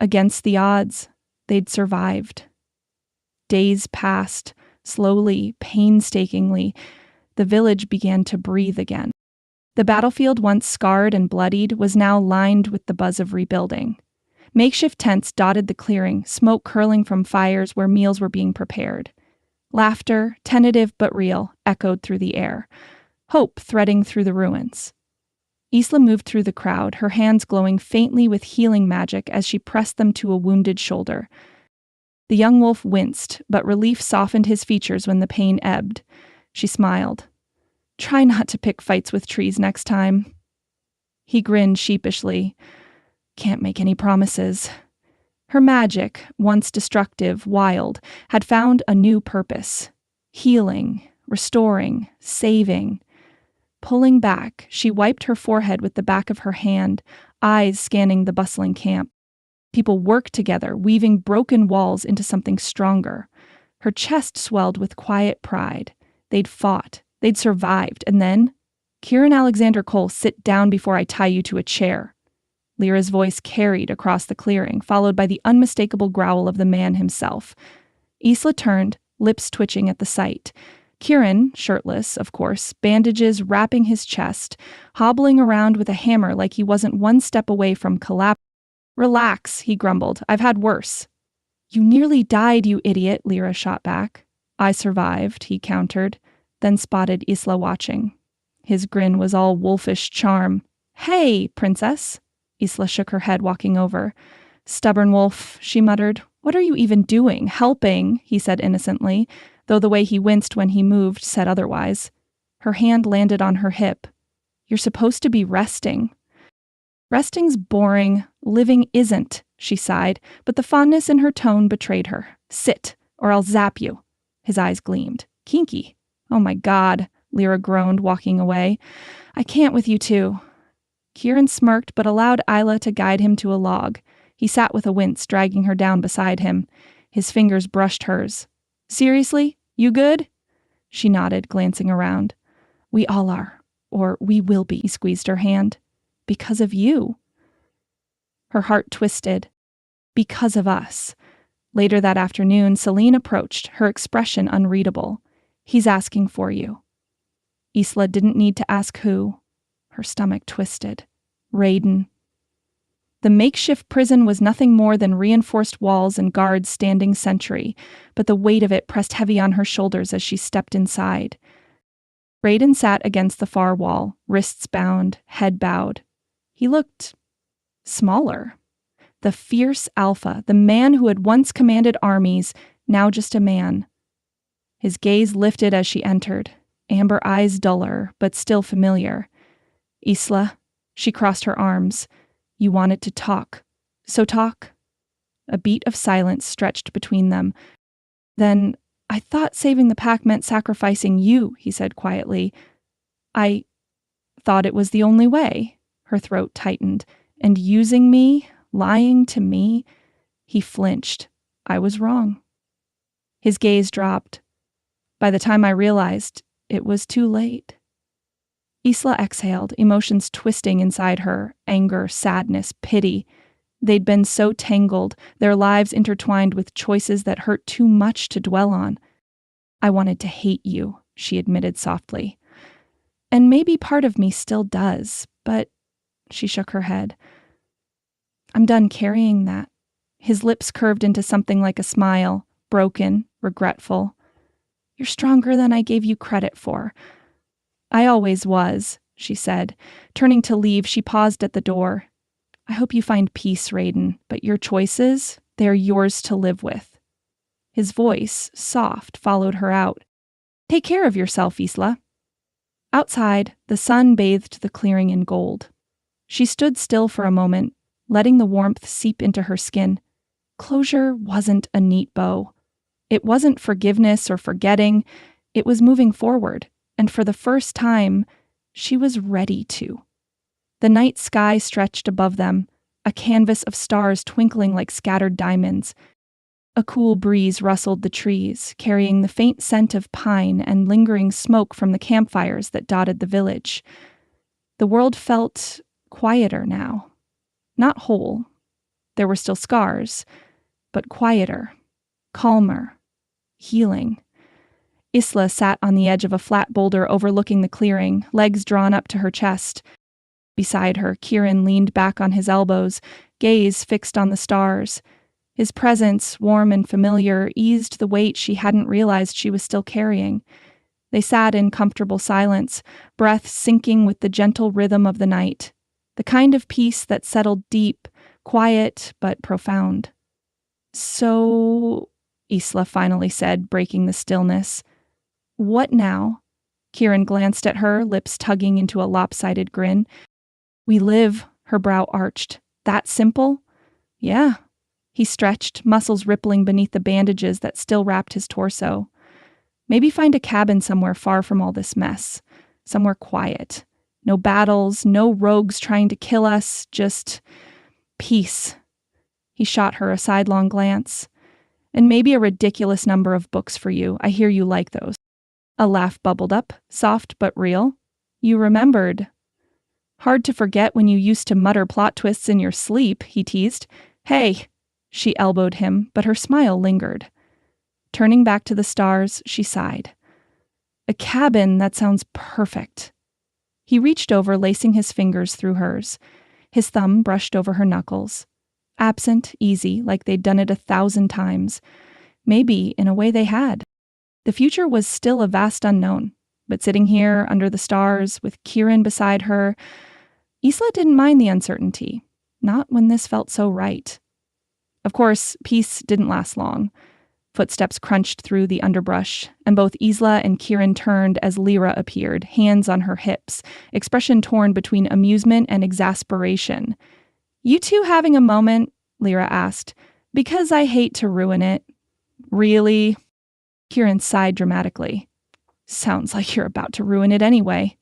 against the odds, they'd survived. Days passed, slowly, painstakingly. The village began to breathe again. The battlefield, once scarred and bloodied, was now lined with the buzz of rebuilding. Makeshift tents dotted the clearing, smoke curling from fires where meals were being prepared. Laughter, tentative but real, echoed through the air. Hope threading through the ruins. Isla moved through the crowd, her hands glowing faintly with healing magic as she pressed them to a wounded shoulder. The young wolf winced, but relief softened his features when the pain ebbed. She smiled. "Try not to pick fights with trees next time." He grinned sheepishly. "Can't make any promises." Her magic, once destructive, wild, had found a new purpose. Healing, restoring, saving. Pulling back, she wiped her forehead with the back of her hand, eyes scanning the bustling camp. People worked together, weaving broken walls into something stronger. Her chest swelled with quiet pride. They'd fought. They'd survived. And then, "Kieran Alexander Cole, sit down before I tie you to a chair." Lyra's voice carried across the clearing, followed by the unmistakable growl of the man himself. Isla turned, lips twitching at the sight. Kieran, shirtless, of course, bandages wrapping his chest, hobbling around with a hammer like he wasn't one step away from collapse. "Relax," he grumbled. "I've had worse." "You nearly died, you idiot," Lyra shot back. "I survived," he countered, then spotted Isla watching. His grin was all wolfish charm. "Hey, princess!" Isla shook her head, walking over. "Stubborn wolf," she muttered. "What are you even doing? Helping," he said innocently, though the way he winced when he moved said otherwise. Her hand landed on her hip. "You're supposed to be resting." "Resting's boring. Living isn't," she sighed, but the fondness in her tone betrayed her. "Sit, or I'll zap you." His eyes gleamed. "Kinky. Oh my God," Lyra groaned, walking away. "I can't with you two." Kieran smirked, but allowed Isla to guide him to a log. He sat with a wince, dragging her down beside him. His fingers brushed hers. "Seriously? You good?" She nodded, glancing around. "We all are. Or we will be," he squeezed her hand. "Because of you." Her heart twisted. Because of us. Later that afternoon, Celine approached, her expression unreadable. "He's asking for you." Isla didn't need to ask who. Her stomach twisted. Raiden. The makeshift prison was nothing more than reinforced walls and guards standing sentry, but the weight of it pressed heavy on her shoulders as she stepped inside. Raiden sat against the far wall, wrists bound, head bowed. He looked smaller. The fierce alpha, the man who had once commanded armies, now just a man. His gaze lifted as she entered, amber eyes duller, but still familiar. "Isla," she crossed her arms. "You wanted to talk. So talk." A beat of silence stretched between them. Then, "I thought saving the pack meant sacrificing you," he said quietly. "I thought it was the only way." Her throat tightened. "And using me, lying to me." He flinched. "I was wrong." His gaze dropped. By the time I realized, it was too late. Isla exhaled, emotions twisting inside her, anger, sadness, pity. They'd been so tangled, their lives intertwined with choices that hurt too much to dwell on. "I wanted to hate you," she admitted softly. "And maybe part of me still does, but..." She shook her head. "I'm done carrying that." His lips curved into something like a smile, broken, regretful. "You're stronger than I gave you credit for." "I always was," she said. Turning to leave, she paused at the door. "I hope you find peace, Raiden, but your choices, they are yours to live with." His voice, soft, followed her out. "Take care of yourself, Isla." Outside, the sun bathed the clearing in gold. She stood still for a moment, letting the warmth seep into her skin. Closure wasn't a neat bow. It wasn't forgiveness or forgetting. It was moving forward. And for the first time, she was ready to. The night sky stretched above them, a canvas of stars twinkling like scattered diamonds. A cool breeze rustled the trees, carrying the faint scent of pine and lingering smoke from the campfires that dotted the village. The world felt quieter now. Not whole. There were still scars, but quieter, calmer, healing. Isla sat on the edge of a flat boulder overlooking the clearing, legs drawn up to her chest. Beside her, Kieran leaned back on his elbows, gaze fixed on the stars. His presence, warm and familiar, eased the weight she hadn't realized she was still carrying. They sat in comfortable silence, breath syncing with the gentle rhythm of the night, the kind of peace that settled deep, quiet but profound. "So," Isla finally said, breaking the stillness. "What now?" Kieran glanced at her, lips tugging into a lopsided grin. "We live," her brow arched. "That simple?" "Yeah." He stretched, muscles rippling beneath the bandages that still wrapped his torso. "Maybe find a cabin somewhere far from all this mess. Somewhere quiet. No battles, no rogues trying to kill us, just peace." He shot her a sidelong glance. "And maybe a ridiculous number of books for you. I hear you like those." A laugh bubbled up, soft but real. "You remembered." "Hard to forget when you used to mutter plot twists in your sleep," he teased. "Hey." She elbowed him, but her smile lingered. Turning back to the stars, she sighed. "A cabin, that sounds perfect." He reached over, lacing his fingers through hers. His thumb brushed over her knuckles. Absent, easy, like they'd done it 1,000 times. Maybe, in a way, they had. The future was still a vast unknown, but sitting here under the stars, with Kieran beside her, Isla didn't mind the uncertainty. Not when this felt so right. Of course, peace didn't last long. Footsteps crunched through the underbrush, and both Isla and Kieran turned as Lyra appeared, hands on her hips, expression torn between amusement and exasperation. "You two having a moment?" Lyra asked. "Because I hate to ruin it." "Really?" Kieran sighed dramatically. "Sounds like you're about to ruin it anyway."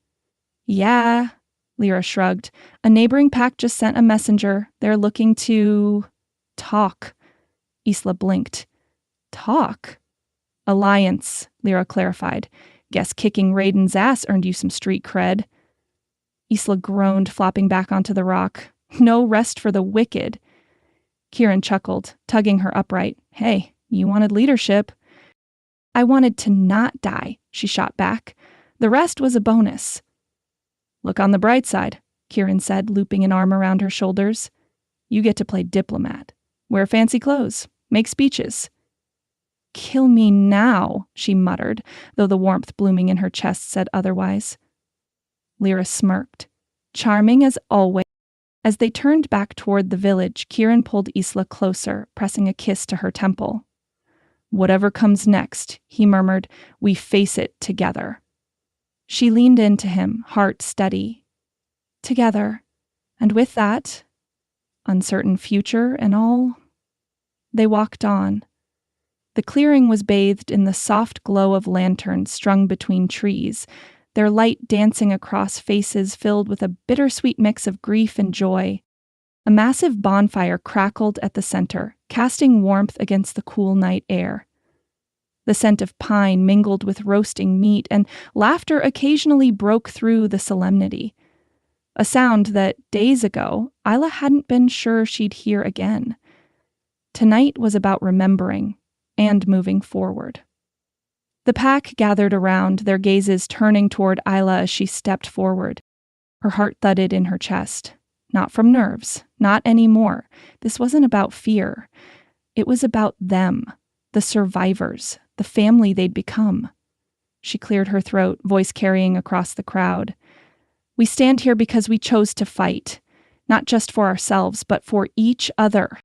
"Yeah," Lyra shrugged. "A neighboring pack just sent a messenger. They're looking to talk." Isla blinked. "Talk?" "Alliance," Lyra clarified. "Guess kicking Raiden's ass earned you some street cred." Isla groaned, flopping back onto the rock. "No rest for the wicked." Kieran chuckled, tugging her upright. "Hey, you wanted leadership." "I wanted to not die," she shot back. "The rest was a bonus." "Look on the bright side," Kieran said, looping an arm around her shoulders. "You get to play diplomat. Wear fancy clothes. Make speeches." "Kill me now," she muttered, though the warmth blooming in her chest said otherwise. Lyra smirked. "Charming as always." As they turned back toward the village, Kieran pulled Isla closer, pressing a kiss to her temple. "Whatever comes next," he murmured, "we face it together." She leaned into him, heart steady. Together. And with that, uncertain future and all, they walked on. The clearing was bathed in the soft glow of lanterns strung between trees, their light dancing across faces filled with a bittersweet mix of grief and joy. A massive bonfire crackled at the center, casting warmth against the cool night air. The scent of pine mingled with roasting meat, and laughter occasionally broke through the solemnity. A sound that, days ago, Isla hadn't been sure she'd hear again. Tonight was about remembering and moving forward. The pack gathered around, their gazes turning toward Isla as she stepped forward. Her heart thudded in her chest. Not from nerves, not anymore. This wasn't about fear. It was about them, the survivors, the family they'd become. She cleared her throat, voice carrying across the crowd. "We stand here because we chose to fight, not just for ourselves, but for each other."